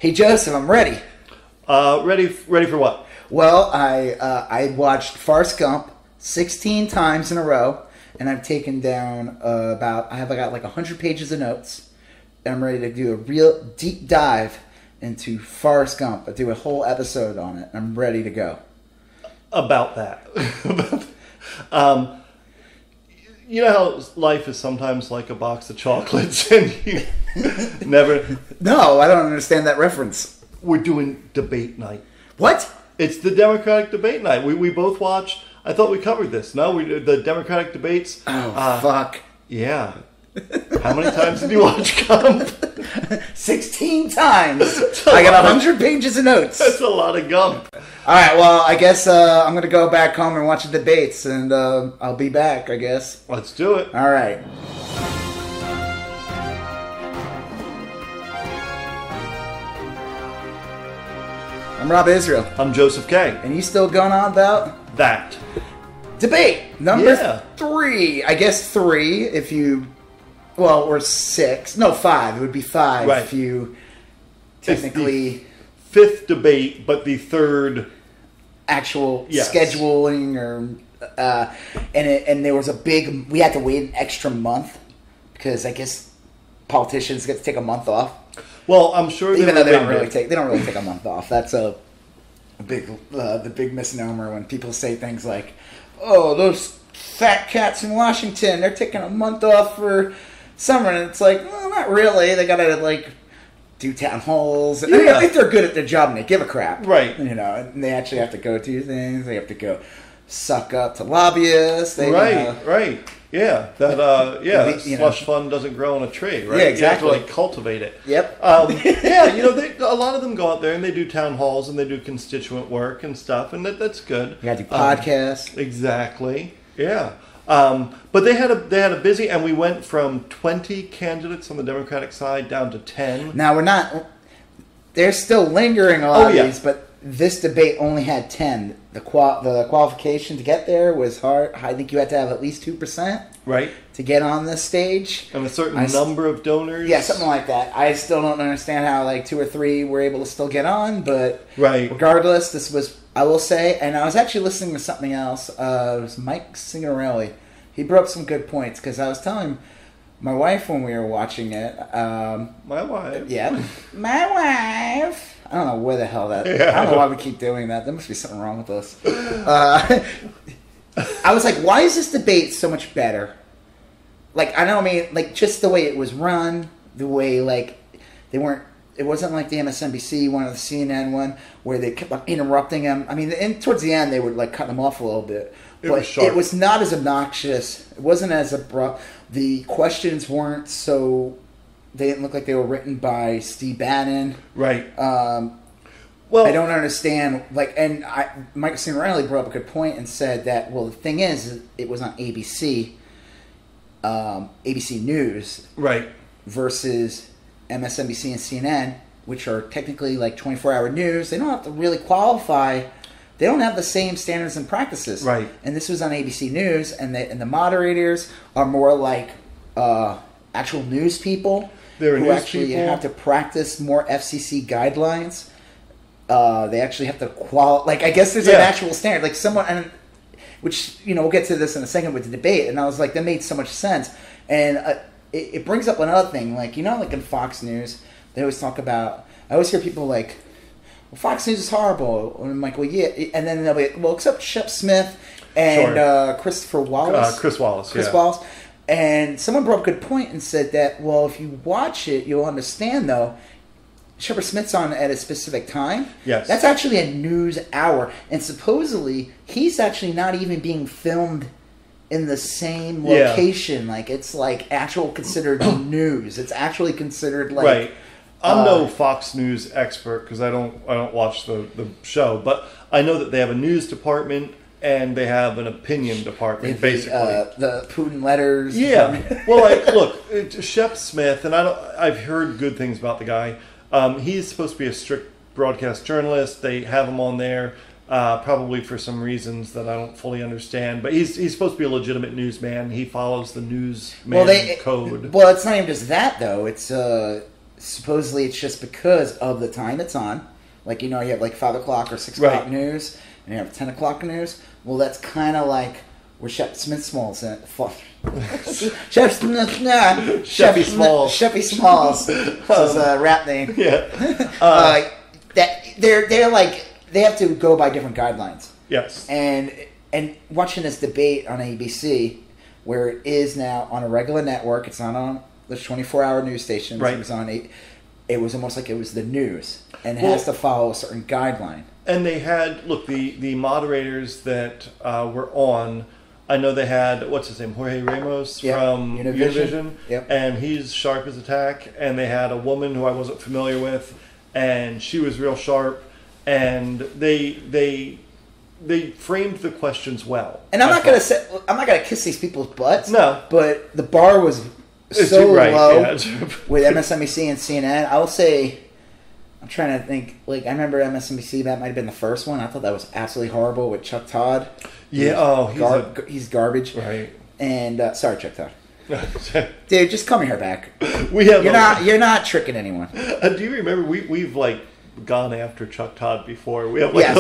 Hey Joseph, I'm ready. Ready for what? Well, I watched Forrest Gump 16 times in a row, and I've taken down I got like 100 pages of notes, and I'm ready to do a real deep dive into Forrest Gump. I do a whole episode on it. I'm ready to go. About that. You know how life is sometimes like a box of chocolates and you never... No, I don't understand that reference. We're doing debate night. What? It's the Democratic debate night. We both watched... I thought we covered this. No, we did the Democratic debates. Oh, fuck. Yeah. How many times did you watch Gump? 16 times. I got 100 pages of notes. That's a lot of Gump. All right, well, I guess I'm going to go back home and watch the debates, and I'll be back, I guess. Let's do it. All right. I'm Rob Israel. I'm Joseph K. And you still going on about? That. Debate number 3. I guess 3 if you... Well, or 6. No, 5. It would be 5 right. if you technically... Fifth debate, but the third actual scheduling and there was a big... We had to wait an extra month because I guess politicians get to take a month off. Well, I'm sure even though they don't really take a month off. That's the big misnomer when people say things like, "Oh, those fat cats in Washington, they're taking a month off for summer," and it's like, well, not really. They gotta do town halls. And, I think they're good at their job and they give a crap, right? You know, and they actually have to go do things. They have to go suck up to lobbyists. Right. Yeah, that slush fund doesn't grow on a tree, right? Yeah, exactly. You have to cultivate it. Yep. A lot of them go out there and they do town halls and they do constituent work and stuff, and that's good. You got to do podcasts. Exactly. Yeah. But they had a busy, and we went from 20 candidates on the Democratic side down to 10. Now we're not. They're still lingering a lot of these, but this debate only had 10. The qualification to get there was hard. I think you had to have at least 2%, right, to get on this stage, and a certain number of donors. Yeah, something like that. I still don't understand how 2 or 3 were able to still get on, but regardless, this was. I will say, and I was actually listening to something else. It was Mike Signorelli. He brought up some good points because I was telling my wife when we were watching it. My wife. Yeah, my wife. I don't know where the hell that... I don't know why we keep doing that. There must be something wrong with us. I was like, why is this debate so much better? Just the way it was run, the way, they weren't... It wasn't like the MSNBC one or the CNN one where they kept interrupting them. I mean, towards the end, they would, cut them off a little bit. It was not as obnoxious. It wasn't as abrupt. The questions weren't so... They didn't look like they were written by Steve Bannon. Right. Well, I don't understand. Mike Signorelli brought up a good point and said that, well, the thing is, it was on ABC, ABC News, right, versus MSNBC and CNN, which are technically 24-hour news. They don't have to really qualify. They don't have the same standards and practices. Right. And this was on ABC News, and the moderators are more like actual news people. Who actually have to practice more FCC guidelines. They actually have to I guess there's an actual standard. Which, we'll get to this in a second with the debate. And I was like, that made so much sense. And it brings up another thing. In Fox News, they always talk about... I always hear people well, Fox News is horrible. And I'm like, well, yeah. And then they'll be like, well, except Shep Smith and Christopher Wallace. Chris Wallace, Chris Wallace. And someone brought up a good point and said that, well, if you watch it, you'll understand, though, Shepard Smith's on at a specific time. Yes. That's actually a news hour. And supposedly, he's actually not even being filmed in the same location. It's actual considered news. It's actually considered Right. I'm no Fox News expert because I don't watch the show, but I know that they have a news department. And they have an opinion department, basically. The Putin letters. Yeah. Well, look, Shep Smith, and I've heard good things about the guy. He's supposed to be a strict broadcast journalist. They have him on there, probably for some reasons that I don't fully understand. But he's supposed to be a legitimate newsman. He follows the newsman code. Well, it's not even just that, though. It's supposedly it's just because of the time it's on. Like, you have like 5 o'clock or 6 o'clock news, and you have 10 o'clock news. Well, that's kind of like where Shep Smith Smalls in. Shep Smith, Sheffy Smalls. Sheffy Smalls. That's a rap name. Yeah. That they're like, they have to go by different guidelines. Yes. And watching this debate on ABC, where it is now on a regular network, it's not on the 24-hour news stations. Right. It was on it was almost like it was the news, and it has to follow a certain guideline. And they had, look, the moderators that were on, I know they had, what's his name, Jorge Ramos from Univision. Yep. And he's sharp as a tack. And they had a woman who I wasn't familiar with, and she was real sharp. And they framed the questions well. And I'm not gonna kiss these people's butts. No. But the bar was so low with MSNBC and CNN. I will say, I'm trying to think. Like, I remember MSNBC. That might have been the first one. I thought that was absolutely horrible with Chuck Todd. Yeah. He's garbage. Right. And sorry, Chuck Todd. Dude, just comb your hair back. You're not tricking anyone. Do you remember we've like gone after Chuck Todd before? We have what did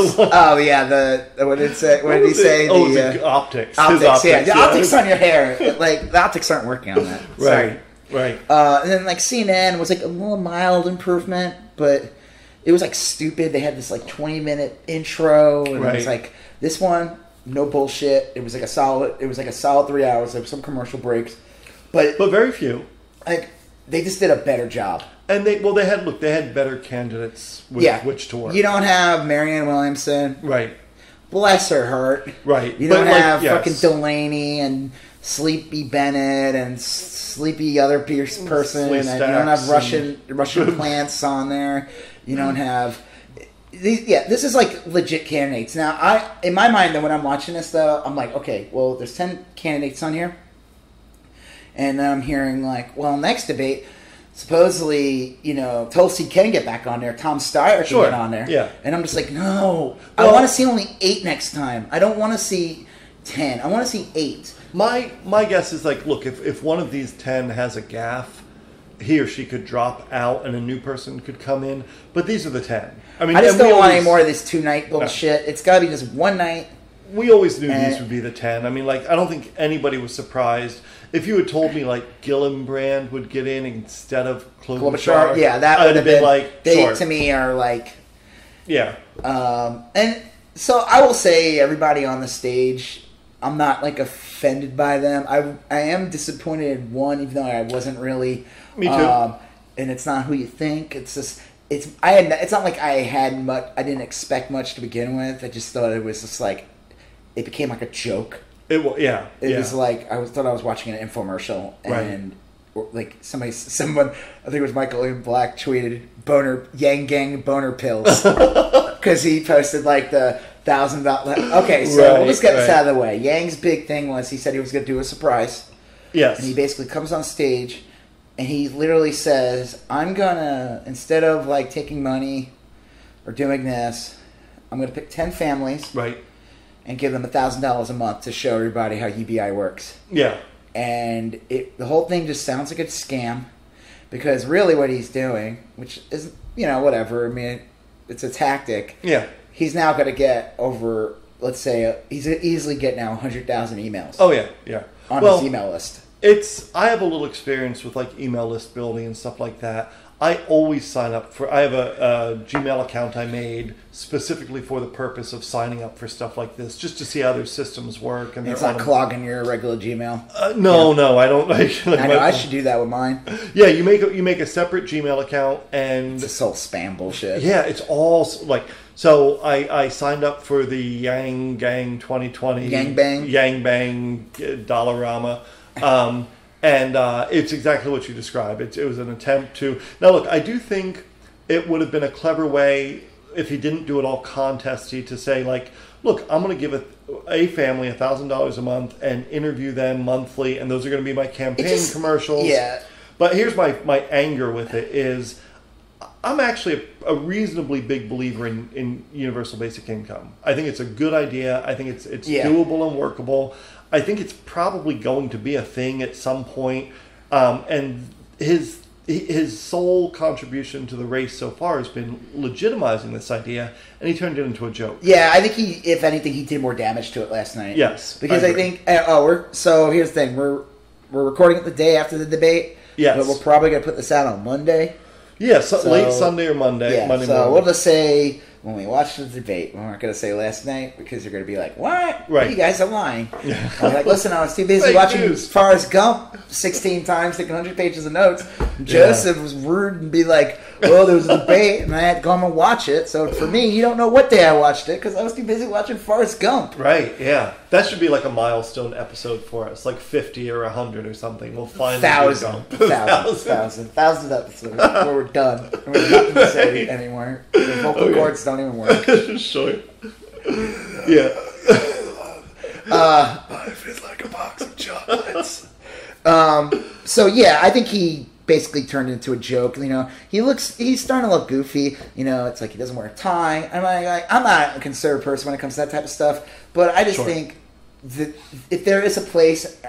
it say? What did he say? The optics. Optics. His optics, yeah, the optics on your hair. Like, the optics aren't working on that. Sorry. Right. And then like CNN was like a little mild improvement, but it was like stupid. They had this like 20-minute intro, and it was like, this one, no bullshit. It was like a solid 3 hours. There were some commercial breaks, but very few. Like, they just did a better job. And they had better candidates with which to work. You don't have Marianne Williamson, right? Bless her heart, right? You don't have fucking Delaney and Sleepy Bennett and Sleepy other person, and you don't have Russian plants on there. You don't have these. Yeah, this is like legit candidates. Now, in my mind, though, when I'm watching this, though, I'm like, okay, well, there's 10 candidates on here, and then I'm hearing like, well, next debate, supposedly, Tulsi can get back on there. Tom Steyer can get on there. Yeah. And I'm just like, no, I want to see only 8 next time. I don't want to see 10. I want to see 8. My guess is like, look, if one of these 10 has a gaffe, he or she could drop out and a new person could come in. But these are the 10. I mean, I just don't want any more of this 2-night bullshit. No. It's got to be just one night. We always knew these would be the 10. I mean, like, I don't think anybody was surprised. If you had told me, like, Gillibrand would get in instead of Klobuchar, yeah, that would have been like, they, to me, are like... Yeah. And so I will say, everybody on the stage, I'm not, like, offended by them. I am disappointed in one, even though I wasn't really... Me too. And it's not who you think. It's just... It's not like I had much... I didn't expect much to begin with. I just thought it was just, like... It became like a joke. It was Yes, and he basically comes on stage and he literally says, "I'm gonna, instead of like taking money or doing this, I'm going to pick 10 families." Right. And give them $1,000 a month to show everybody how UBI works. Yeah. And the whole thing just sounds like a scam, because really what he's doing, which is, whatever. I mean, it's a tactic. Yeah. He's now going to get over, let's say, he's easily getting now 100,000 emails. Oh yeah, yeah. On his email list. I have a little experience with like email list building and stuff like that. I always sign up for... I have a Gmail account I made specifically for the purpose of signing up for stuff like this, just to see how their systems work. And it's not clogging your regular Gmail? No, I don't. I know, I should do that with mine. Yeah, you make a separate Gmail account, and... It's just all spam bullshit. Yeah, it's all like... So I signed up for the Yang Gang 2020... Yang Bang, Dollarama. And it's exactly what you described. It was an attempt to... Now, look, I do think it would have been a clever way, if he didn't do it all contesty, to say, like, look, I'm going to give a family $1,000 a month and interview them monthly, and those are going to be my campaign commercials. Yeah. But here's my anger with it is, I'm actually a reasonably big believer in universal basic income. I think it's a good idea. I think it's doable and workable. I think it's probably going to be a thing at some point. And his his sole contribution to the race so far has been legitimizing this idea, and he turned it into a joke. Yeah, I think if anything, he did more damage to it last night. Yes, because I think. So here's the thing: we're recording it the day after the debate. Yes, but we're probably gonna put this out on Monday. Yeah, late Sunday or Monday. Yeah, Monday so morning. we'll just say when we watched the debate, we aren't going to say last night because you're going to be like, "What? Right. You guys are lying." Yeah. I'm like, listen, I was too busy watching Forrest Gump 16 times, taking 100 pages of notes. Joseph was rude and be like, "Well, there was a debate, and I had to go home and watch it." So for me, you don't know what day I watched it because I was too busy watching Forrest Gump. Right? Yeah, that should be like a milestone episode for us, like 50 or 100 or something. We'll find thousands episodes where we're done. And we're nothing to say anymore. The vocal cords don't even work. Sure. Yeah. Life is like a box of chocolates. So yeah, I think he basically turned it into a joke. You know, he's starting to look goofy. You know, it's like he doesn't wear a tie. I'm not a conservative person when it comes to that type of stuff, but I just think that if there is a place,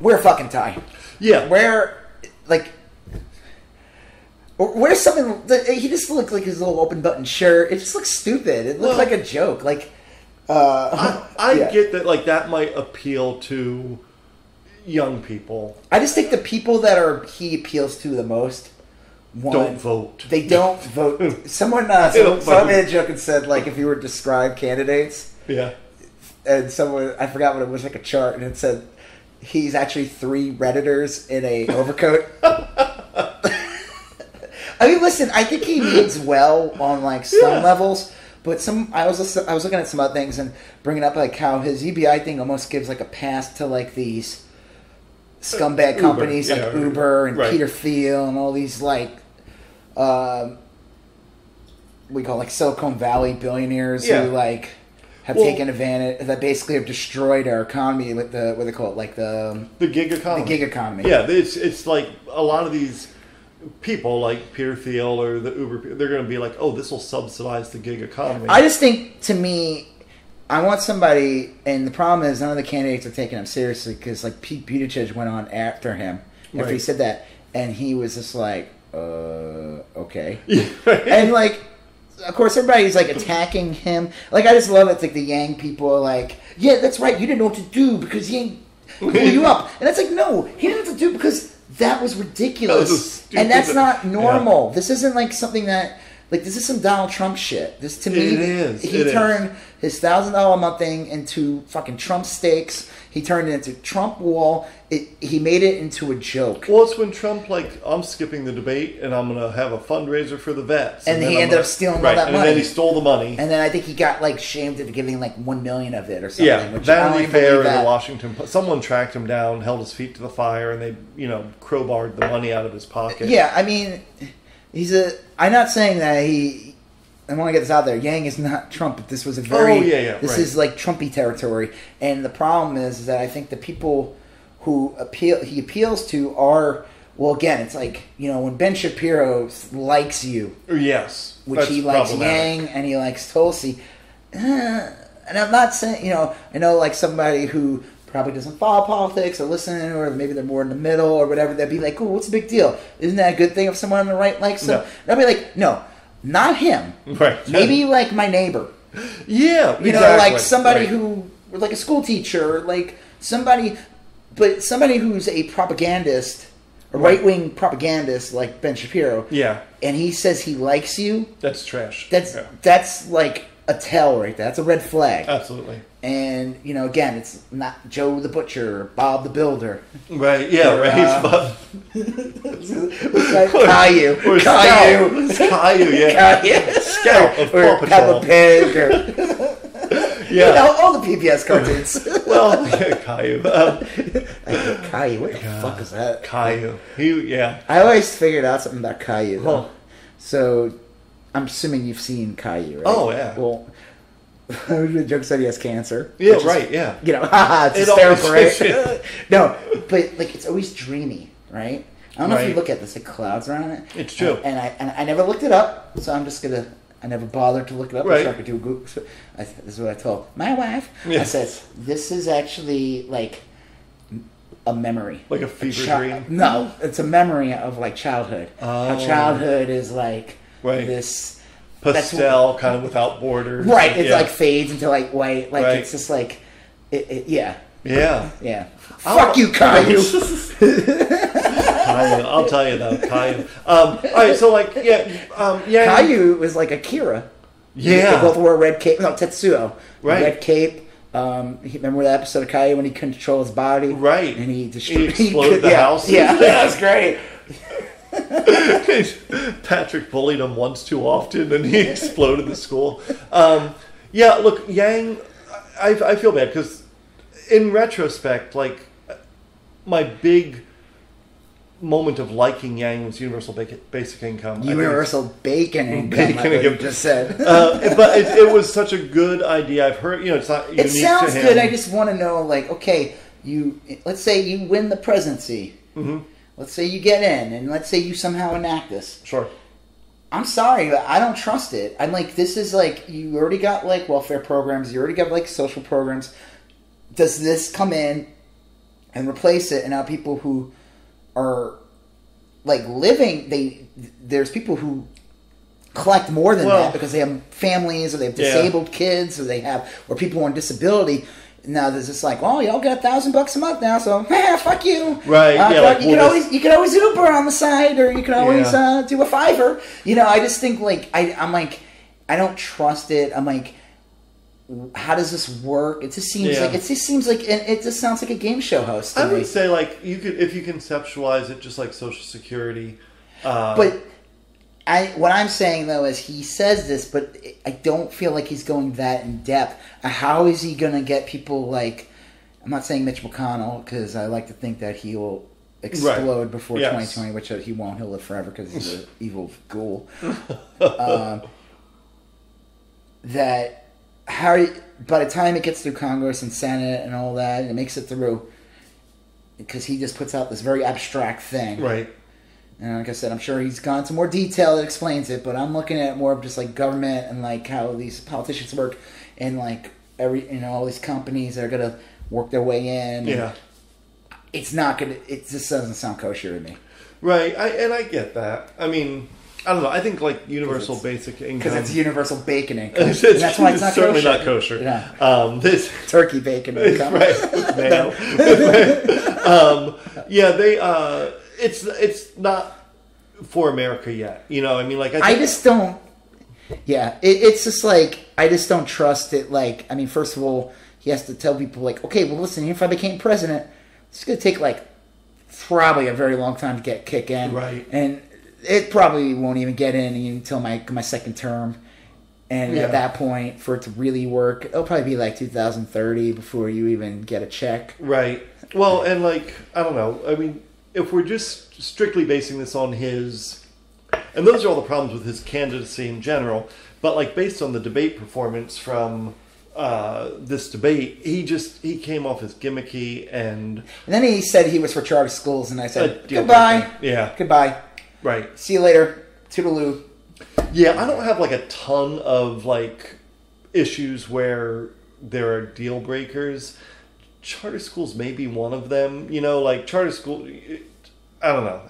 wear a fucking tie. Yeah. Wear something. He just looked like his little open button shirt. It just looks stupid. It looks like a joke. Like, I get that. Like that might appeal to young people. I just think the people that he appeals to the most don't vote. They don't vote. Someone made a joke and said, like, if you were to describe candidates, and someone, I forgot what it was, like a chart, and it said he's actually 3 Redditors in a overcoat. I mean, listen, I think he means well on like some levels, but I was looking at some other things and bringing up like how his EBI thing almost gives like a pass to like these scumbag companies like Uber and Peter Thiel and all these like we call like Silicon Valley billionaires who like have taken advantage, that basically have destroyed our economy with the what they call it, like the gig economy. The gig economy. Yeah, it's like a lot of these people like Peter Thiel or the Uber, they're going to be like, oh, this will subsidize the gig economy. I just think, to me, I want somebody, and the problem is none of the candidates are taking him seriously because like Pete Buttigieg went on after him after he said that, and he was just like, okay. And like, of course, everybody's like attacking him. Like, I just love it. It's like the Yang people are like, yeah, that's right, you didn't know what to do because Yang blew you up. And it's like, no, he didn't know what to do because that was ridiculous. And that's not normal. Yeah. This isn't like something that, like, this is some Donald Trump shit. This, to me, it is. He turned his $1,000 a month thing into fucking Trump steaks. He turned it into Trump wall. He made it into a joke. Well, it's when Trump, like, I'm skipping the debate and I'm going to have a fundraiser for the vets. And he ended up stealing all that money. And then he stole the money. And then I think he got, like, shamed into giving, like, $1 million of it or something. Yeah, Vanity Fair in the Washington Post. Someone tracked him down, held his feet to the fire, and they, crowbarred the money out of his pocket. Yeah, I mean, I'm not saying that I want to get this out there. Yang is not Trump, but this was a very... This is like Trumpy territory. And the problem is that I think the people who he appeals to are... Well, again, it's like, when Ben Shapiro likes you. Yes. Which he likes Yang and he likes Tulsi. And I'm not saying, I know like somebody who probably doesn't follow politics or listen, or maybe they're more in the middle or whatever, they'd be like, oh, what's the big deal? Isn't that a good thing if someone on the right likes him? No. And I'd be like, no. Not him. Right. Maybe like my neighbor. Yeah. Exactly. Like somebody who, like a school teacher, like somebody who's a propagandist, a right-wing propagandist like Ben Shapiro. Yeah. And he says he likes you. That's trash. That's like a tell right there. That's a red flag. Absolutely. And, again, it's not Joe the Butcher or Bob the Builder. Right, yeah, right. Caillou. Caillou, yeah. Caillou. Scout of or Paw Peppa Pig. Or all the PBS cartoons. Well, Caillou. Caillou, what the fuck is that? Caillou. I always figured out something about Caillou. Huh. So, I'm assuming you've seen Caillou, right? Oh, yeah. Well... The joke said he has cancer. Yeah, right, yeah. It's hysterical, right? No, but like it's always dreamy, right? I don't know if you look at this, like clouds around it. It's true. And I never looked it up, so I'm just gonna. I never bothered to look it up. Right. I could do a Google. This is what I told my wife. Yeah. I said, this is actually like a memory. Like a fever dream? No, it's a memory of like childhood. How childhood is like this pastel kind of without borders. Right, it like fades into like white. Like it's just like, yeah. Yeah. Fuck you, Caillou. Caillou, I'll tell you though, Caillou. All right, so like, Caillou was like Akira. Yeah. They both wore a red cape. No, Tetsuo. Right. Red cape. Remember that episode of Caillou when he couldn't control his body? Right. And he exploded the house. Yeah, that was great. Patrick bullied him once too often and he exploded the school. Look, Yang, I feel bad because in retrospect, like, my big moment of liking Yang was Universal Basic Income. Universal Bacon Income, like you just said. But it was such a good idea. I've heard, it's not unique to him. It sounds good. I just want to know, like, okay, let's say you win the presidency. Mm-hmm. Let's say you get in, and let's say you somehow enact this. Sure. I'm sorry, but I don't trust it. I'm like, this is like, you already got like welfare programs, you already got like social programs. Does this come in and replace it? And now people who are like living, there's people who collect more than that because they have families or they have disabled kids or people on disability. Now there's just like, oh, y'all get $1,000 a month now, so fuck you. Right? You can always Uber on the side, or you can always do a Fiverr. I just think like I'm like, I don't trust it. I'm like, how does this work? It just seems like it just sounds like a game show host. I would say like if you conceptualize it just like Social Security, but. What I'm saying, though, is he says this, but I don't feel like he's going that in depth. How is he going to get people like... I'm not saying Mitch McConnell, because I like to think that he will explode before 2020, which he won't. He'll live forever because he's an evil ghoul. That by the time it gets through Congress and Senate and all that, and it makes it through, because he just puts out this very abstract thing. Right. And like I said, I'm sure he's gone into more detail that explains it, but I'm looking at it more of just like government and like how these politicians work and like all these companies that are going to work their way in. Yeah. It's not going to, it just doesn't sound kosher to me. Right. I get that. I mean, I don't know. I think like universal basic income. Because it's universal bacon income. And that's why it's not certainly kosher. Not kosher. Yeah. This turkey bacon income. Right. Mayo. It's not for America yet. I mean, like I just don't. Yeah, it's just like I just don't trust it. Like, I mean, first of all, he has to tell people like, okay, well, listen, if I became president, it's going to take like probably a very long time to kick in, right? And it probably won't even get in until my second term. And at that point, for it to really work, it'll probably be like 2030 before you even get a check. Right. Well, and like I don't know. I mean, if we're just strictly basing this on his, and those are all the problems with his candidacy in general, but like based on the debate performance from this debate, he came off as gimmicky and then he said he was for charter schools, and I said goodbye. Yeah, goodbye. Right. See you later. Toodaloo. Yeah, I don't have like a ton of like issues where there are deal breakers. Charter schools may be one of them. Like charter school. I don't know.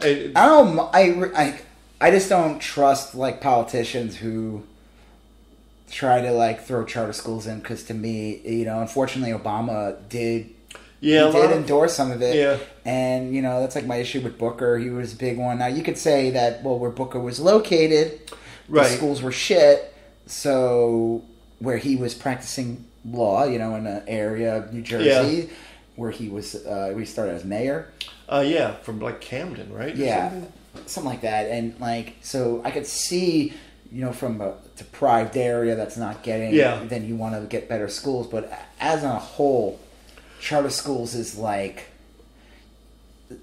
I just don't trust like politicians who try to like throw charter schools in, because to me, unfortunately, Obama did. Yeah, he did endorse some of it. Yeah, and that's like my issue with Booker. He was a big one. Now you could say that where Booker was located, the schools were shit. So where he was practicing law, in an area of New Jersey, where he was, we started as mayor. From like Camden, right? Yeah, something like that. And like, so I could see, from a deprived area that's not getting. Yeah. Then you want to get better schools, but as a whole, charter schools is like.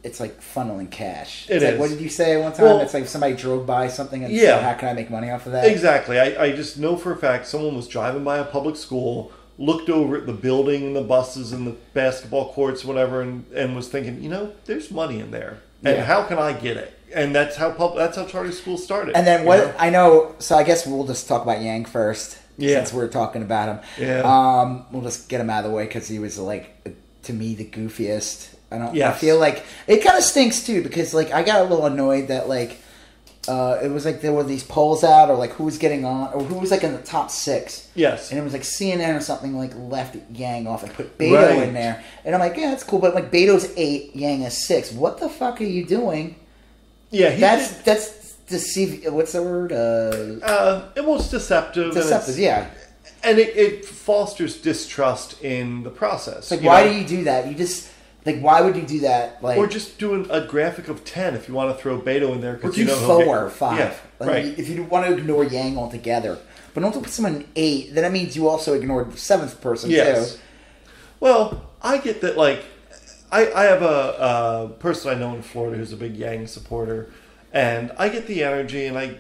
It's like funneling cash. It's like, what did you say one time? Well, it's like if somebody drove by something and said, how can I make money off of that? Exactly. I just know for a fact someone was driving by a public school, looked over at the building and the buses and the basketball courts, whatever, and was thinking, there's money in there. And how can I get it? And that's how charter schools started. And then I know, so I guess we'll just talk about Yang first, since we're talking about him. Yeah. We'll just get him out of the way because he was like, to me, the goofiest I don't. Yes. I feel like it kind of stinks too because like I got a little annoyed that like it was like there were these polls out or like who was getting on or who was like in the top 6. Yes. And it was like CNN or something like left Yang off and put Beto in there. And I'm like, yeah, that's cool, but like Beto's 8, Yang is 6. What the fuck are you doing? Yeah, that's deceive. What's the word? It was deceptive. Deceptive, yeah. And it fosters distrust in the process. Like, why do you do that? You just like, why would you do that? Like, or just doing a graphic of 10 if you want to throw Beto in there because you know 4 or 5. Yeah, like, right. If you want to ignore Yang altogether, but don't put someone in 8, then that means you also ignored the 7th person too. Well, I get that. Like, I have a person I know in Florida who's a big Yang supporter, and I get the energy, and I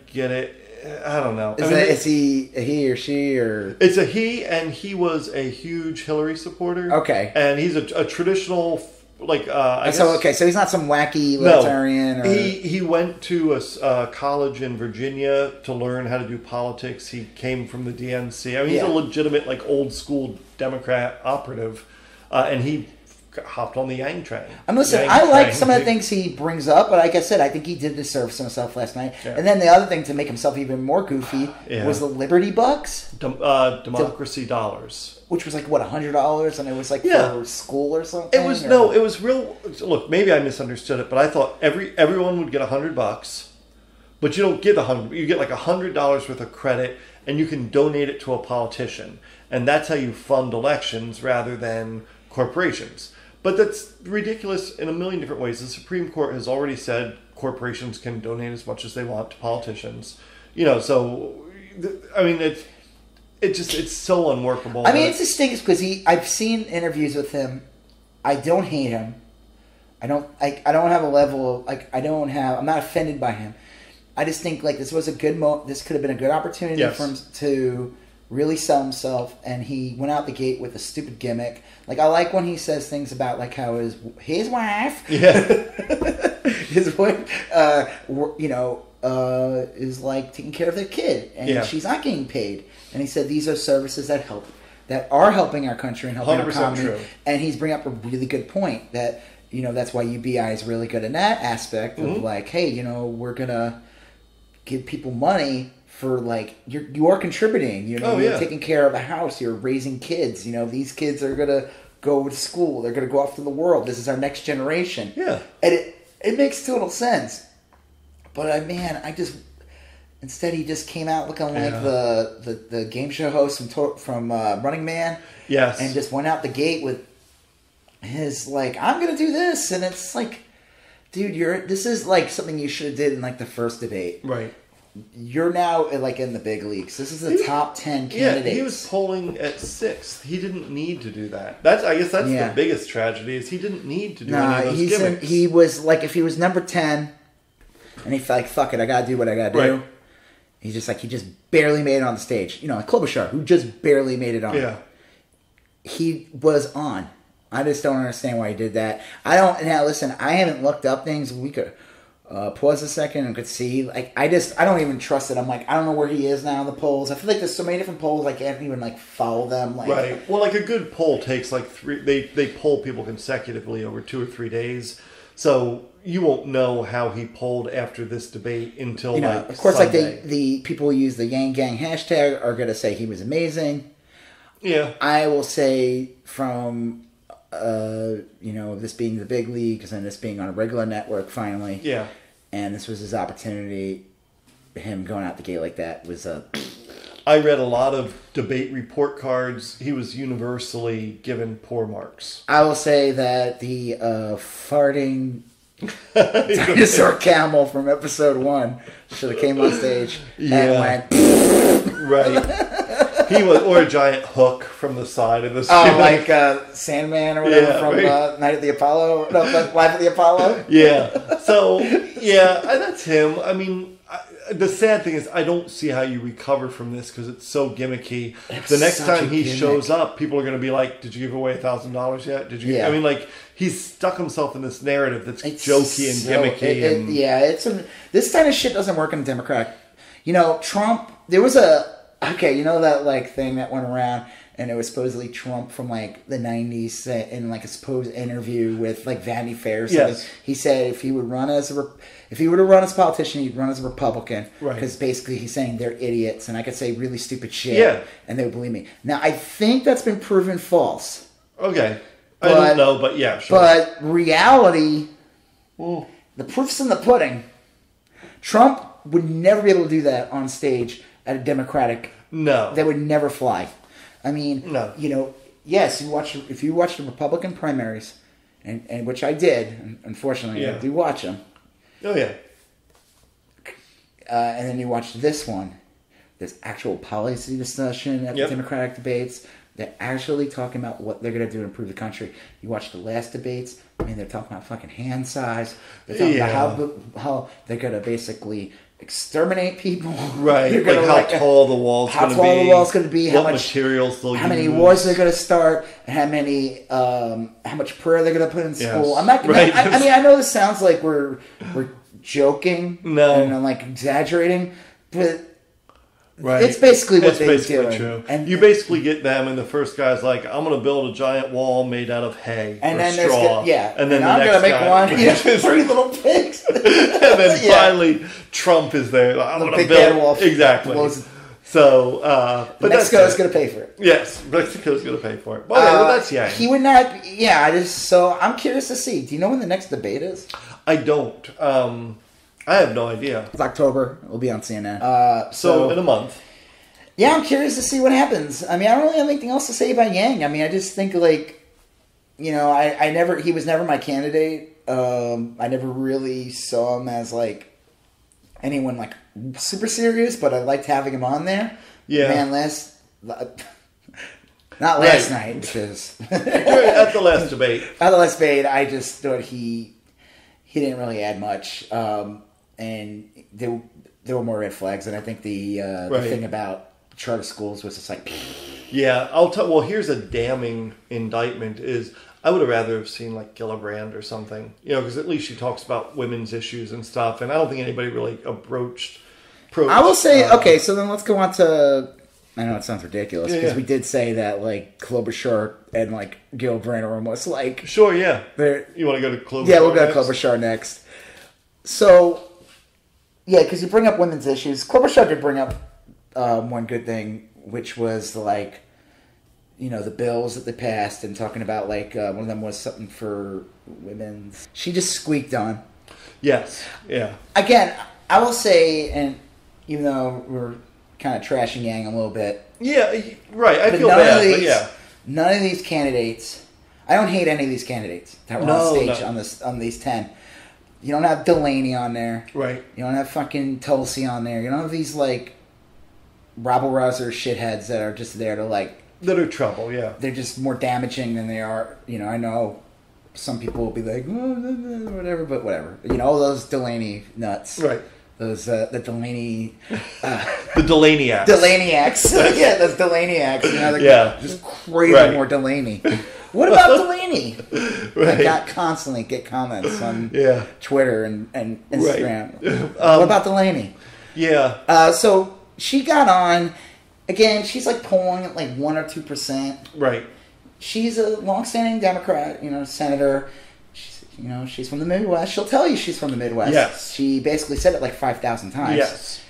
get it. I don't know. Is he or she or? It's a he, and he was a huge Hillary supporter. Okay, and he's a traditional like. So he's not some wacky libertarian. No, he went to a college in Virginia to learn how to do politics. He came from the DNC. I mean, he's a legitimate like old school Democrat operative, and he hopped on the Yang train. And listen, I like some of the things he brings up, but like I said, I think he did deserve some stuff last night. Yeah. And then the other thing to make himself even more goofy was the Liberty Bucks. Democracy dollars. Which was like, what, $100? And it was like for school or something? It was, it was real. Look, maybe I misunderstood it, but I thought everyone would get $100, but you don't get $100. You get like $100 worth of credit, and you can donate it to a politician. And that's how you fund elections rather than corporations. But that's ridiculous in a million different ways. The Supreme Court has already said corporations can donate as much as they want to politicians. So I mean, it's so unworkable. I mean, it's distinct because I've seen interviews with him. I don't hate him. I don't have a level of I'm not offended by him. I just think like this was a good this could have been a good opportunity for him to really sell himself, and he went out the gate with a stupid gimmick. Like, I like when he says things about like how his wife, his wife, is like taking care of their kid, and she's not getting paid. And he said these are services that are helping our country and helping our economy. True. And he's bringing up a really good point that that's why UBI is really good in that aspect of like, hey, we're gonna give people money. For like you are contributing, you're taking care of a house, you're raising kids. These kids are gonna go to school, they're gonna go off to the world. This is our next generation. Yeah, and it makes total sense. But instead he just came out looking like the game show host from Running Man. Yes, and just went out the gate with his like, I'm gonna do this, and it's like, dude, this is like something you should have did in like the first debate, right? You're now like in the big leagues. This is the top 10 candidates. Yeah, he was polling at 6th. He didn't need to do that. I guess that's the biggest tragedy is he didn't need to do any of those gimmicks. He was like, if he was number 10, and he felt like, fuck it, I gotta do what I gotta do. Right. He just barely made it on the stage. Like Klobuchar, who just barely made it on. Yeah. He was on. I just don't understand why he did that. Now listen, I haven't looked up things. We could pause a second and could see. Like, I don't even trust it. I'm like, I don't know where he is now in the polls. I feel like there's so many different polls, I can't even like follow them. Like, right. Well, like a good poll takes like 3. They poll people consecutively over 2 or 3 days, so you won't know how he polled after this debate until of course, Sunday. like the people who use the Yang Gang hashtag are going to say he was amazing. Yeah, I will say from this being the big leagues and this being on a regular network finally. Yeah. And this was his opportunity. Him going out the gate like that was I read a lot of debate report cards. He was universally given poor marks. I will say that the farting dinosaur camel from episode 1 should have came on stage and went right. He was, or a giant hook from the side of the studio. Oh, like Sandman or whatever from Night at the Apollo, Life at the Apollo. Yeah. So that's him. I mean, the sad thing is, I don't see how you recover from this because it's so gimmicky. The next time he shows up, people are going to be like, "Did you give away $1,000 yet? Did you?" Yeah. I mean, like he's stuck himself in this narrative that's jokey and gimmicky. This kind of shit doesn't work in Democratic. Trump. There was that like thing that went around, and it was supposedly Trump from like the 90s in like a supposed interview with like Vanity Fair or something. Yes. He said if he would run as if he were to run as a politician, he'd run as a Republican. Right. Because basically he's saying they're idiots, and I could say really stupid shit, Yeah. and they would believe me. Now I think that's been proven false. Okay. I don't know, but yeah, sure. But reality, the proof's in the pudding. Trump would never be able to do that on stage at a Democratic. No. That would never fly. I mean, no. You know, yes, if you watch the Republican primaries, and which I did, unfortunately, I do watch them. Oh, yeah. And then you watch this one. There's actual policy discussion at the Democratic debates. They're actually talking about what they're going to do to improve the country. You watch the last debates. I mean, they're talking about fucking hand size. They're talking about how they're going to basically exterminate people. Right. Like how tall the wall's going to be. How tall the wall's going to be. What materials they'll use. How many wars they're going to start. And how much prayer they're going to put in school. I'm not. Right. I mean, I know this sounds like we're joking. No. And I'm like exaggerating, but. Right. It's basically what they're doing. True. And you basically get them, and the first guy's like, I'm going to build a giant wall made out of hay and or straw. And then I'm going to make one. Three little pigs. And then finally, Trump is there. Like, I'm going to build. Wolf. Exactly. So, but Mexico's going to pay for it. Yes, Mexico's going to pay for it. Well, that's Yang. He would not. So I'm curious to see. Do you know when the next debate is? I don't. I have no idea. It's October. It'll be on CNN. So in a month. Yeah, I'm curious to see what happens. I mean, I don't really have anything else to say about Yang. I mean, I just think like, you know, he was never my candidate. I never really saw him as like anyone like super serious, but I liked having him on there. Yeah. Man, not last night, because at the last debate. At the last debate, I just thought he didn't really add much. And there were more red flags, and I think the thing about charter schools was just like... Yeah, well, here's a damning indictment is I would have rather have seen like Gillibrand or something, you know, because at least she talks about women's issues and stuff, and I don't think anybody really approached I will say, okay, so then let's go on to... I know it sounds ridiculous, because we did say that like Klobuchar and like Gillibrand are almost like... Sure, yeah. You want to go to Klobuchar Yeah, we'll go to Klobuchar next. So... Yeah, because you bring up women's issues. Klobuchar did bring up one good thing, which was like, you know, the bills that they passed and talking about like one of them was something for women's. She just squeaked on. Yes. Yeah. Again, I will say, and even though we're kind of trashing Yang a little bit. Yeah, right. I feel bad, but yeah. None of these candidates. I don't hate any of these candidates that were on stage on these 10. You don't have Delaney on there. Right. You don't have fucking Tulsi on there. You don't have these, like, rabble-rouser shitheads that are just there to, like... That are trouble, yeah. They're just more damaging than they are... You know, I know some people will be like, oh, whatever, but whatever. You know, all those Delaney nuts. Right. Those, the Delaney... the Delaniacs. Delaniacs. Yeah, those Delaniacs. You know, they're just craving more Delaney. What about Delaney? Right. I constantly get comments on Twitter and Instagram. Right. What about Delaney? Yeah. So she got on. Again, she's like polling at like 1 or 2%. Right. She's a longstanding Democrat, you know, senator. She's from the Midwest. She'll tell you she's from the Midwest. Yes. She basically said it like 5,000 times. Yes.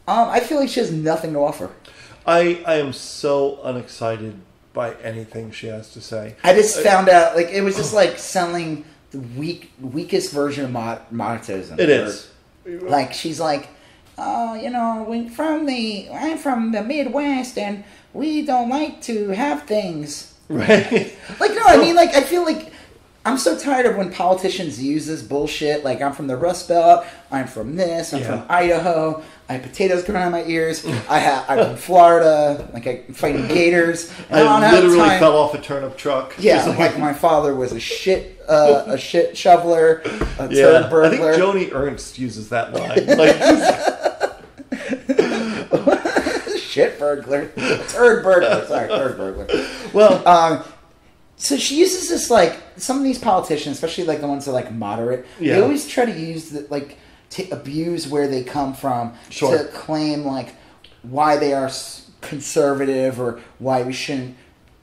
I feel like she has nothing to offer. I am so unexcited by anything she has to say. I just found out, like, it was just like selling the weakest version of monetism. It is. Like, she's like, oh, you know, I'm from the Midwest, and we don't like to have things. Right. Like, no, I mean, like, I feel like I'm so tired of when politicians use this bullshit. Like, I'm from the Rust Belt. I'm from this. I'm from Idaho. I have potatoes growing out of my ears. I'm from Florida. Like, I'm fighting gators. And I literally fell off a turnip truck. Yeah, like my father was a shit shoveler, a turd burglar. I think Joni Ernst uses that line. Like, shit burglar. Turd burglar. Sorry, turd burglar. Well, so she uses this, like, some of these politicians, especially like the ones that are like moderate, they always try to use to abuse where they come from to claim like why they are conservative or why we shouldn't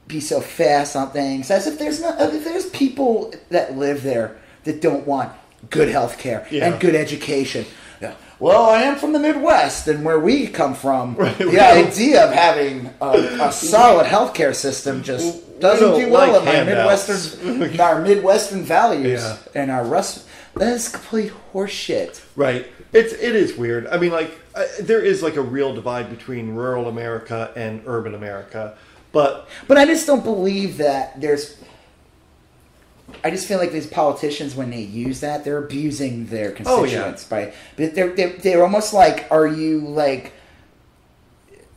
be so fast on things, as if there's people that live there that don't want good health care and good education. Yeah. Well, I am from the Midwest, and where we come from, the idea of having a solid healthcare system just doesn't do well in our Midwestern values and our Rust. That is complete horseshit. Right. It is weird. I mean, like, there is like a real divide between rural America and urban America, but I just don't believe that there's. I just feel like these politicians, when they use that, they're abusing their constituents but they're almost like, are you like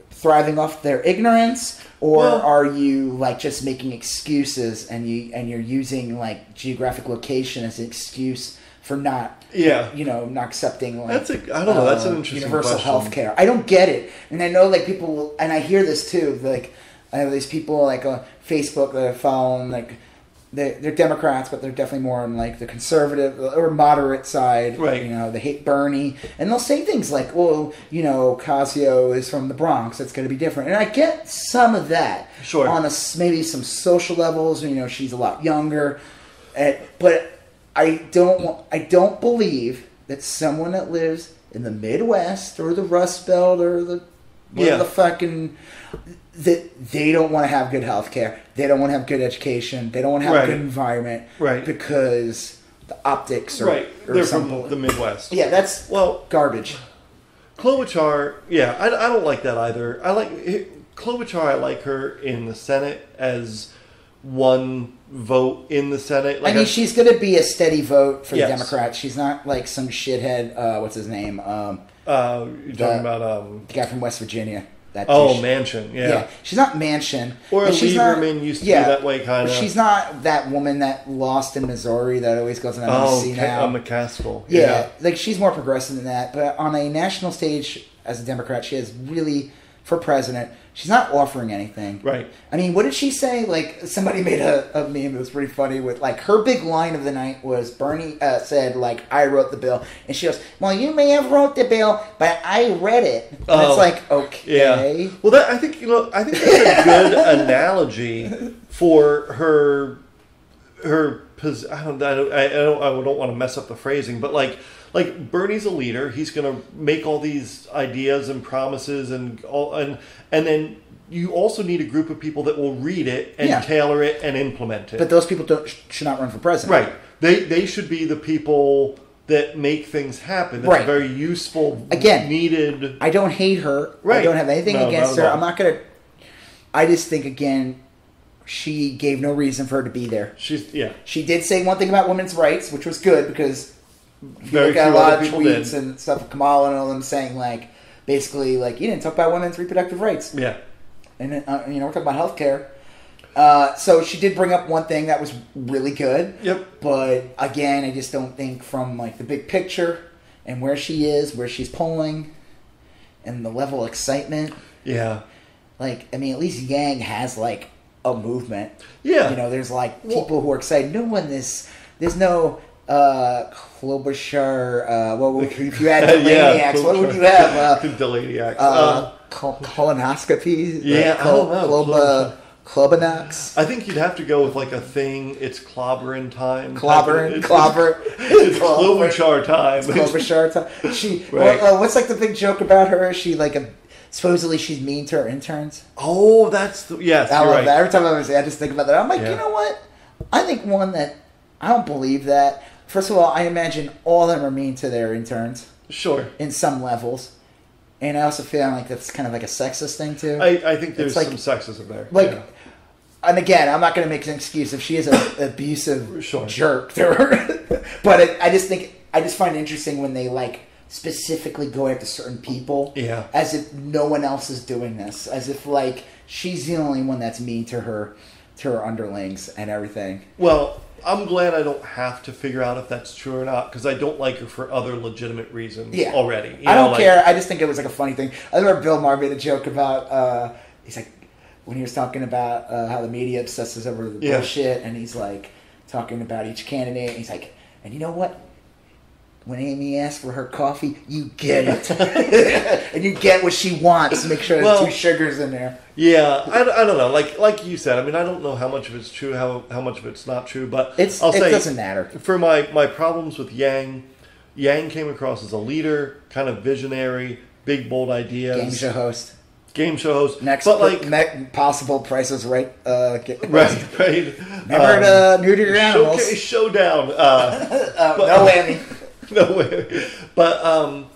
thriving off their ignorance, or are you like just making excuses and you're using like geographic location as an excuse for not not accepting like that's an interesting universal question. health care. I don't get it, and I know like people, and I hear this too. Like I have these people like on Facebook that are following like. They're Democrats, but they're definitely more on like the conservative or moderate side. Right. You know, they hate Bernie, and they'll say things like, "Well, you know, Casio is from the Bronx. It's going to be different." And I get some of that. Sure. On maybe some social levels. You know, she's a lot younger, but I don't believe that someone that lives in the Midwest or the Rust Belt or the fucking. That they don't want to have good health care. They don't want to have good education. They don't want to have a good environment. Right. Because the optics are... They're from the Midwest. Yeah, that's garbage. Klobuchar, I don't like that either. Klobuchar, I like her in the Senate as one vote in the Senate. Like she's going to be a steady vote for the Democrats. She's not like some shithead, what's his name? You're talking about... the guy from West Virginia. Manchin, yeah. She's not Manchin. Or Lieberman used to be that way, kind of. She's not that woman that lost in Missouri that always goes on NBC now. McCaskill. Yeah, like she's more progressive than that. But on a national stage, as a Democrat, she has really, for president, she's not offering anything. Right. I mean, what did she say? Like, somebody made a meme that was pretty funny with, like, her big line of the night was Bernie said, like, I wrote the bill. And she goes, well, you may have wrote the bill, but I read it. And it's like, okay. Yeah. Well, I think that's a good analogy for her I don't want to mess up the phrasing, but like Bernie's a leader. He's going to make all these ideas and promises and then you also need a group of people that will read it and tailor it and implement it. But those people should not run for president. Right. They should be the people that make things happen. That's very useful, needed. I don't hate her. Right. I don't have anything against her. I'm not going to... I just think, again... She gave no reason for her to be there. She did say one thing about women's rights, which was good because if you look at a lot of tweets and stuff, Kamala and all them saying like, basically like, you didn't talk about women's reproductive rights. Yeah. And we're talking about healthcare. So she did bring up one thing that was really good. Yep. But again, I just don't think from like the big picture and where she is, where she's polling, and the level of excitement. Yeah. Like, I mean, at least Yang has like a movement. Yeah. You know, there's like people who are excited. There's no Klobuchar, if you had Delaniacs, what would you have? Delaniacs. Colonoscopy? Yeah, I don't know. Clubanax? I think you'd have to go with like a thing, it's clobbering time. It's Klobuchar time. It's Klobuchar time. What's like the big joke about her? She like supposedly she's mean to her interns. Oh, that's yes. I love right. that. Every time I just think about that. I'm like, you know what? I think one that I don't believe that. First of all, I imagine all of them are mean to their interns. Sure. In some levels, and I also feel like that's kind of like a sexist thing too. I think there's some sexism there. And again, I'm not going to make an excuse if she is an abusive jerk to her, but I just find it interesting when they like specifically go after certain people, as if no one else is doing this, as if like she's the only one that's mean to her underlings and everything. Well, I'm glad I don't have to figure out if that's true or not, because I don't like her for other legitimate reasons already. I don't care. I just think it was like a funny thing. I remember Bill Maher made a joke about, he's like, when he was talking about how the media obsesses over the bullshit, and he's like talking about each candidate, and he's like, and you know what? when Amy asks for her coffee, you get it. And you get what she wants. Make sure there's 2 sugars in there. Yeah, I don't know. Like you said, I mean, I don't know how much of it's true, how much of it's not true, but it doesn't matter. For my problems with Yang came across as a leader, kind of visionary, big, bold ideas. Game show host. Next, but possible Price is Right. Right. Remember to neuter your animals. Showdown. No whammy. No whammy.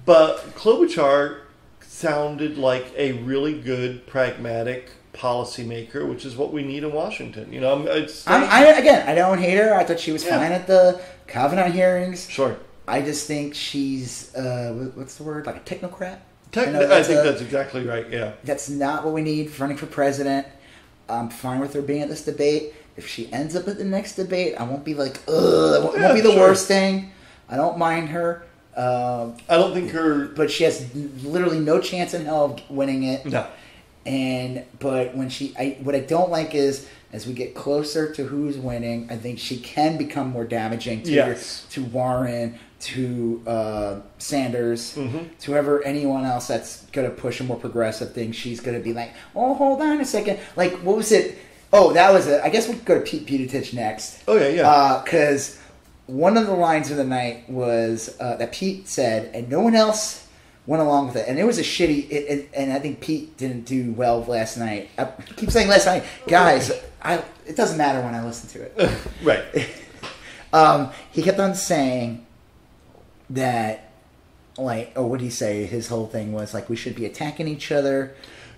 But Klobuchar sounded like a really good, pragmatic policymaker, which is what we need in Washington. You know, I don't hate her. I thought she was fine at the Kavanaugh hearings. Sure. I just think she's what's the word? Like a technocrat. I think that's exactly right. Yeah. That's not what we need for running for president. I'm fine with her being at this debate. If she ends up at the next debate, I won't be like, ugh. It won't be the worst thing. I don't mind her. I don't think her... But she has literally no chance in hell of winning it. No. But when what I don't like is, as we get closer to who's winning, I think she can become more damaging to Warren, to Sanders, to anyone else that's going to push a more progressive thing. She's going to be like, oh, hold on a second. Like, what was it? Oh, that was it. I guess we could go to Pete Buttigieg next. Oh, yeah. Because one of the lines of the night was that Pete said, and no one else went along with it. And it was a shitty... and I think Pete didn't do well last night. I keep saying last night. Guys, it doesn't matter when I listen to it. Right. He kept on saying that, like... Oh, what did he say? His whole thing was, like, we should be attacking each other.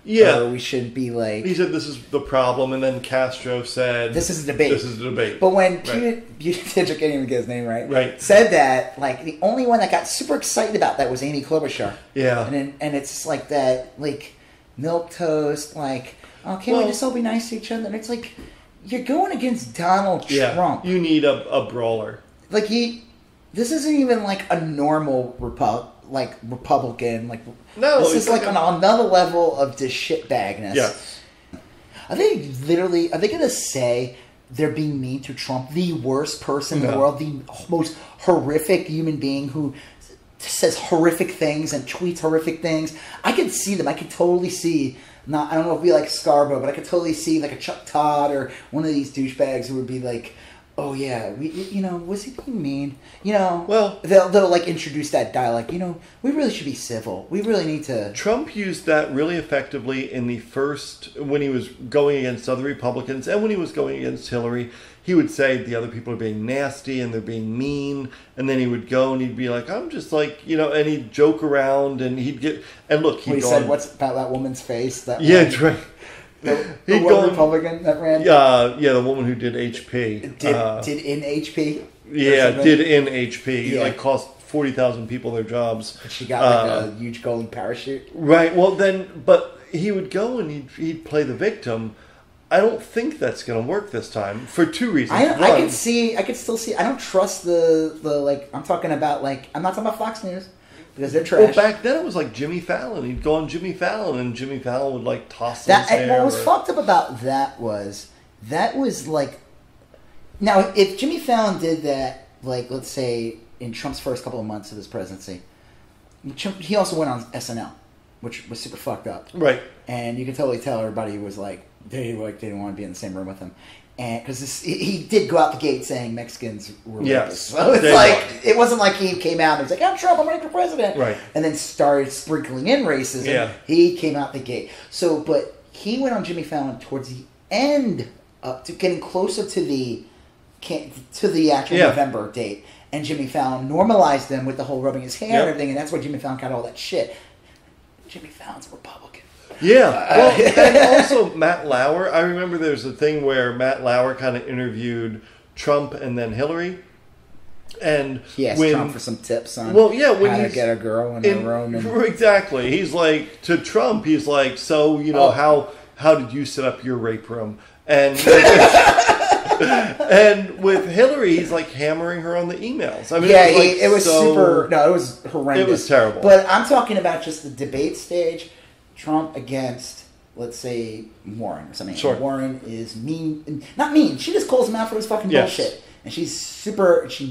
Yeah. Or we should be like... He said this is the problem, and then Castro said... This is a debate. This is a debate. But when Buttigieg, I can't even get his name right, said that, like, the only one that got super excited about that was Amy Klobuchar. Yeah. And it's like that, like, milquetoast, like, oh, can't we just all be nice to each other? And it's like, you're going against Donald Trump. You need a brawler. Like, this isn't even, like, a normal Republican, like... No, this is like on another level of just shitbagness. Yes. Are they going to say they're being mean to Trump, the worst person in the world, the most horrific human being who says horrific things and tweets horrific things? I could see them. I could totally see, I don't know if it'd be like Scarborough, but I could totally see like a Chuck Todd or one of these douchebags who would be like, oh yeah, was he being mean? Well, they'll like introduce that dialogue. We really should be civil. We really need to. Trump used that really effectively in the first, when he was going against other Republicans and when he was going against Hillary. He would say the other people are being nasty and they're being mean, and then he would go and he'd be like, I'm just like, and he'd joke around and he'd get, and look, he said, what's about that woman's face? That right. The one Republican that ran? Yeah, the woman who did HP. Did in HP? Yeah, did in HP. Yeah. Like cost 40,000 people their jobs. And she got like a huge golden parachute. Right. Well, but he would go and he'd play the victim. I don't think that's going to work this time for 2 reasons. I could still see. I don't trust the like. I'm not talking about Fox News. Because they're trash. Well, back then it was like Jimmy Fallon. He'd go on Jimmy Fallon, and Jimmy Fallon would like toss his hair. What was fucked up about that was like... Now, if Jimmy Fallon did that, like, let's say, in Trump's first couple of months of his presidency, he also went on SNL, which was super fucked up. Right. And you could totally tell everybody was like, they didn't want to be in the same room with him. And because he did go out the gate saying Mexicans were rapists. So it's like, it wasn't like he came out and was like, I'm Trump, I'm running for president. Right. And then started sprinkling in racism. Yeah. He came out the gate. So, but he went on Jimmy Fallon towards the end, to getting closer to the actual November date. And Jimmy Fallon normalized them with the whole rubbing his hair and everything. And that's why Jimmy Fallon got all that shit. Jimmy Fallon's a Republican. Yeah. Well, and also Matt Lauer. I remember there was a thing where Matt Lauer kind of interviewed Trump and then Hillary. And he asked Trump for some tips on how to get a girl in a room. Exactly. He's like, to Trump, he's like, so, how did you set up your rape room? And and with Hillary, he's like hammering her on the emails. I mean, it was super... No, it was horrendous. It was terrible. But I'm talking about just the debate stage. Trump against, let's say, Warren or something. Sure. Warren is mean. Not mean. She just calls him out for his fucking bullshit. And she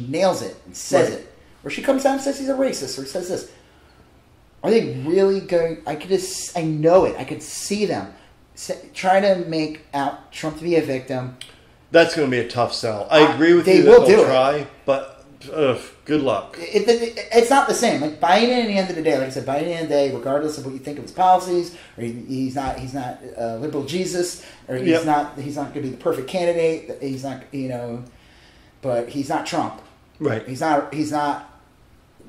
nails it and says it. or she comes out and says he's a racist, or says this. Are they really going? I know it. I could see them trying to make out Trump to be a victim. That's going to be a tough sell. I agree with you that they'll try, but good luck. It's not the same. Like Biden, at the end of the day, like I said, Biden, at the end of the day, regardless of what you think of his policies, or he's not liberal Jesus, or he's not going to be the perfect candidate. He's not, but he's not Trump. Right. He's not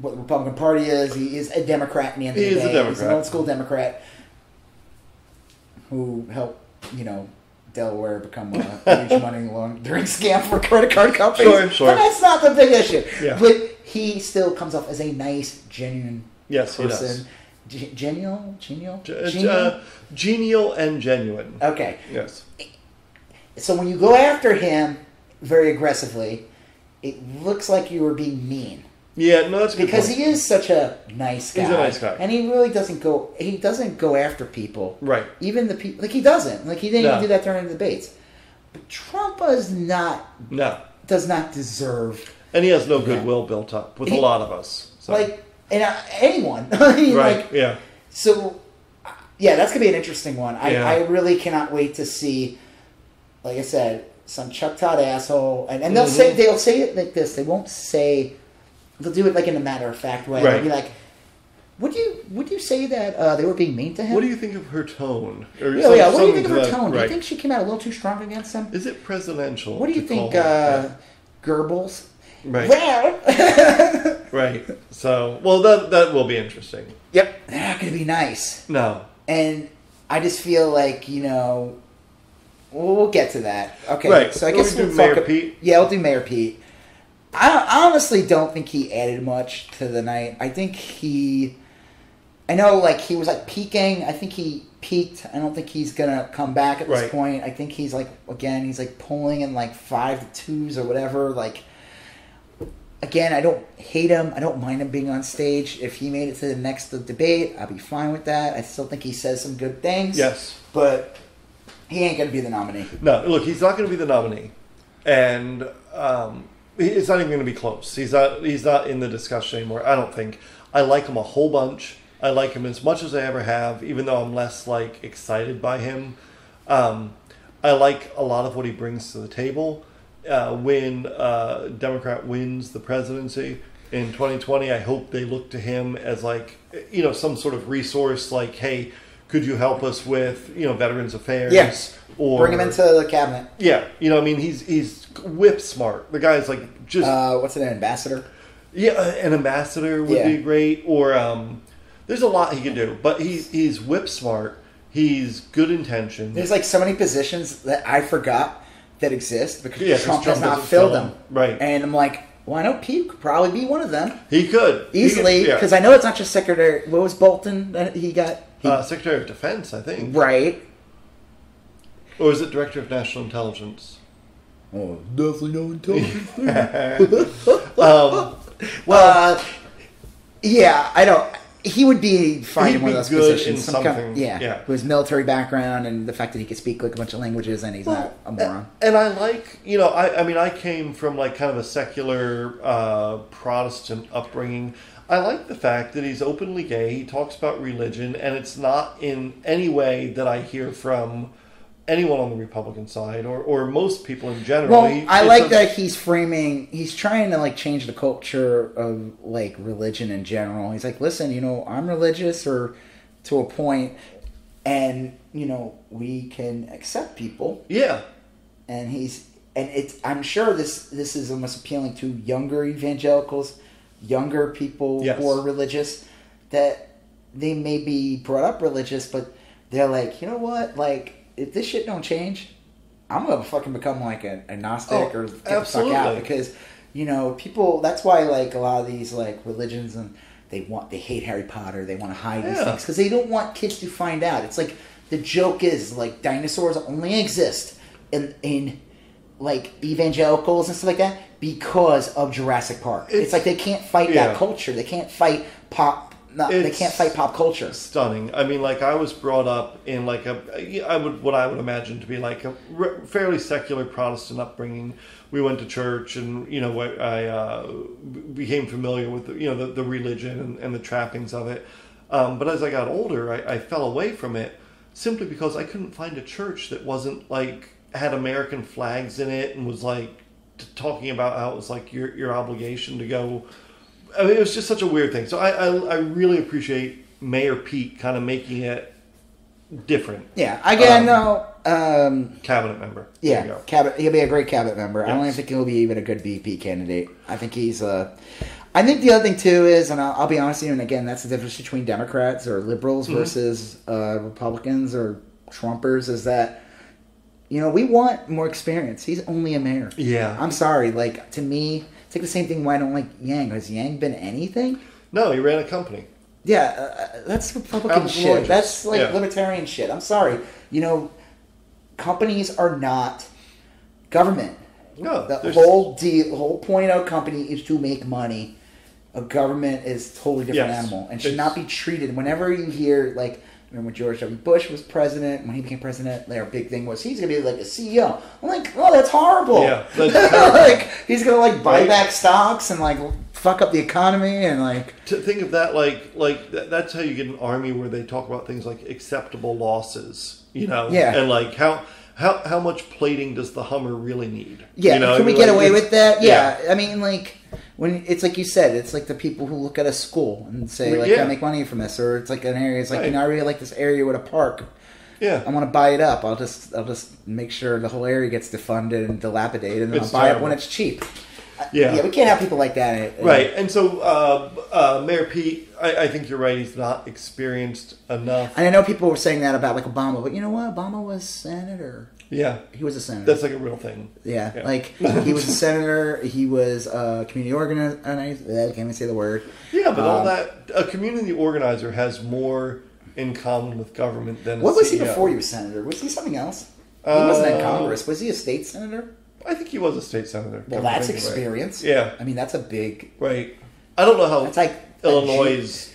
what the Republican Party is. He is a Democrat at the end of the day. He is a Democrat. He's an old school Democrat who helped, Delaware become a huge money laundering scam for credit card companies. Sure. But that's not the big issue. Yeah. But he still comes off as a nice, genuine person. He does. Genial and genuine. Okay. Yes. So when you go after him very aggressively, it looks like you were being mean. Yeah, no, that's a good because point. he is such a nice guy. He's a nice guy, and he really doesn't go. He doesn't go after people. Right. Even the people, he doesn't. He didn't even do that during the debates. But Trump does not deserve. And he has no goodwill built up with a lot of us. So. Anyone. Right. Yeah. So, that's gonna be an interesting one. I really cannot wait to see. Like I said, some Chuck Todd asshole, and they'll say it like this. They won't say. They'll do it in a matter of fact way. Right. They'll be like, "Would you say that they were being mean to him?" What do you think of her tone? What do you think of her tone? Right. Do you think she came out a little too strong against him? Is it presidential? What do you think, Goebbels? Right. Well, right. So, that will be interesting. Yep. They're not going to be nice. No. And I just feel like we'll get to that. Okay. Right. So I guess we'll do Mayor Pete. Yeah, we'll do Mayor Pete. I honestly don't think he added much to the night. I think he was peaking. I think he peaked. I don't think he's gonna come back at this point. I think he's pulling in 5 to 2s or whatever. Again, I don't hate him. I don't mind him being on stage. If he made it to the next debate, I'll be fine with that. I still think he says some good things. Yes. But he ain't gonna be the nominee. No, look, he's not gonna be the nominee. And it's not even going to be close. He's not in the discussion anymore, I don't think. I like him a whole bunch. I like him as much as I ever have, even though I'm less excited by him. I like a lot of what he brings to the table. When a Democrat wins the presidency in 2020, I hope they look to him as some sort of resource. Hey, could you help us with Veterans Affairs? Yes. Or bring him into the cabinet. Yeah, he's whip smart. The guy's just what's an ambassador? Yeah, an ambassador would be great. Or there's a lot he can do, but he's whip smart. He's good intentioned. There's so many positions that I forgot that exist because Trump has not filled them. Right, and I'm I know Pete could probably be one of them. He could easily because I know it's not just Secretary. What was Bolton that he got? Secretary of Defense, I think. Right. Or is it Director of National Intelligence? Oh, definitely no intelligence. I don't. He would be fine in one of those positions. With his military background and the fact that he could speak a bunch of languages and he's not a moron. And I I came from kind of a secular Protestant upbringing. I like the fact that he's openly gay. He talks about religion, and it's not in any way that I hear from anyone on the Republican side or most people in general. Well, I like that he's trying to change the culture of religion in general. He's listen, I'm religious or to a point, and we can accept people. Yeah. And I'm sure this is almost appealing to younger evangelicals, younger people who are religious, that they may be brought up religious, but they're you know what, if this shit don't change, I'm gonna fucking become a Gnostic or get the fuck out because people. That's why a lot of these religions and they hate Harry Potter. They want to hide these things because they don't want kids to find out. It's the joke is dinosaurs only exist in evangelicals and stuff like that because of Jurassic Park. It's they can't fight that culture. They can't fight pop. They can't fight pop culture. Stunning. I mean, I was brought up in what I would imagine to be a fairly secular Protestant upbringing, we went to church, and I became familiar with the religion and the trappings of it. But as I got older, I fell away from it simply because I couldn't find a church that wasn't like had American flags in it and was like talking about how it was like your obligation to go. I mean, it was just such a weird thing. So I really appreciate Mayor Pete kind of making it different. Yeah, again, cabinet member. Yeah, he'll be a great cabinet member. Yes. I don't even think he'll be even a good VP candidate. I think he's I think the other thing too is, and I'll be honest with you, and again, that's the difference between Democrats or liberals versus Republicans or Trumpers, is that we want more experience. He's only a mayor. Yeah, I'm sorry. Like, to me, it's like the same thing why I don't like Yang. Has Yang been anything? No, he ran a company. Yeah, that's Republican shit. That's like libertarian shit. I'm sorry. Companies are not government. No, the whole point of a company is to make money. A government is a totally different animal and should not be treated. Whenever you hear, like, remember when George W. Bush was president, when he became president, their big thing was he's going to be like a CEO. I'm like, oh, that's horrible. Yeah, like, he's going to like buy back stocks and like fuck up the economy and like. To think of that, like that's how you get an army where they talk about things like acceptable losses, Yeah. And like how much plating does the Hummer really need? Yeah, can we get away with that? Yeah, I mean, like, when it's like you said, it's like the people who look at a school and say, like, I make money from this, or it's like an area. It's like, I really like this area with a park. Yeah, I want to buy it up. I'll just make sure the whole area gets defunded and dilapidated, and then I'll buy it when it's cheap. Yeah, we can't have people like that. Right, and so Mayor Pete, I think you're right. He's not experienced enough. And I know people were saying that about like Obama, but you know what? Obama was senator. Yeah, he was a senator. That's like a real thing. Yeah. Like he was a senator. He was a community organizer. I can't even say the word. Yeah, but all that, a community organizer has more in common with government than what was CEO. He before he was senator? Was he something else? He wasn't in Congress. Was he a state senator? I think he was a state senator. Well, that's experience. Yeah. I mean, that's a big... Right. I don't know how that's like Illinois...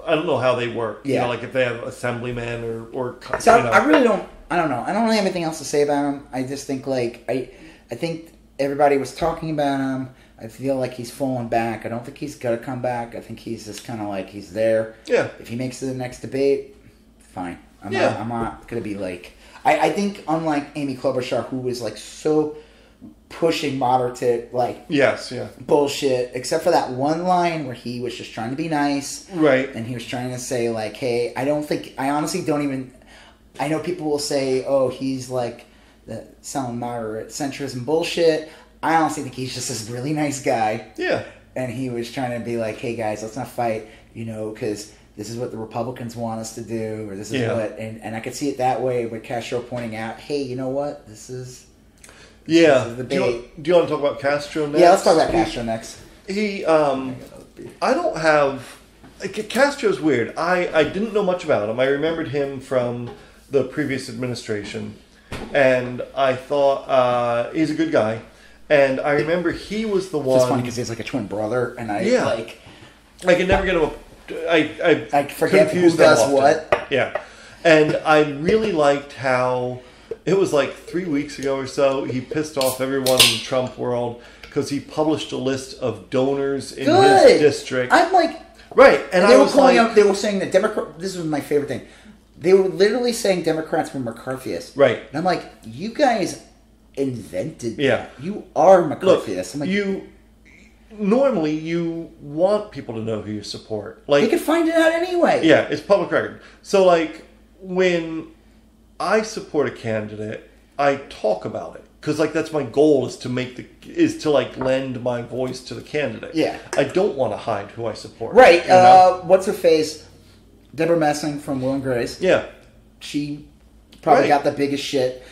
I don't know how they work. Yeah. Like if they have assemblymen or so I really don't... I don't know. I don't really have anything else to say about him. I just think, like... I think everybody was talking about him. I feel like he's fallen back. I don't think he's going to come back. I think he's just kind of like he's there. Yeah. If he makes it to the next debate, fine. I'm not going to be like... I think unlike Amy Klobuchar, who was like so pushing moderate like bullshit, except for that one line where he was just trying to be nice, right? And he was trying to say like, "Hey, I honestly don't even." I know people will say, "Oh, he's like selling moderate centrism bullshit." I honestly think he's just this really nice guy. Yeah, and he was trying to be like, "Hey guys, let's not fight," because. This is what the Republicans want us to do, or this is what, and I could see it that way with Castro pointing out, hey, you know what, this is the bait. Do you want to talk about Castro next? Yeah, let's talk about Castro next. He, I don't have, Castro's weird. I didn't know much about him. I remembered him from the previous administration, and I thought he's a good guy, and I remember he was the one. It's funny because he's like a twin brother, and I can never get him I forget who does what. Yeah. And I really liked how it was like 3 weeks ago or so, he pissed off everyone in the Trump world because he published a list of donors in his district. I'm like... Right. And they were calling out, they were saying that this was my favorite thing. They were literally saying Democrats were McCarthyists. Right. And I'm like, you guys invented that. You are McCarthyist. Look, normally, you want people to know who you support. Like, they can find it out anyway. Yeah, it's public record. So, like, when I support a candidate, I talk about it because, like, that's my goal is to lend my voice to the candidate. Yeah, I don't want to hide who I support. Right. What's her face? Deborah Messing from Will and Grace. Yeah, she probably got the biggest shit.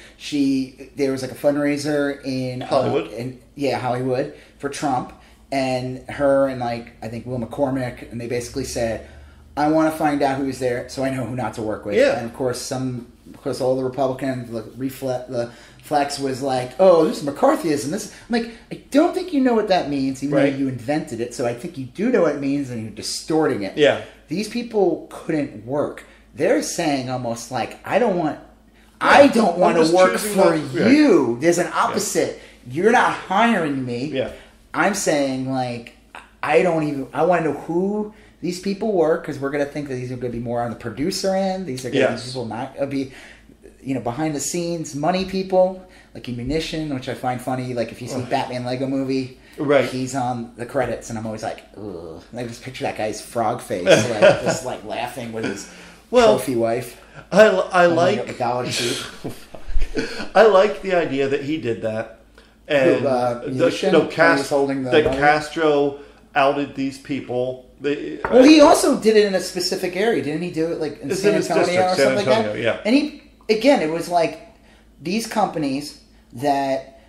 There was like a fundraiser in Hollywood. Hollywood for Trump. And her and, like, I think Will McCormick, and they basically said, I want to find out who's there so I know who not to work with. Yeah. And, of course, all the Republicans, the flex was like, oh, this is McCarthyism. I'm like, I don't think you know what that means, even though you invented it. So I think you do know what it means, and you're distorting it. Yeah. These people couldn't work. They're saying almost like, I don't want to work for you. There's an opposite. you're not hiring me. Yeah. I'm saying, like, I want to know who these people were, because we're going to think that these are going to be more on the producer end. These are going to be people not going to be, behind the scenes money people, like Ammunition, which I find funny. Like, if you see Batman Lego Movie, right, he's on the credits, and I'm always like, ugh. And I just picture that guy's frog face, like, just like laughing with his trophy wife. I like the dollar suit. I like the idea that he did that, and Castro outed these people. He also did it in a specific area, didn't he? Do it like in San Antonio or something like that. Yeah. And it was like these companies that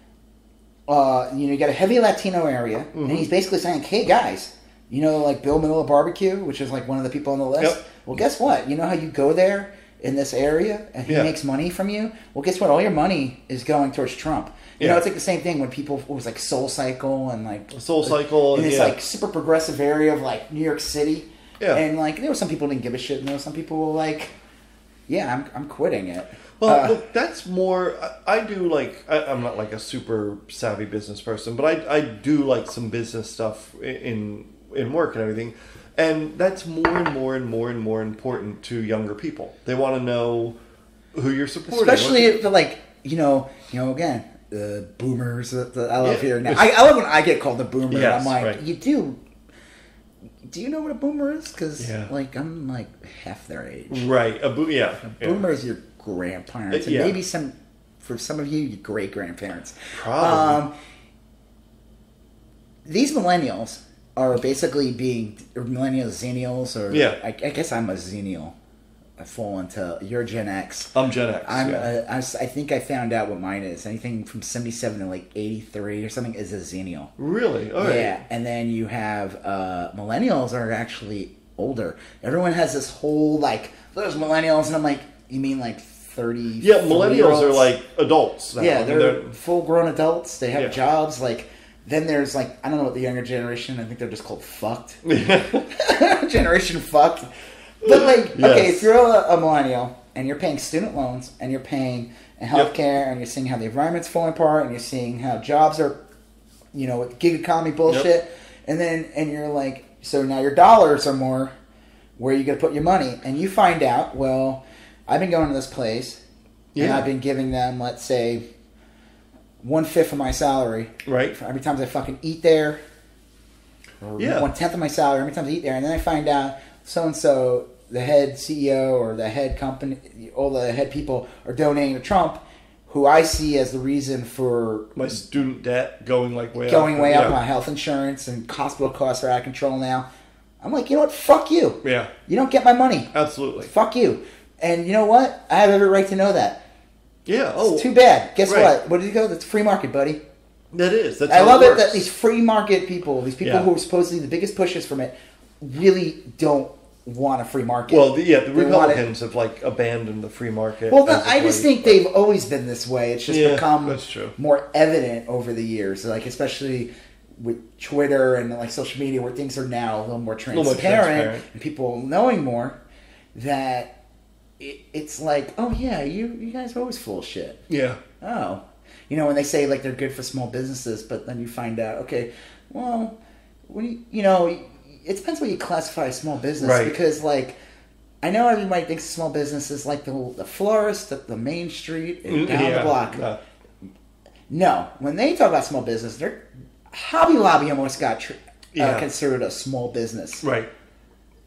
you got a heavy Latino area, and he's basically saying, "Hey guys, like Bill Miller Barbecue, which is like one of the people on the list. Yep. Well, guess what? You know how you go there in this area, and he makes money from you. Well, guess what? All your money is going towards Trump." It's like the same thing when people, it was like Soul Cycle and like Soul Cycle in this like super progressive area of like New York City. Yeah. And like there were some people who didn't give a shit, and there were some people who were like, "Yeah, I'm quitting it." Well, look, that's more. I do like. I'm not like a super savvy business person, but I do like some business stuff in work and everything, and that's more and more and more and more important to younger people. They want to know who you're supporting, especially if like again. The boomers that I love hearing now. I love when I get called a boomer. Yes, I'm like, you do. Do you know what a boomer is? Because like I'm like half their age. Right. A boomer is your grandparents, and maybe for some of you, your great grandparents. Probably. These millennials are basically millennials, xennials, or I guess I'm a xennial. I fall into you're Gen X. I'm Gen X. I think I found out what mine is. Anything from 77 to like 83 or something is a xennial. Really? All right. Yeah, and then you have millennials are actually older. Everyone has this whole like those millennials, and I'm like, you mean like 30? Yeah, millennials are like adults. Yeah, they're full-grown adults. They have jobs. Like then there's like I don't know what the younger generation. I think they're just called fucked. Generation fucked. But like, okay, if you're a millennial and you're paying student loans and you're paying healthcare and you're seeing how the environment's falling apart and you're seeing how jobs are, with gig economy bullshit, and you're like, so now your dollars are more where you got to put your money, and you find out, well, I've been going to this place and I've been giving them, let's say, 1/5 of my salary, right? For every time I fucking eat there, or 1/10 of my salary every time I eat there, and then I find out so and so. The head CEO or the head company, all the head people are donating to Trump, who I see as the reason for my student debt going way up. My health insurance and hospital costs are out of control now. I'm like, you know what? Fuck you. Yeah. You don't get my money. Absolutely. Fuck you. And you know what? I have every right to know that. Yeah. Oh, it's too bad. Guess what? Where did you go? That's free market, buddy. That is. That's I love it that these free market people, these people who are supposedly the biggest pushers from it, really don't want a free market. Well, the Republicans have like abandoned the free market. Well, I just think they've always been this way. It's just become that's true. More evident over the years, like especially with Twitter and like social media, where things are now a little more transparent. And people knowing more. That it's like, oh yeah, you guys are always full of shit. Yeah. Oh, when they say like they're good for small businesses, but then you find out, okay, well, it depends what you classify as small business, right? Because like I know everybody thinks small business is like the florist at the main street and down the block. No, when they talk about small business, they're Hobby Lobby almost got considered a small business, right?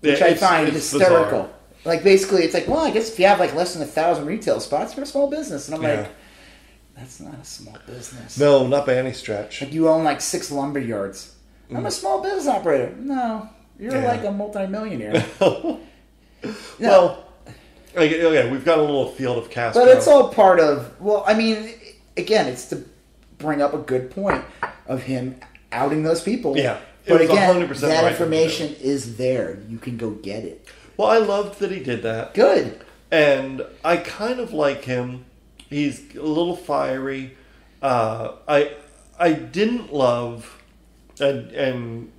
Which I find hysterical. Bizarre. Like basically, it's like, well, I guess if you have like less than 1,000 retail spots, you're a small business, and I'm like, that's not a small business. No, not by any stretch. Like you own like 6 lumber yards. I'm a small business operator. No, you're like a multimillionaire. Well, we've got a little field of Castro. But it's all part of, well, I mean, again, it's to bring up a good point of him outing those people. Yeah. But again, that information is there. You can go get it. Well, I loved that he did that. Good. And I kind of like him. He's a little fiery. I didn't love... And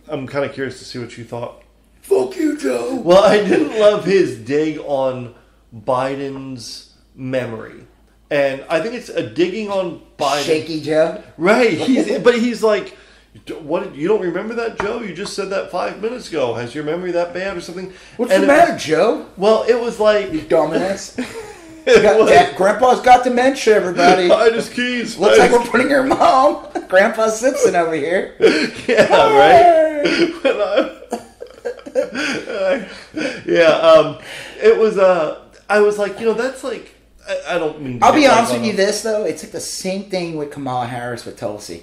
I'm kind of curious to see what you thought. Fuck you, Joe. Well, I didn't love his dig on Biden's memory. And I think it's a digging on Biden. Shaky Joe. Right. He's like, what? You don't remember that, Joe? You just said that 5 minutes ago. Has your memory that bad or something? What's the matter, Joe? Well, it was like... You dumbass. Grandpa's got dementia, everybody. Hide his keys. Looks like we're putting your mom. Grandpa Simpson over here. Yeah, right? It was, I was like, that's like, I don't mean to I'll be honest with you this, though. It's like the same thing with Kamala Harris with Tulsi.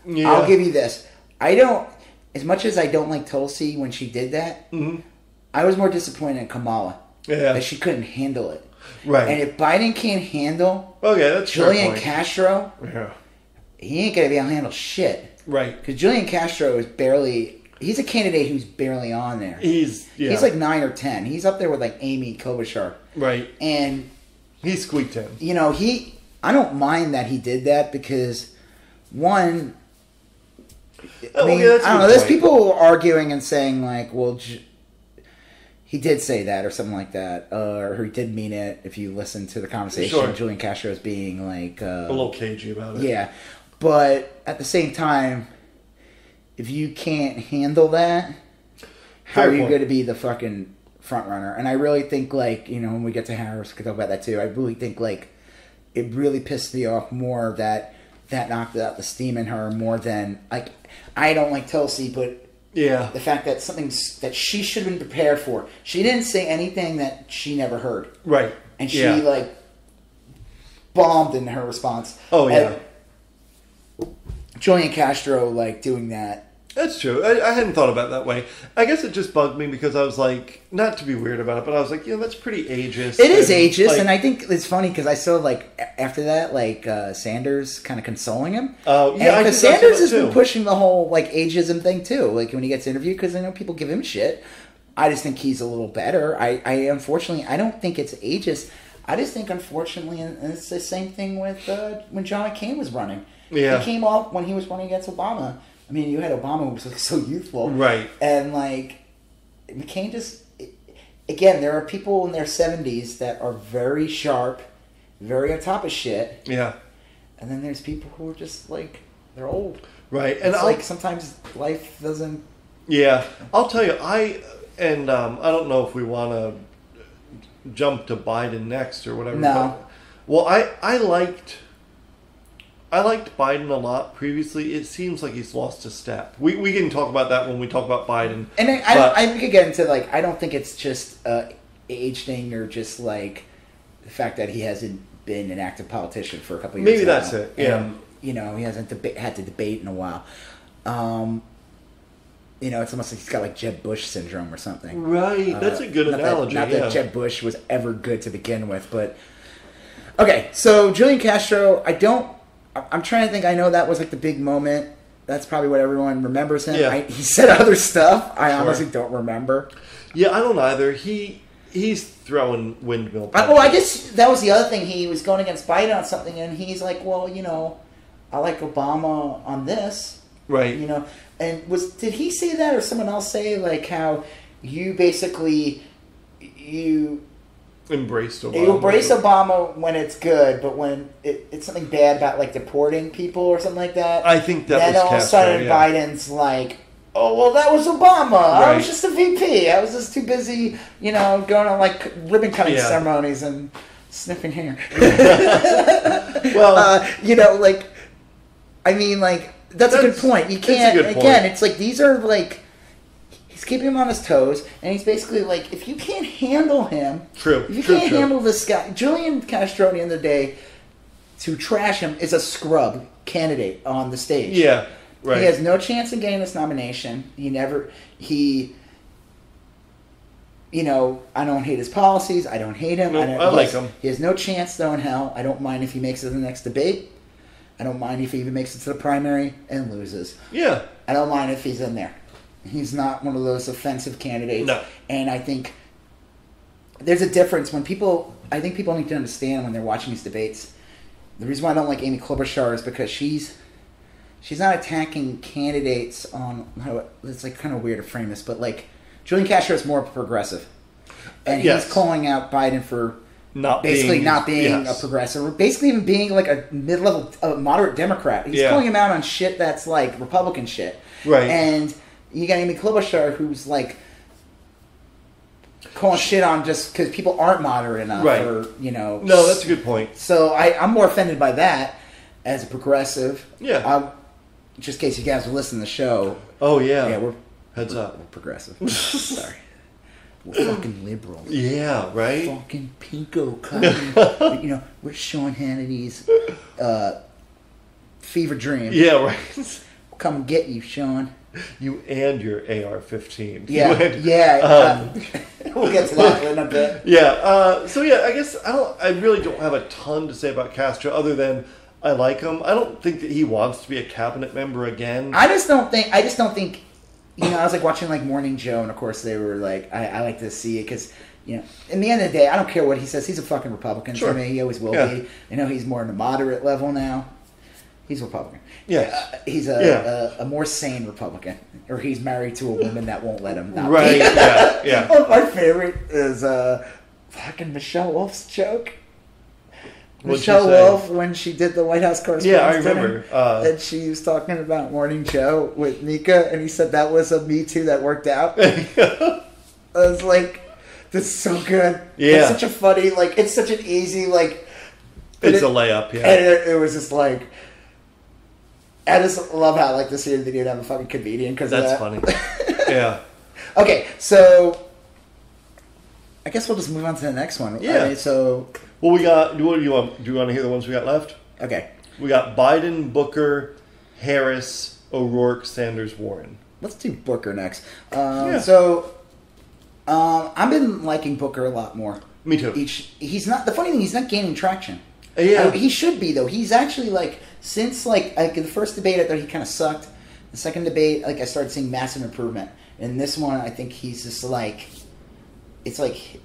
Yeah. I'll give you this. I don't, as much as I don't like Tulsi when she did that, I was more disappointed in Kamala. Yeah. That she couldn't handle it. Right. And if Biden can't handle that's Julian Castro, he ain't going to be able to handle shit. Right. Because Julian Castro is barely, he's a candidate who's barely on there. He's like 9 or 10. He's up there with like Amy Klobuchar. Right. And he squeaked in. I don't mind that he did that because, one, I don't know. There's people arguing and saying like, well, he did say that or something like that, or he did mean it. If you listen to the conversation, Julian Castro is being like a little cagey about it. Yeah, but at the same time, if you can't handle that, how are you going to be the fucking front runner? And I really think like when we get to Harris, we could talk about that too. I really think like it really pissed me off more that knocked out the steam in her more than like. I don't like Tulsi, but the fact that something that she should have been prepared for. She didn't say anything that she never heard. Right. And she like bombed in her response. Oh yeah. And Julian Castro like doing that. That's true. I hadn't thought about it that way. I guess it just bugged me because I was like, not to be weird about it, but I was like, that's pretty ageist. It is ageist, like, and I think it's funny because I saw like after that, like Sanders kind of consoling him. Oh, yeah, because Sanders has been pushing the whole like ageism thing too. Like when he gets interviewed, because I know people give him shit. I just think he's a little better. I unfortunately, I don't think it's ageist. I just think unfortunately, and it's the same thing with when John McCain was running. Yeah, he came off when he was running against Obama. I mean, you had Obama who was like so youthful. Right. And like, McCain just, again, there are people in their 70s that are very sharp, very on top of shit. Yeah. And then there's people who are just like, they're old. Right. And it's like sometimes life doesn't. Yeah. I'll tell you, I don't know if we want to jump to Biden next or whatever. No. Well, I liked Biden a lot previously. It seems like he's lost a step. We can talk about that when we talk about Biden. And I could get into like, I don't think it's just age thing or just like the fact that he hasn't been an active politician for a couple of years. Maybe that's it. Yeah. And, he hasn't had to debate in a while. It's almost like he's got like Jeb Bush syndrome or something. Right. That's a good analogy. Not that Jeb Bush was ever good to begin with, but okay. So Julian Castro, I'm trying to think. I know that was like the big moment. That's probably what everyone remembers him. Yeah. He said other stuff. I honestly don't remember. Yeah, I don't either. He's throwing windmill punches. Well, I guess that was the other thing. He was going against Biden on something, and he's like, well, I like Obama on this. Right. And did he say that or someone else say like how you basically embraced Obama. You embrace Obama when it's good, but when it's something bad about like deporting people or something like that. I think that then was all of a sudden Biden's like, oh well, that was Obama. Right. I was just a VP. I was just too busy, going on like ribbon cutting ceremonies and sniffing hair. Well, that's a good point. You can't. Again, it's like these are like. He's keeping him on his toes, and he's basically like, if you can't handle him, if you can't handle this guy, Julian Castro, at the end of the day, to trash him is a scrub candidate on the stage. Yeah, right. He has no chance in getting this nomination. I don't hate his policies. I don't hate him. I like him. He has no chance, though, in hell. I don't mind if he makes it to the next debate. I don't mind if he even makes it to the primary and loses. Yeah. I don't mind if he's in there. He's not one of those offensive candidates. No. And I think there's a difference when people... I think people need to understand when they're watching these debates. The reason why I don't like Amy Klobuchar is because she's not attacking candidates on... It's like kind of weird to frame this, but like Julian Castro is more progressive. And he's calling out Biden for not being yes. a progressive, or basically even being like a mid-level, moderate Democrat. He's calling him out on shit that's like Republican shit. Right. And you got Amy Klobuchar, who's like calling shit on just because people aren't moderate enough. Right. Or, you know. No, that's a good point. So I'm more offended by that as a progressive. Yeah. Just in case you guys are listening to the show. Oh, yeah. Yeah, Heads up. We're progressive. Sorry. We're fucking liberal. Yeah, right? Fucking pinko cotton. You know, we're Sean Hannity's fever dream. Yeah, right. We'll come get you, Sean. You and your AR-15. Yeah. We'll get to that in a bit. Yeah. So yeah, I guess I really don't have a ton to say about Castro other than I like him. I don't think that he wants to be a cabinet member again. I just don't think. You know, I was like watching like Morning Joe, and of course they were like, I like to see it because, you know, in the end of the day, I don't care what he says. He's a fucking Republican to me. He always will be. I know he's more on the moderate level now. He's a Republican. Yes. He's a more sane Republican. Or he's married to a woman that won't let him not right, be. yeah. Oh, my favorite is fucking Michelle Wolf's joke. Michelle Wolf, when she did the White House Correspondents' I remember. And she was talking about Morning Joe with Nika, and he said that was a Me Too that worked out. I was like, that's so good. Yeah. It's such a funny, like, it's such an easy, like... It's a layup, yeah. And it was just like... I just love how, like, this year they didn't have a fucking comedian because of that. That's funny. Yeah. Okay, so... I guess we'll just move on to the next one. Yeah. I mean, so... Well, we got... Do you want to hear the ones we got left? Okay. We got Biden, Booker, Harris, O'Rourke, Sanders, Warren. Let's do Booker next. So, I've been liking Booker a lot more. Me too. He's not... The funny thing, he's not gaining traction. Yeah. He should be, though. He's actually, like... Since, like the first debate, I thought he kind of sucked. The second debate, like, I started seeing massive improvement. And this one, I think he's just, like... It's like...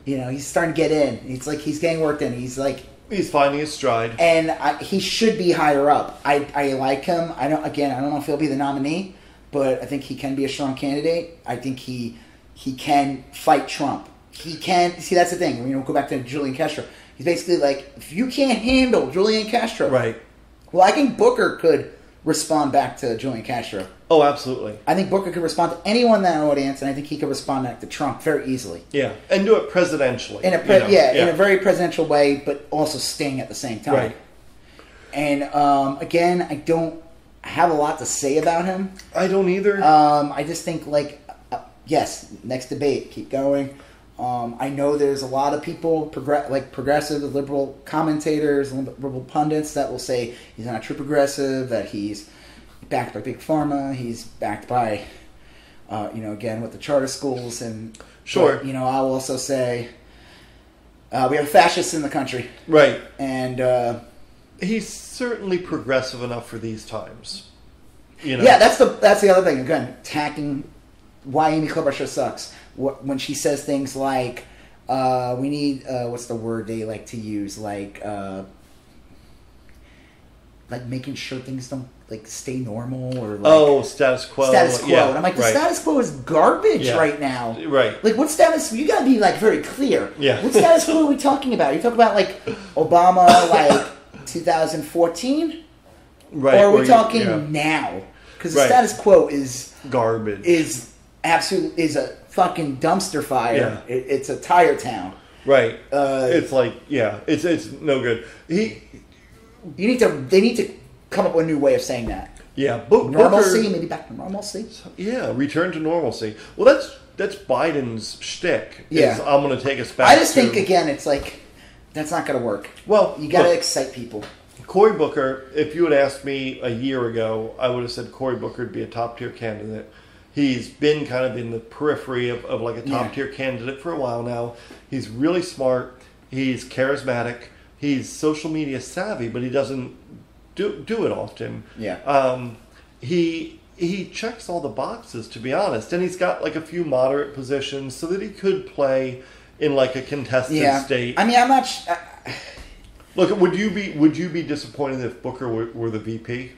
You know, he's starting to get in. It's like he's getting worked in. He's, like... He's finding his stride. And he should be higher up. I like him. I don't know if he'll be the nominee, but I think he can be a strong candidate. I think he can fight Trump. He can... See, that's the thing. You know, go back to Julian Castro. He's basically like, if you can't handle Julian Castro... Right. Well, I think Booker could respond back to Julian Castro. Oh, absolutely. I think Booker could respond to anyone in that audience, and I think he could respond back to Trump very easily. Yeah, and do it presidentially. In a very presidential way, but also sting at the same time. Right. And, again, I don't have a lot to say about him. I don't either. I just think, like, yes, next debate, keep going. I know there's a lot of people, progressive, liberal commentators, liberal pundits that will say he's not a true progressive, that he's backed by Big Pharma, he's backed by, again, with the charter schools. And sure. But, I'll also say we have fascists in the country. Right. And he's certainly progressive enough for these times. Yeah, that's the other thing. Again, attacking why Amy Klobuchar sucks. When she says things like, we need, what's the word they like to use? Like making sure things don't, like, stay normal or, like... status quo. Status quo. Yeah, and I'm like, the status quo is garbage right now. Right. Like, what status... You gotta be, like, very clear. Yeah. What status quo are we talking about? Are you talking about, like, Obama, like, 2014? Right. Or are we talking now? Because the status quo is... Garbage. Is a fucking dumpster fire. Yeah. It's a tire town. Right. It's like, it's no good. They need to come up with a new way of saying that. Yeah. Normalcy, maybe back to normalcy. Yeah, return to normalcy. Well, that's Biden's shtick. Yeah. I'm going to take us back. I just think, again, it's like, that's not going to work. Well, you got to excite people. Cory Booker, if you had asked me a year ago, I would have said Cory Booker would be a top-tier candidate. He's been kind of in the periphery of like a top-tier candidate for a while now. He's really smart. He's charismatic. He's social media savvy, but he doesn't do it often. Yeah. He checks all the boxes, to be honest. And he's got like a few moderate positions so that he could play in like a contested state. I mean, I'm not... Look, would you be disappointed if Booker were the VP?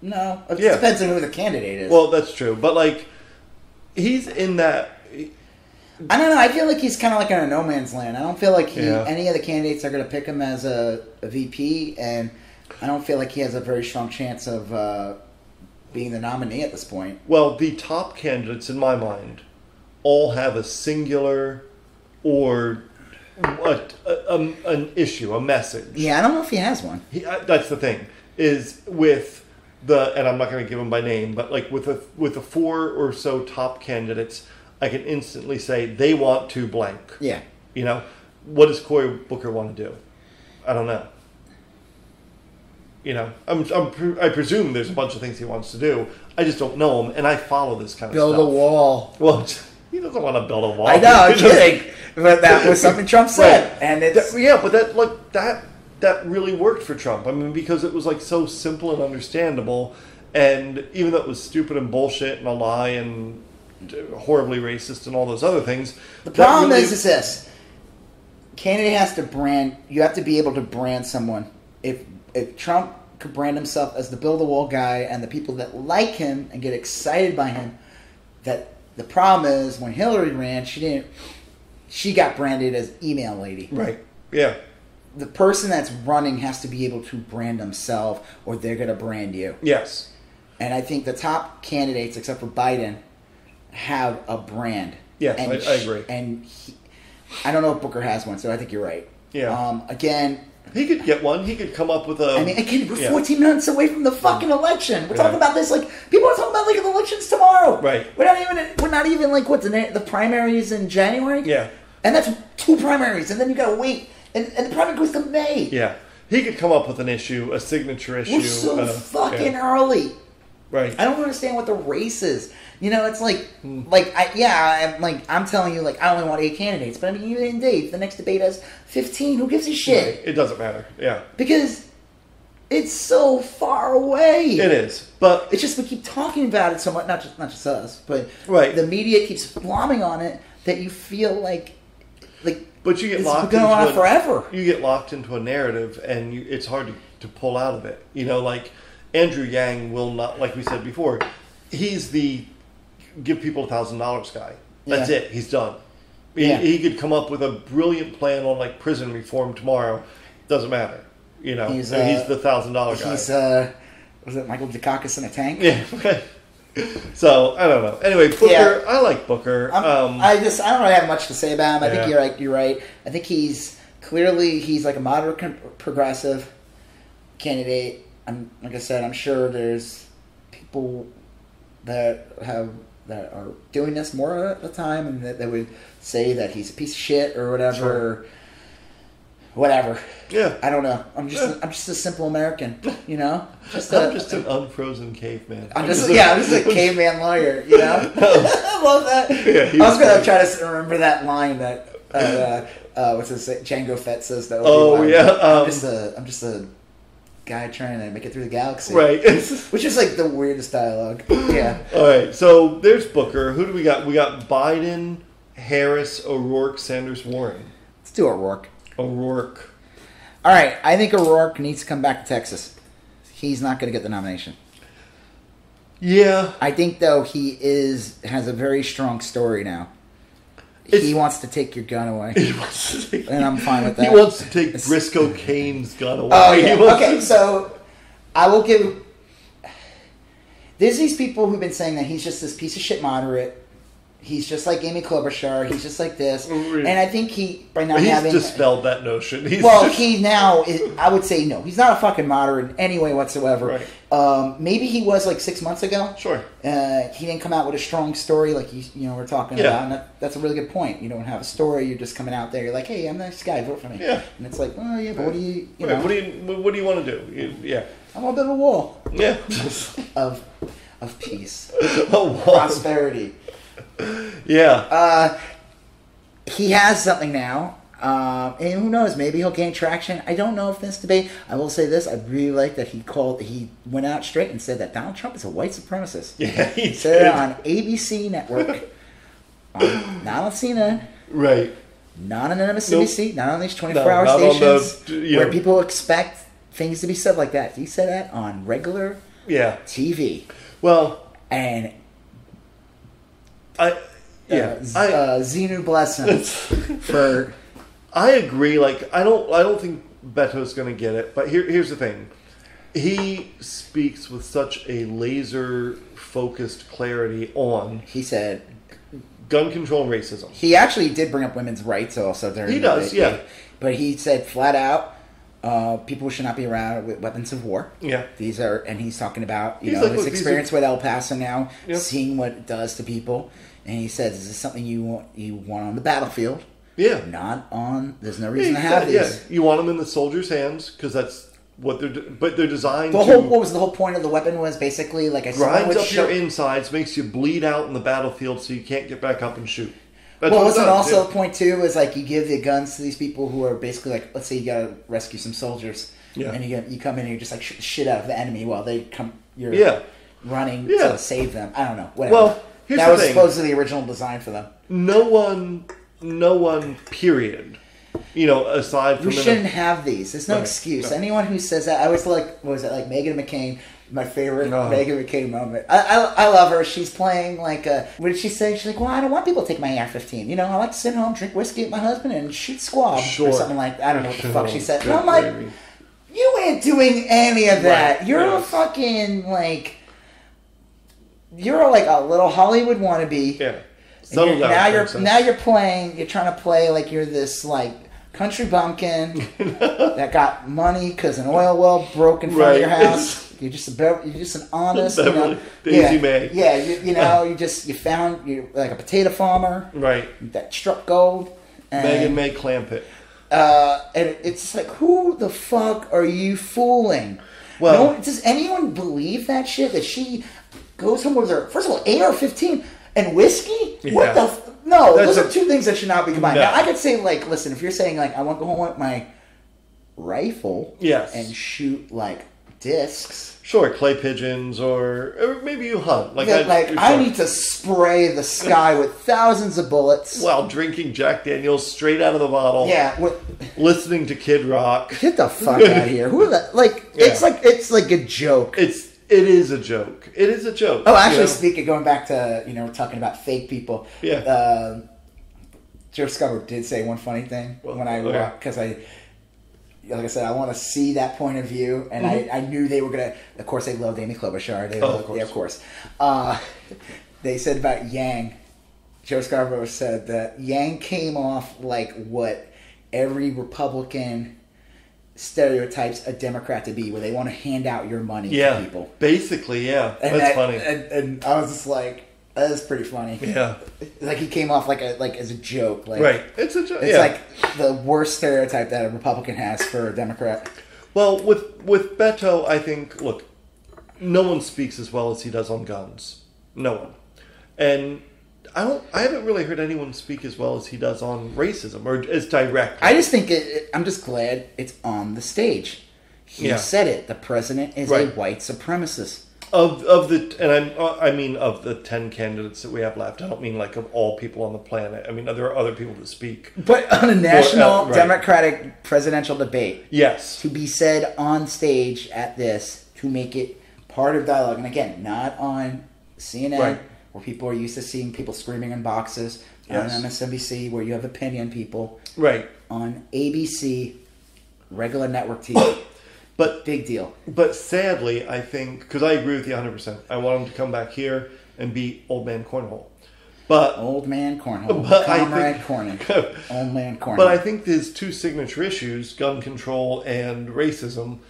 No, it depends on who the candidate is. Well, that's true, but like, he's in that. I don't know. I feel like he's kind of like in a no man's land. I don't feel like any of the candidates are going to pick him as a VP, and I don't feel like he has a very strong chance of being the nominee at this point. Well, the top candidates, in my mind, all have a singular or an issue, a message. Yeah, I don't know if he has one. That's the thing, is with and I'm not going to give them by name, but like with the 4 or so top candidates, I can instantly say they want to blank. Yeah. You know, what does Cory Booker want to do? I don't know. You know, I presume there's a bunch of things he wants to do. I just don't know him, and I follow this kind of stuff. Build a wall. Well, he doesn't want to build a wall. I know, I'm kidding. But that was something Trump said. Right. And it's... but that really worked for Trump. I mean, because it was like so simple and understandable, and even though it was stupid and bullshit and a lie and horribly racist and all those other things. The problem is this. Candidate has to brand... You have to be able to brand someone. If Trump could brand himself as the build a wall guy and the people that like him and get excited by him, that the problem is when Hillary ran, she got branded as email lady. Right. Yeah. The person that's running has to be able to brand themselves or they're going to brand you. Yes. And I think the top candidates, except for Biden, have a brand. Yes, I agree. And I don't know if Booker has one, so I think you're right. Yeah. Again... He could get one. He could come up with a... I mean, again, we're 14 months away from the fucking election. We're talking about this like... People are talking about like the elections tomorrow. Right. We're not even like, what's the primaries in January? Yeah. And that's 2 primaries. And then you got to wait. And the primary goes to May. Yeah. He could come up with an issue, a signature issue. We're so fucking early. Right. I don't understand what the race is. You know, it's like, I'm telling you, like, I only want 8 candidates. But I mean, even Dave, the next debate has 15. Who gives a shit? Right. It doesn't matter. Yeah. Because it's so far away. It is. But it's just we keep talking about it so much, not just us, but right. The media keeps flomming on it that you feel like but you get locked going on forever. You get locked into a narrative, and it's hard to pull out of it. You know, like Andrew Yang will not, like we said before, he's the give people $1,000 guy. That's it. He's done. He could come up with a brilliant plan on like prison reform tomorrow. Doesn't matter. You know, he's the $1,000 guy. He's was it Michael Dukakis in a tank? Yeah. Okay. So I don't know. Anyway, Booker. I like Booker. I don't really have much to say about him. I think you're right. I think he's like a moderate progressive candidate. Like I said, I'm sure there's people that are doing this more at the time, and that they would say that he's a piece of shit or whatever. Sure. Whatever. Yeah. I don't know. I'm just a simple American, you know? I'm just an unfrozen caveman. I'm just a caveman lawyer, you know? I love that. Yeah, I was going to try to remember that line that what's his name? Jango Fett says to Oh Obi-Wan. yeah. I'm just a guy trying to make it through the galaxy. Right. Which is like the weirdest dialogue. Yeah. All right. So there's Booker. Who do we got? We got Biden, Harris, O'Rourke, Sanders, Warren. Let's do O'Rourke. O'Rourke. All right. I think O'Rourke needs to come back to Texas. He's not going to get the nomination. Yeah. I think, though, he has a very strong story now. He wants to take your gun away. And I'm fine with that. He wants to take Briscoe Kane's gun away. Oh, yeah. Okay, so I will give... There's these people who've been saying that he's just this piece of shit moderate. He's just like Amy Klobuchar. He's just like this. And I think he's dispelled that notion. I would say no. He's not a fucking moderate in any way whatsoever. Right. Maybe he was like 6 months ago. Sure. He didn't come out with a strong story like we're talking about. And that's a really good point. You don't have a story. You're just coming out there. You're like, hey, I'm a nice guy. Vote for me. Yeah. And it's like, oh yeah, but what do you know? What do you want to do? Yeah. I want to build a wall. Yeah. of peace. A wall. Prosperity. Yeah. He has something now. And who knows, maybe he'll gain traction. I don't know if this debate, I will say this, I really like that he went out straight and said that Donald Trump is a white supremacist. Yeah, he said it on ABC Network, not on CNN. Right. Not on MSNBC, not on these 24-hour stations where people expect things to be said like that. He said that on regular TV. Well, and Xenu blessings for. I agree. Like I don't think Beto's going to get it. But here's the thing. He speaks with such a laser-focused clarity on. He said, gun control and racism. He actually did bring up women's rights also during. He does, yeah. But he said flat out, people should not be around with weapons of war. Yeah. These are, and he's talking about his experience with El Paso now, seeing what it does to people, and he says, "Is this something you want on the battlefield? Yeah. Not on. There's no reason to have these. Yeah. You want them in the soldiers' hands because that's." What but they're designed what was the whole point of the weapon was basically like grinds up your insides, makes you bleed out in the battlefield so you can't get back up and shoot. That's wasn't also the point too is like you give the guns to these people who are basically like, let's say you gotta rescue some soldiers, and you come in and you're just like shoot the shit out of the enemy while they come running to save them. I don't know. Whatever. Well, that was supposedly the original design for them. No one. Period. Aside from... We shouldn't have these. There's no excuse. No. Anyone who says that... I always like... What was it? Like Meghan McCain. My favorite Meghan McCain moment. I love her. She's playing like a... What did she say? She's like, well, I don't want people to take my AR-15. I like to sit home, drink whiskey with my husband, and shoot squab. Or something like that. I don't know what the fuck she said. And I'm like, you ain't doing any of that. Right. You're a fucking, like... You're like a little Hollywood wannabe. Yeah. Now you're playing... You're trying to play like you're this, like... country bumpkin that got money because an oil well broke in front of your house. You're just an honest, Daisy May. Yeah, you found like a potato farmer, right? That struck gold. Megan May Clampett. And it's like, who the fuck are you fooling? Well, does anyone believe that shit? That she goes home with her first of all AR-15 and whiskey? Yeah. What the? No, those are two things that should not be combined. No. Now, I could say, like, listen, if you're saying, like, I want to go home with my rifle and shoot, like, discs. Sure, clay pigeons, or maybe you hunt. I need to spray the sky with thousands of bullets. While drinking Jack Daniels straight out of the bottle. Yeah. Listening to Kid Rock. Get the fuck out of here. Who are that? Like, it's like a joke. It is a joke. It is a joke. Oh, actually, speaking, going back to, we're talking about fake people. Yeah. Joe Scarborough did say one funny thing when I walked, because like I said, I want to see that point of view, and I knew they were going to, of course, they loved Amy Klobuchar. Of course. They said about Yang, Joe Scarborough said that Yang came off like what every Republican stereotypes a Democrat to be, where they want to hand out your money to people. Basically, yeah. That's funny. And I was just like, that is pretty funny. Yeah. Like he came off like as a joke. Like, right. It's a joke. It's like the worst stereotype that a Republican has for a Democrat. Well, with Beto, I think, look, no one speaks as well as he does on guns. No one. And I haven't really heard anyone speak as well as he does on racism, or as direct. I just think I'm just glad it's on the stage. He said it. The president is a white supremacist. Of the 10 candidates that we have left. I don't mean like of all people on the planet. I mean, there are other people that speak. But on a national Democratic presidential debate, yes, to be said on stage at this, to make it part of dialogue, and again, not on CNN. Right. Where people are used to seeing people screaming in boxes, on MSNBC, where you have opinion people, right? On ABC, regular network TV, but big deal. But sadly, I think, because I agree with you 100%, I want him to come back here and be Old Man Cornhole. But Old Man Cornhole, Comrade Corning, Old Man Cornhole. But I think his two signature issues, gun control and racism,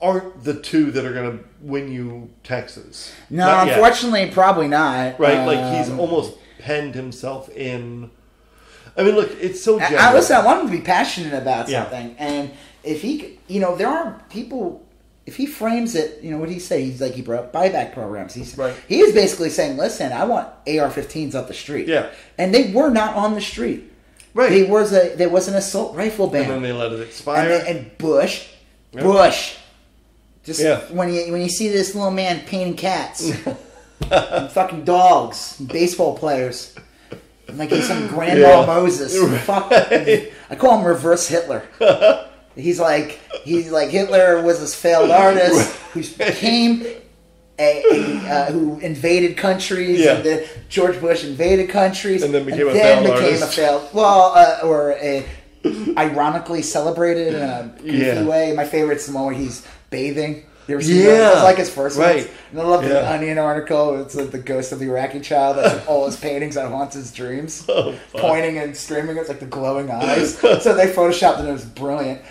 aren't the two that are going to win you Texas. No, unfortunately, probably not. Right? Like, he's almost penned himself in... I mean, look, it's so general. Listen, I want him to be passionate about something. And if he... there are people... If he frames it, what did he say? He's like, he brought up buyback programs. He is basically saying, listen, I want AR-15s off the street. Yeah. And they were not on the street. Right. There was an assault rifle ban. And then they let it expire. And Bush... Just when you see this little man painting cats, and fucking dogs, and baseball players, like he's some Grandma Moses. Fuck, I call him reverse Hitler. He's like Hitler was this failed artist who became who invaded countries. Yeah. And then George Bush invaded countries. And then became a failed artist. Ironically celebrated in a goofy way. My favorite's the one where he's bathing. You ever seen Yeah. that? It's like his first one. Right. And I love the Onion article. It's like the ghost of the Iraqi child. That's like all his paintings that haunts his dreams. Oh, pointing and streaming. It's like the glowing eyes. So they photoshopped it. It was brilliant.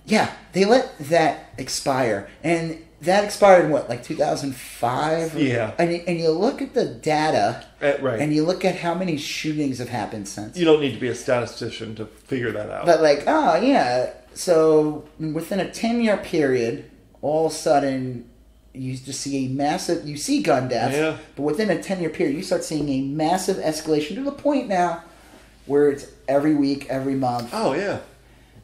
Yeah, they let that expire. And that expired in what, like 2005? Yeah. And you look at the data, right. and you look at how many shootings have happened since. You don't need to be a statistician to figure that out. But like, oh yeah. So within a 10-year period, all of a sudden, you just see a massive, you see gun deaths, but within a 10-year period, you start seeing a massive escalation to the point now where it's every week, every month. Oh, yeah.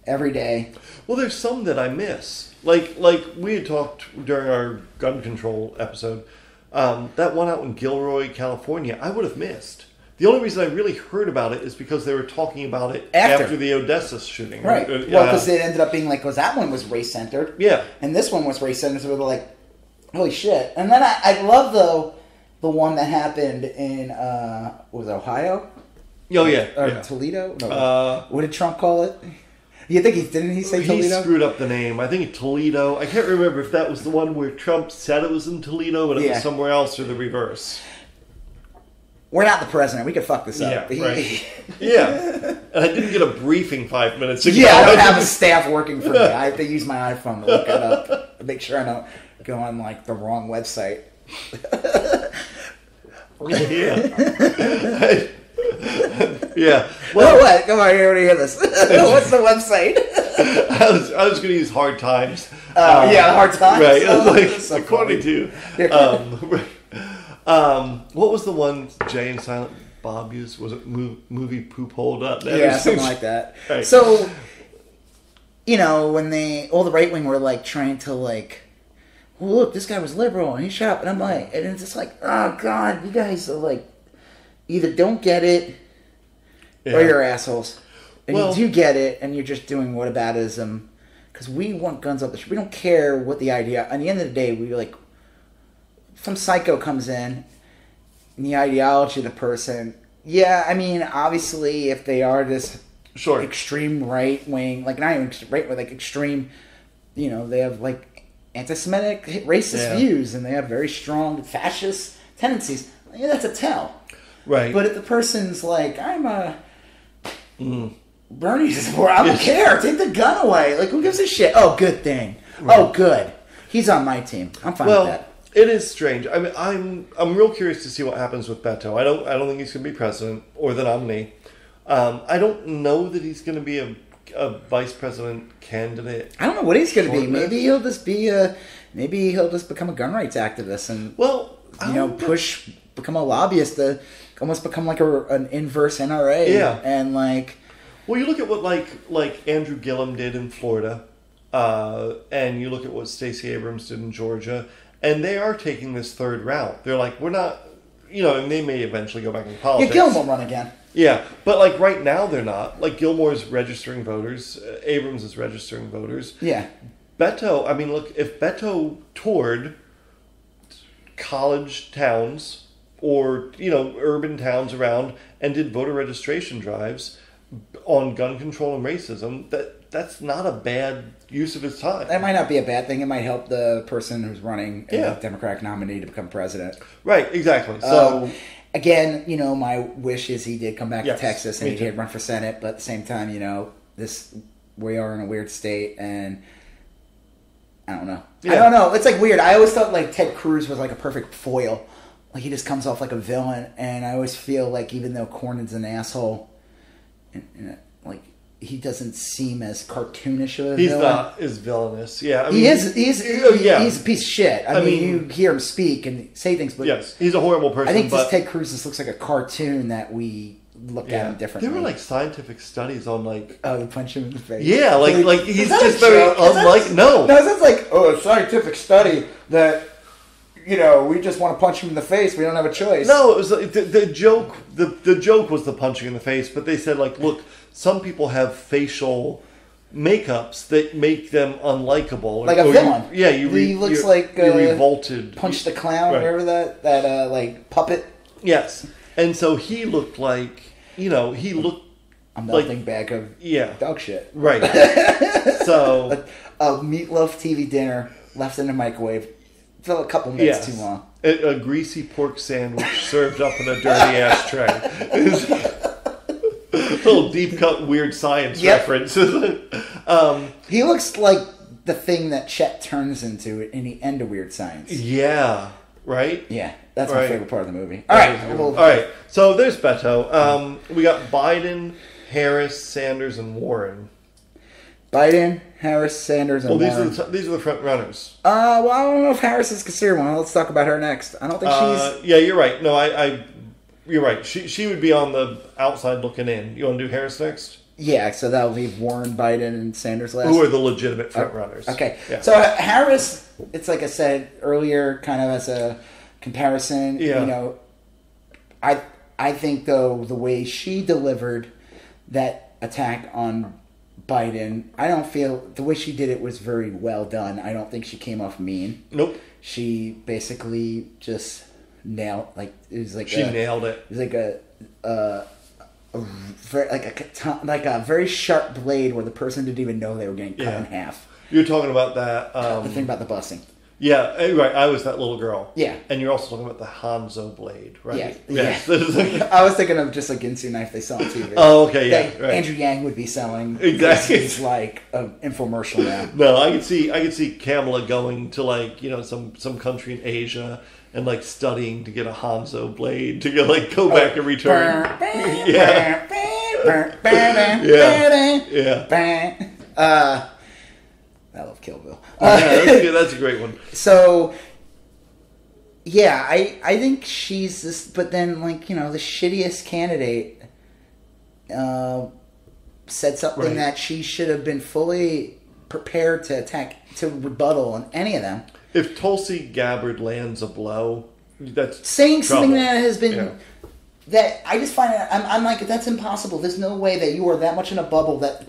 Every day. Well, there's some that I miss. Like we had talked during our gun control episode, that one out in Gilroy, California, I would have missed. The only reason I really heard about it is because they were talking about it after the Odessa shooting. Right. Well, because it ended up being like, because that one was race-centered. Yeah. And this one was race-centered, so we were like, holy shit. And then I love, though, the one that happened in, was it Ohio? Oh, yeah. Or Toledo? No. What did Trump call it? You think didn't he say Toledo? He screwed up the name. I think Toledo. I can't remember if that was the one where Trump said it was in Toledo, but it was somewhere else, or the reverse. We're not the president. We could fuck this up. Yeah, right. Yeah. And I didn't get a briefing 5 minutes ago. Yeah, I don't have a staff working for me. I have to use my iPhone to look it up. Make sure I don't go on, like, the wrong website. Yeah. Yeah. Well, what? Come on, you want to hear this. What's the website? I was going to use Hard Times. Hard Times. Right. Oh, so according to... what was the one Jay and Silent Bob used? Was it moviepoopHole.net? Yeah, something like that. Right. So, when all the right wing were like trying to like, well, look, this guy was liberal and he shot up, and I'm like, and it's just like, oh god, you guys are like, either don't get it or you're assholes, and you do get it, and you're just doing whataboutism because we want guns up the street. We don't care what the idea. At the end of the day, we like. Some psycho comes in, and the ideology of the person. Yeah, I mean, obviously, if they are this extreme right wing, like not even right wing, like extreme, they have like anti-Semitic, racist views, and they have very strong fascist tendencies. Yeah, that's a tell. Right. But if the person's like, I'm a Bernie supporter, I don't care. Take the gun away. Like, who gives a shit? Oh, good thing. Right. Oh, good. He's on my team. I'm fine with that. It is strange. I mean, I'm real curious to see what happens with Beto. I don't think he's going to be president or the nominee. I don't know that he's going to be a vice president candidate. I don't know what he's going to be. Maybe he'll just be maybe he'll just become a gun rights activist and become a lobbyist to almost become like an inverse NRA. Yeah, and like. Well, you look at what like Andrew Gillum did in Florida, and you look at what Stacey Abrams did in Georgia. And they are taking this third route. They're like, we're not, and they may eventually go back in politics. Yeah, Gilmore will run again. Yeah, but like right now they're not. Like Gilmore's registering voters. Abrams is registering voters. Yeah. Beto, I mean, look, if Beto toured college towns or, urban towns around and did voter registration drives on gun control and racism, that's not a bad use of his time. That might not be a bad thing. It might help the person who's running a Democratic nominee to become president. Right, exactly. So again, my wish is he did come back to Texas and he did run for Senate, but at the same time, we are in a weird state, and I don't know. Yeah. I don't know. It's like weird. I always thought like Ted Cruz was like a perfect foil. Like he just comes off like a villain, and I always feel like even though Cornyn's an asshole, like he doesn't seem as cartoonish of a villain. He's not as villainous. Yeah, I mean, he's a piece of shit. I mean, you hear him speak and say things, but yes, he's a horrible person. I think this Ted Cruz just looks like a cartoon that we look at him differently. There were like scientific studies on like they punch him in the face. Yeah, like he's just very unlike no, that's like a scientific study that. We just want to punch him in the face. We don't have a choice. No, it was the joke. The joke was the punching in the face. But they said, like, look, some people have facial makeups that make them unlikable. Like a villain. He looks like you're revolted. Punch the Clown, right. Remember that like puppet? Yes. And so he looked like, he looked a melting bag of dog shit. Right. So a meatloaf TV dinner left in the microwave for a couple minutes too long. A greasy pork sandwich served up in a dirty ass tray. Little deep cut weird science reference. He looks like the thing that Chet turns into in the end of Weird Science. Yeah. Right? Yeah. That's my favorite part of the movie. All right. So there's Beto. We got Biden, Harris, Sanders, and Warren. Biden, Harris, Sanders, and Warren. These are the front runners. Well, I don't know if Harris is considered one. Let's talk about her next. I don't think she's... Yeah, you're right. No, you're right. She would be on the outside looking in. You want to do Harris next? Yeah, so that'll leave Warren, Biden, and Sanders last. Who are the legitimate front runners. Okay. Yeah. So Harris, it's like I said earlier, kind of as a comparison. Yeah. I think, though, the way she delivered that attack on Biden, I don't feel... The way she did it was very well done. I don't think she came off mean. Nope. She basically just nailed... She nailed it. It was like a very sharp blade where the person didn't even know they were getting cut in half. You're talking about that... the thing about the busing. Yeah, right. I was that little girl. Yeah. And you're also talking about the Hanzo blade, right? Yeah. Yes. Yeah. I was thinking of just a Ginsu knife they sell on TV. Oh, okay, yeah. Right. Andrew Yang would be selling. Exactly. It's like an infomercial now. No, I could see Kamala going to some country in Asia and studying to get a Hanzo blade to go back and return. Yeah. I love Kill Bill. That's a great one. So, yeah, I think she's this, but then the shittiest candidate said something that she should have been fully prepared to rebuttal on any of them. If Tulsi Gabbard lands a blow, that's saying trouble. Something that has been that I just find it. I'm like, that's impossible. There's no way that you are that much in a bubble that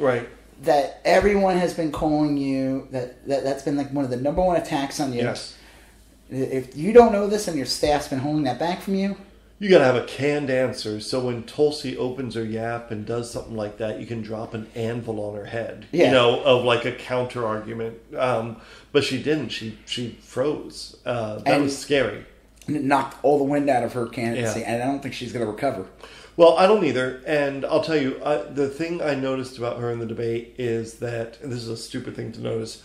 that everyone has been calling you, that's been one of the number one attacks on you. Yes. If you don't know this and your staff's been holding that back from you, you got to have a canned answer. So when Tulsi opens her yap and does something like that, you can drop an anvil on her head. Yeah. Of a counter argument. But she didn't. She froze. That was scary. And it knocked all the wind out of her candidacy, and I don't think she's going to recover. Well, I don't either, and I'll tell you, the thing I noticed about her in the debate is that, and this is a stupid thing to notice,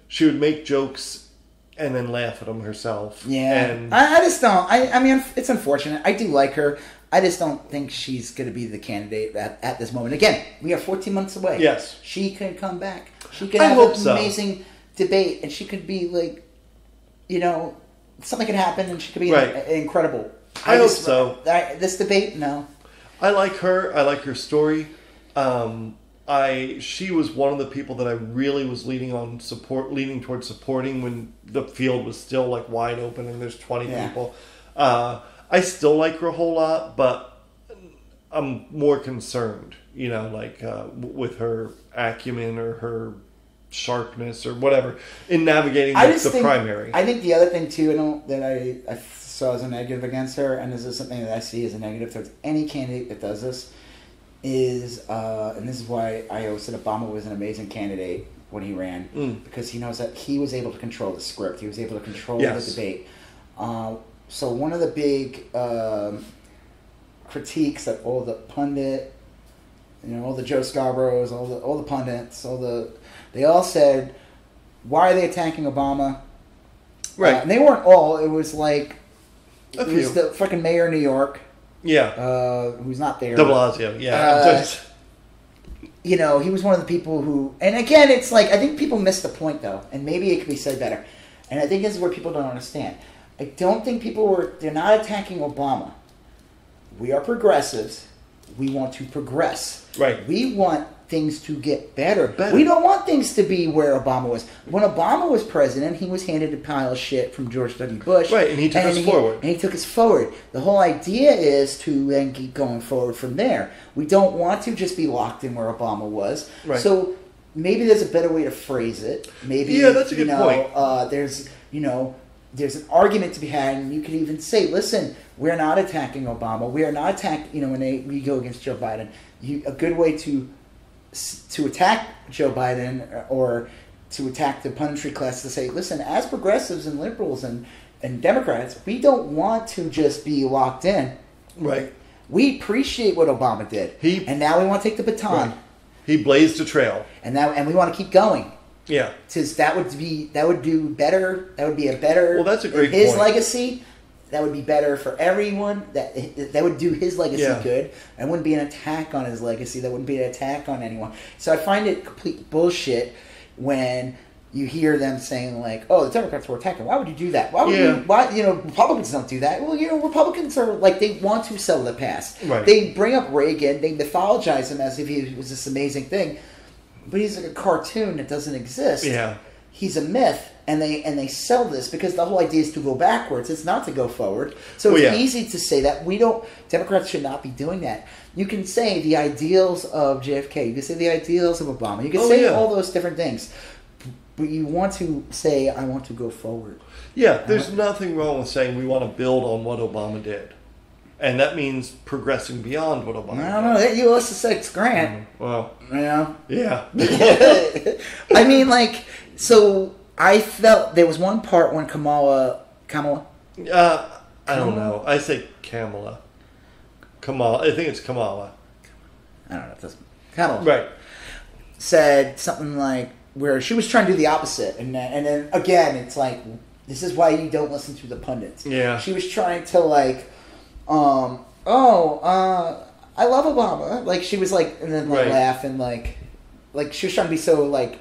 she would make jokes and then laugh at them herself. Yeah, and I just don't. I mean, it's unfortunate. I do like her. I just don't think she's going to be the candidate at this moment. Again, we are 14 months away. Yes. She could come back. She could have an amazing debate, and she could be something could happen, and she could be incredible. I hope so. This debate, no. I like her. I like her story. She was one of the people that I really was leaning towards supporting when the field was still wide open and there's 20 people. I still like her a whole lot, but I'm more concerned, with her acumen or her sharpness or whatever in navigating the primary. I think the other thing too, that I saw as a negative against her, and this is something that I see as a negative towards any candidate that does this, is, and this is why I always said Obama was an amazing candidate when he ran, because he knows that he was able to control the script. He was able to control the debate. So one of the big critiques that all the pundit, all the Joe Scarboroughs, all the pundits, they all said, why are they attacking Obama? Right. And they weren't all. It was it was the fucking mayor of New York. Yeah. Who's not there. De Blasio, yeah. He was one of the people who... And again, it's I think people miss the point, though. And maybe it could be said better. And I think this is where people don't understand. I don't think they're not attacking Obama. We are progressives. We want to progress. Right. We want things to get better. We don't want things to be where Obama was. When Obama was president, he was handed a pile of shit from George W. Bush. Right, and he took us forward. And he took us forward. The whole idea is to then keep going forward from there. We don't want to just be locked in where Obama was. Right. So maybe there's a better way to phrase it. Maybe that's a good point. There's an argument to be had, and you can even say, listen, we're not attacking Obama. We are not attacking, when we go against Joe Biden. A good way to attack Joe Biden or to attack the punditry class to say, listen, as progressives and liberals and Democrats, we don't want to just be locked in. Right. We appreciate what Obama did. And now we want to take the baton. Right. He blazed a trail. And we want to keep going. Yeah. Because that would do better. That would be a better. Well, that's a great his point. legacy. That would be better for everyone. That would do his legacy good. That wouldn't be an attack on his legacy. That wouldn't be an attack on anyone. So I find it complete bullshit when you hear them saying like, "Oh, the Democrats were attacking." Why would you do that? Why would Republicans don't do that? Well, Republicans are like, they want to sell the past. Right. They bring up Reagan. They mythologize him as if he was this amazing thing. But he's like a cartoon that doesn't exist. Yeah. He's a myth, and they sell this because the whole idea is to go backwards. It's not to go forward. So it's easy to say that Democrats should not be doing that. You can say the ideals of JFK. You can say the ideals of Obama. You can say all those different things. But you want to say, I want to go forward. Yeah, there's nothing wrong with saying we want to build on what Obama did. And that means progressing beyond what Obama did. I don't know. That Ulysses Grant. Well. Yeah. I mean, like, so I felt there was one part when Kamala? I don't know. I say Kamala. I think it's Kamala. I don't know. It doesn't. Kamala. Right. Said something like, where she was trying to do the opposite. And then, again, it's like, this is why you don't listen to the pundits. Yeah. She was trying to, like, I love Obama. Like, she was like, and then laugh and like she was trying to be so like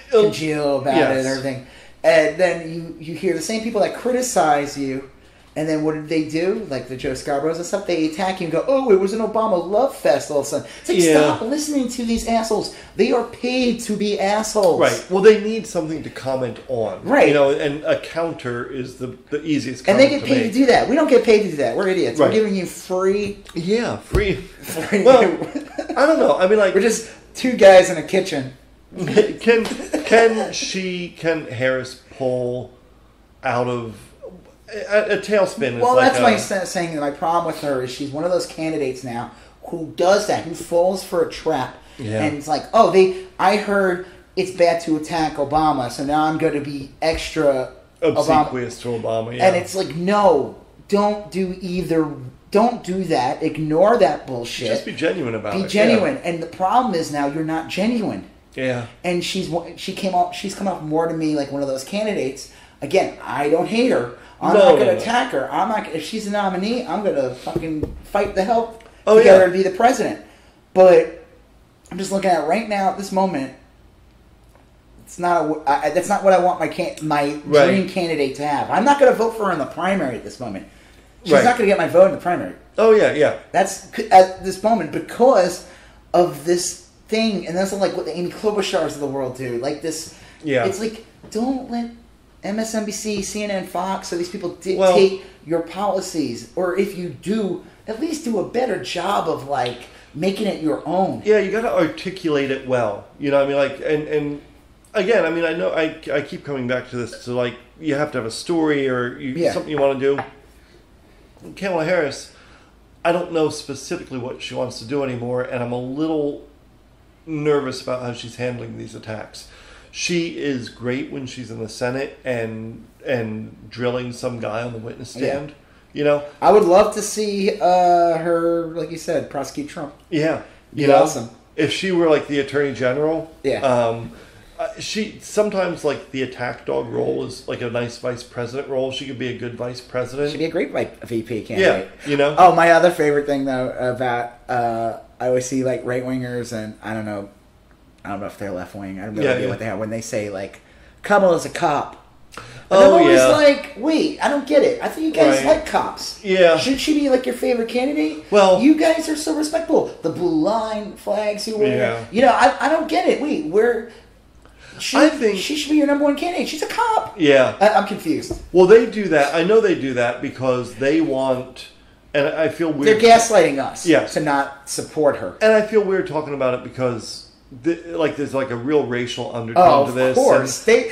congeal about it and everything. And then you hear the same people that criticize you, and then what did they do? Like the Joe Scarboroughs and stuff, they attack you and go, "Oh, it was an Obama love fest all of a sudden." It's like, stop listening to these assholes. They are paid to be assholes. Right. Well, they need something to comment on. Right. And a counter is the easiest comment. And they get paid to do that. We don't get paid to do that. We're idiots. Right. We're giving you free. Yeah, free. Well, I don't know. I mean, like, we're just two guys in a kitchen. Can Harris pull out of a tailspin? Well, that's why I'm saying that my problem with her is she's one of those candidates now who does that, who falls for a trap. Yeah. And it's like, I heard it's bad to attack Obama, so now I'm going to be extra obsequious to Obama. Yeah. And it's like, no, don't do either. Don't do that. Ignore that bullshit. Just be genuine about it. Be genuine. Yeah. And the problem is now you're not genuine. Yeah. And she's come off more to me like one of those candidates. Again, I don't hate her. I'm not going to attack her. I'm not. If she's a nominee, I'm going to fucking fight the hell to get her to be the president. But I'm just looking at it right now at this moment. It's not. That's not what I want my dream candidate to have. I'm not going to vote for her in the primary at this moment. She's not going to get my vote in the primary. Oh yeah. That's at this moment because of this thing, and that's like what the Amy Klobuchars of the world do. Like this. Yeah. It's like, don't let MSNBC, CNN, Fox, or these people dictate your policies. Or if you do, at least do a better job of like making it your own. Yeah, you got to articulate it well. You know what I mean? Like, and again, I mean, I know I keep coming back to this. So like, you have to have a story or something you want to do. Kamala Harris, I don't know specifically what she wants to do anymore, and I'm a little nervous about how she's handling these attacks. She is great when she's in the Senate and drilling some guy on the witness stand. Yeah. You know, I would love to see her, like you said, prosecute Trump. Yeah, you know, awesome. If she were like the Attorney General. Yeah. She sometimes like the attack dog role is like a nice vice president role. She could be a good vice president. She'd be a great VP candidate. Yeah, you know. Oh, my other favorite thing though about I always see like right wingers, and I don't know if they're left wing. I have no idea what they have when they say like Kamala's a cop. And I'm always like, wait, I don't get it. I think you guys like cops. Yeah. Should she be like your favorite candidate? Well, you guys are so respectful. The blue line flags you wear. Yeah. You know, I don't get it. Wait, I think she should be your number one candidate. She's a cop. Yeah. I'm confused. Well, they do that. I know they do that because they want, and I feel weird. They're gaslighting us to not support her. And I feel weird talking about it because there's like a real racial undertone to this. Of course. They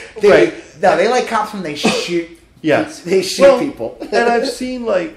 like cops when they shoot. Yes. They shoot people. And I've seen do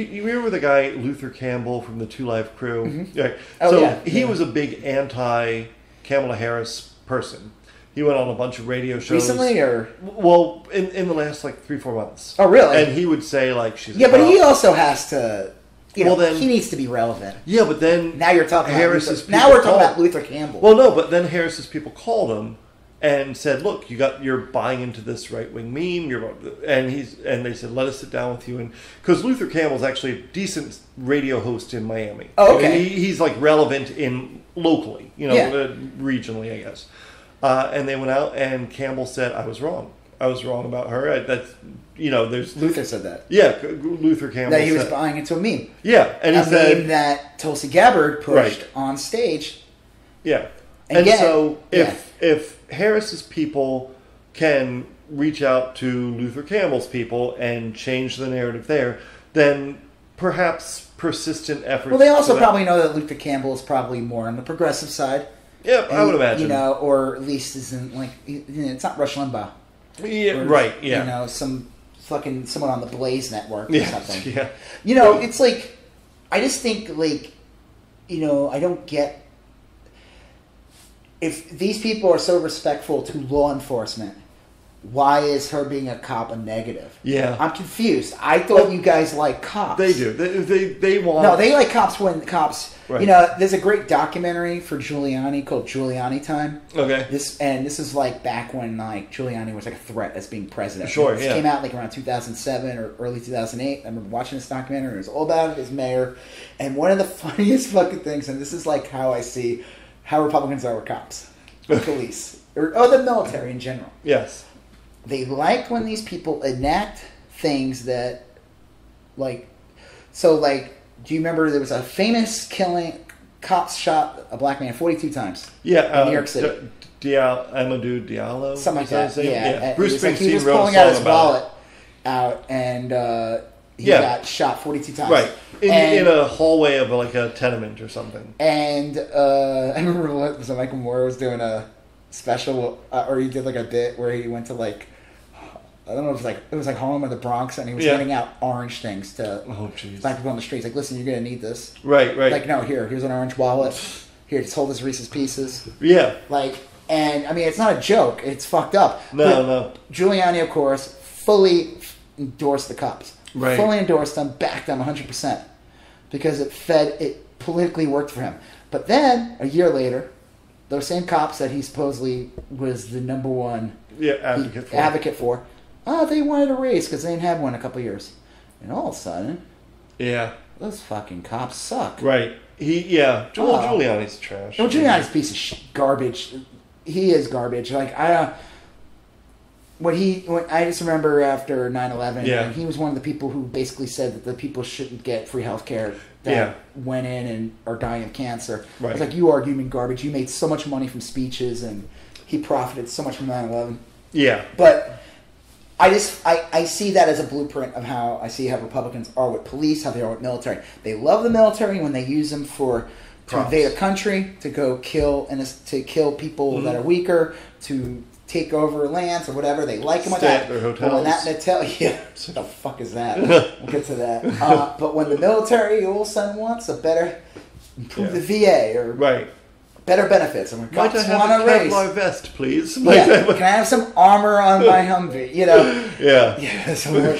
you remember the guy Luther Campbell from the 2 Live Crew? Mm-hmm. Right. He was a big anti-Kamala Harris person. He went on a bunch of radio shows. Recently, or? Well, in the last 3-4 months. Oh, really? And he would say she's but he also has to. Well, then he needs to be relevant. Yeah, but then now you're talking Harris's about now we're talking about Luther Campbell. Well, no, but then Harris's people called him and said, "Look, you're buying into this right wing meme." And they said, "Let us sit down with you." And because Luther Campbell's actually a decent radio host in Miami. Oh, okay. He's relevant locally, regionally, I guess. And they went out, and Campbell said, "I was wrong. I was wrong about her." There's Luther said that. Yeah, Luther Campbell that he was buying into a meme. Yeah, and he said meme that Tulsi Gabbard pushed on stage. Yeah, and so if Harris's people can reach out to Luther Campbell's people and change the narrative there, then perhaps persistent efforts. Well, they also probably know that Luther Campbell is probably more on the progressive side. Yeah, I would imagine. Or at least isn't it's not Rush Limbaugh. Yeah, right. Yeah, some fucking someone on the Blaze Network or something. Yeah, it's I just think I don't get if these people are so respectful to law enforcement. Why is her being a cop a negative? Yeah, I'm confused. I thought you guys like cops. They do. They want. No, they like cops when cops. Right. There's a great documentary for Giuliani called Giuliani Time. Okay. This is back when Giuliani was a threat as being president. Sure. It came out around 2007 or early 2008. I remember watching this documentary. It was all about his mayor, and one of the funniest fucking things. And this is how I see how Republicans are with cops, or police, or the military in general. Yes. They like when these people enact things that, do you remember there was a famous killing? Cops shot a black man 42 times. Yeah, in New York City. Amadou Diallo, something like that. Yeah. Bruce Springsteen he was wrote pulling a song out his about wallet out, and he got shot 42 times. Right in a hallway of a tenement or something. And I remember Michael Moore was doing a special, or he did a bit where he went to I don't know if it was Harlem or the Bronx, and he was handing out orange things to black people on the streets. Listen, you're gonna need this. Right. No, here's an orange wallet. Here, just hold this Reese's Pieces. Yeah. And I mean, it's not a joke. It's fucked up. No. Giuliani, of course, fully endorsed the cops. Right. Fully endorsed them, backed them 100%, because it politically worked for him. But then a year later, those same cops that he supposedly was the number one advocate for. They wanted a raise because they didn't have one in a couple of years. And all of a sudden... Yeah. Those fucking cops suck. Right. Giuliani's trash. No, Giuliani's a piece of garbage. He is garbage. I just remember after 9/11, he was one of the people who basically said that the people shouldn't get free health care that went in and are dying of cancer. Right. It's you are human garbage. You made so much money from speeches, and he profited so much from 9/11. Yeah. But... I see that as a blueprint of how I see how Republicans are with police, how they are with military. They love the military when they use them to invade a country, to go kill people that are weaker, to take over lands or whatever. They like them like that. Their hotels. But when what the fuck is that? We'll get to that. But when the military all of a sudden wants improve the VA or better benefits. And might I have a Kevlar vest, please? Can I have some armor on my Humvee? Yeah.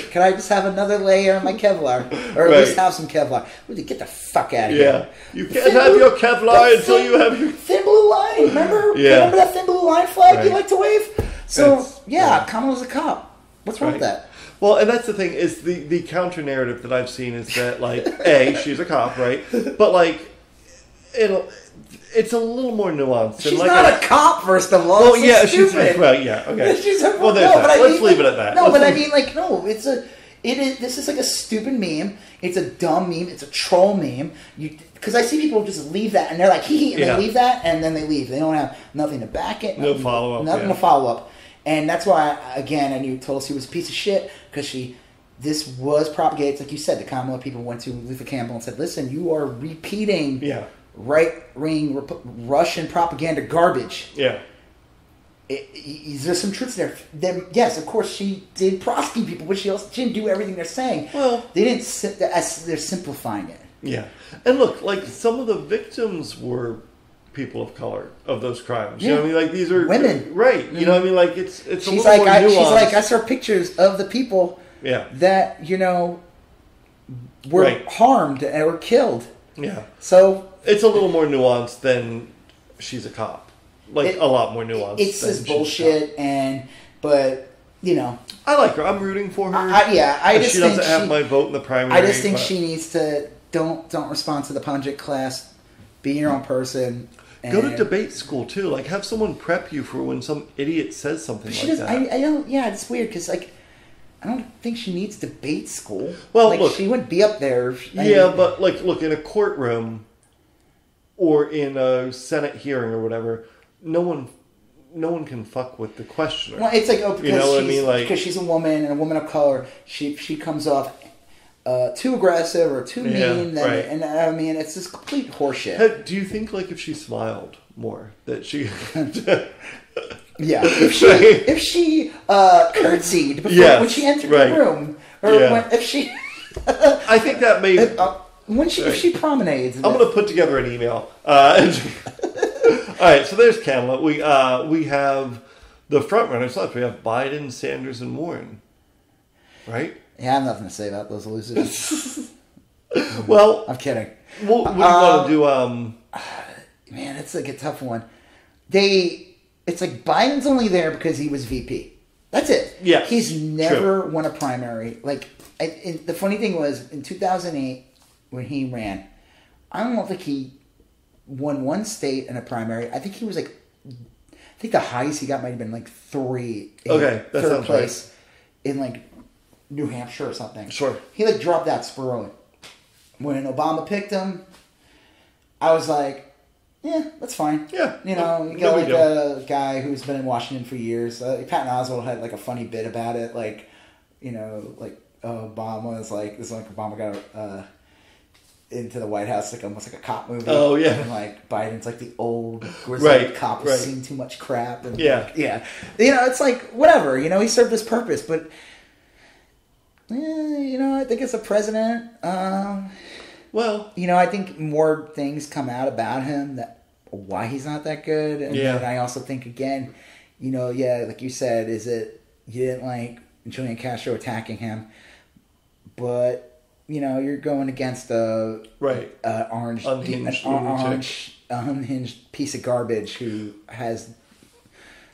Can I just have another layer on my Kevlar? Or at least have some Kevlar? Get the fuck out of here. You can't have your Kevlar until you have your... Thin blue line, remember? Remember that thin blue line flag you like to wave? So, Kamala's a cop. What's wrong with that? Well, and that's the thing, is the counter-narrative that I've seen is that, A, she's a cop, right? But, it's a little more nuanced. She's not a cop, first of all. Oh, yeah, she's okay. She's a, let's leave it at that. This is a stupid meme. It's a dumb meme. It's a troll meme. Because I see people just leave that, and they're like, hee hee, and they leave that, and then they leave. They don't have nothing to back it. No follow-up. Nothing to follow up. And that's why, again, I knew Tulsi was a piece of shit, because this was propagated. Like you said, the Kamala people went to Luther Campbell and said, listen, you are repeating right-wing Russian propaganda garbage. Yeah. There's some truth there. Then, yes, of course, she did prosecute people, but she didn't do everything they're saying. Well, they didn't. They're simplifying it. Yeah, and look, like some of the victims were people of color of those crimes. You know what I mean? Like these are women, right? You know what I mean? Like it's she's a little like more nuanced. she's like I saw pictures of the people that were harmed and were killed. Yeah, so it's a little more nuanced than she's a cop. Like a lot more nuanced. It's this bullshit, but I like her. I'm rooting for her. I just she doesn't have my vote in the primary. I just think she needs to don't respond to the pundit class. Be your own person. Go to debate school too. Like have someone prep you for when some idiot says something like that. I don't. Yeah, it's weird because I don't think she needs debate school. Well, look, she wouldn't be up there. But look in a courtroom or in a Senate hearing or whatever. No one can fuck with the questioner. Well, it's like because because she's a woman and a woman of color, she comes off too aggressive or too mean. And I mean, it's just complete horseshit. Do you think if she smiled more that she? Yeah, if she curtsied before when she entered the room, or if she, I think that may if she promenades. I'm going to put together an email. All right, so there's Kamala. We have the front runners left. We have Biden, Sanders, and Warren. Right? Yeah, I have nothing to say about those losers. Well, I'm kidding. What do you want to do? Man, it's like a tough one. It's like Biden's only there because he was VP. That's it. Yeah, he's never won a primary. The funny thing was in 2008 when he ran, I don't think he won one state in a primary. I think he was I think the highest he got might have been 3. Okay, that third place in New Hampshire or something. Sure. He dropped out sporadically. When Obama picked him, I was like, yeah, that's fine. Yeah. You got a guy who's been in Washington for years. Patton Oswalt had a funny bit about it. Obama is this is Obama got into the White House almost like a cop movie. Oh yeah. And Biden's the old grizzled cop who's seen too much crap. And it's whatever. He served his purpose, but I think as a president, I think more things come out about him why he's not that good. And then I also think again, like you said, is it you didn't like Julian Castro attacking him, but you're going against a unhinged piece of garbage who has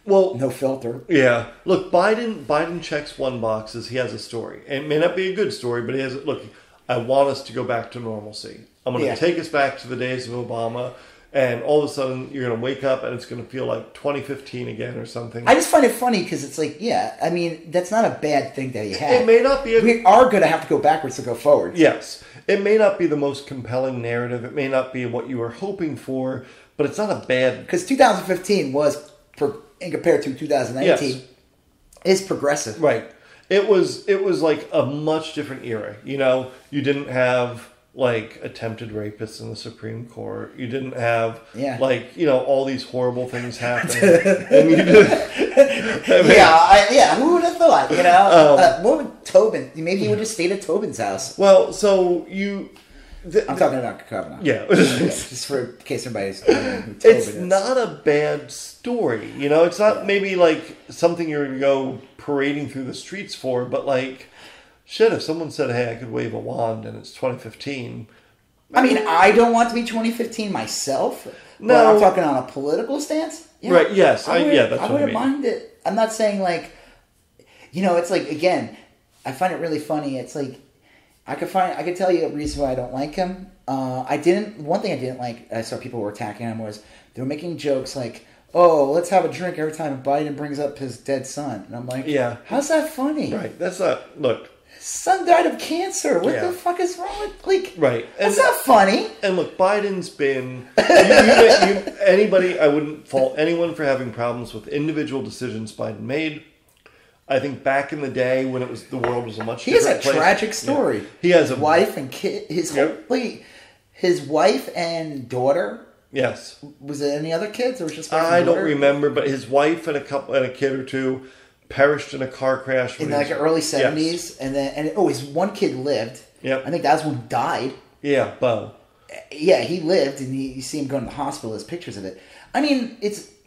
no filter. Yeah. Look, Biden checks one box as he has a story. It may not be a good story, but he has look, I want us to go back to normalcy. I'm going to take us back to the days of Obama. And all of a sudden, you're going to wake up and it's going to feel like 2015 again or something. I just find it funny because it's I mean, that's not a bad thing that he had. It may not be. We are going to have to go backwards to go forward. Yes. It may not be the most compelling narrative. It may not be what you were hoping for, but it's not a bad... Because 2015 was, compared to 2019, is progressive. Right. It was a much different era. You didn't have... attempted rapists in the Supreme Court. You didn't have all these horrible things happening. And you who would have thought? What would Tobin? Maybe he would have stayed at Tobin's house. Well, so you. I'm talking about Kavanaugh. Yeah, just for in case everybody's. It's not a bad story. It's not maybe something you're going to go parading through the streets for, but shit, if someone said, hey, I could wave a wand and it's 2015. I mean, I don't want to be 2015 myself. No. But I'm talking on a political stance. Yeah, right, yes. I wouldn't mind it. I'm not saying it's again, I find it really funny. It's I could tell you a reason why I don't like him. One thing I didn't like, I saw people were attacking him was they were making jokes oh, let's have a drink every time Biden brings up his dead son. And I'm like, how's that funny? Right, that's not, look. His son died of cancer. What the fuck is wrong with right? That's not funny. And look, Biden's been anybody. I wouldn't fault anyone for having problems with individual decisions Biden made. I think back in the day when the world was a much different place. He has a tragic story. Yeah. He has a wife and kid. His whole his wife and daughter. Yes. Was there any other kids, or was just? I don't remember, but his wife and a kid or two perished in a car crash in like the early 70s, yes. And his one kid lived. Yep. I think that's when he died. Yeah, Bo. Yeah, he lived, and you see him going to the hospital. There's pictures of it. I mean,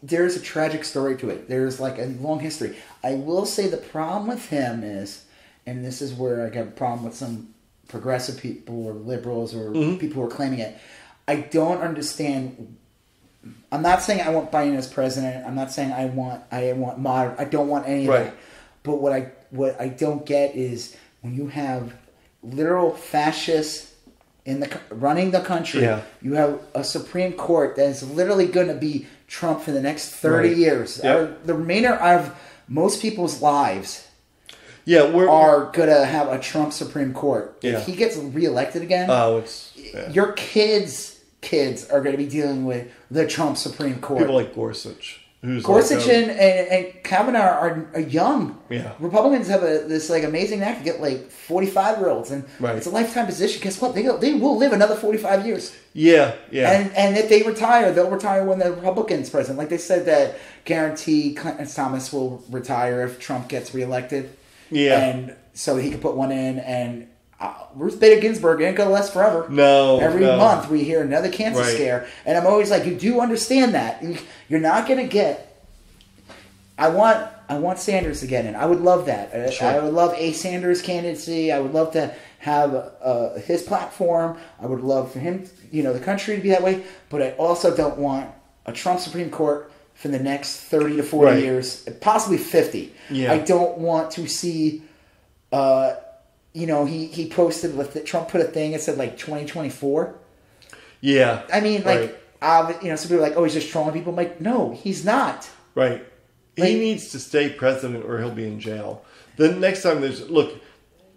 there's a tragic story to it. There's like a long history. I will say the problem with him is, and this is where I got a problem with some progressive people or liberals or people who are claiming it. I don't understand. I'm not saying I want Biden as president. I'm not saying I want modern. I don't want any of that. But what I don't get is when you have literal fascists running the country. Yeah. You have a Supreme Court that is literally going to be Trump for the next 30 years. Yep. The remainder of most people's lives. Are going to have a Trump Supreme Court. Yeah. If he gets reelected again, your kids are going to be dealing with the Trump Supreme Court. People like Gorsuch. And Kavanaugh are young. Yeah. Republicans have this like amazing knack to get like 45-year-olds, and it's a lifetime position. Guess what? They will live another 45 years. Yeah. And if they retire, they'll retire when the Republican's president. Like they said that guarantee Clinton Thomas will retire if Trump gets reelected. Yeah. And so he could put one in, and Ruth Bader Ginsburg ain't gonna last forever. No. Every month we hear another cancer scare, and I'm always like, you do understand that you're not gonna get. I want Sanders to get in. I would love that. Sure. I would love a Sanders candidacy. I would love to have his platform. I would love for him, the country to be that way. But I also don't want a Trump Supreme Court for the next 30 to 40 years, possibly 50. Yeah. I don't want to see. He posted Trump put a thing that said like 2024. Yeah. I mean, some people are like, oh, he's just trolling people. I'm like, no, he's not. Right. He needs to stay president or he'll be in jail. The next time this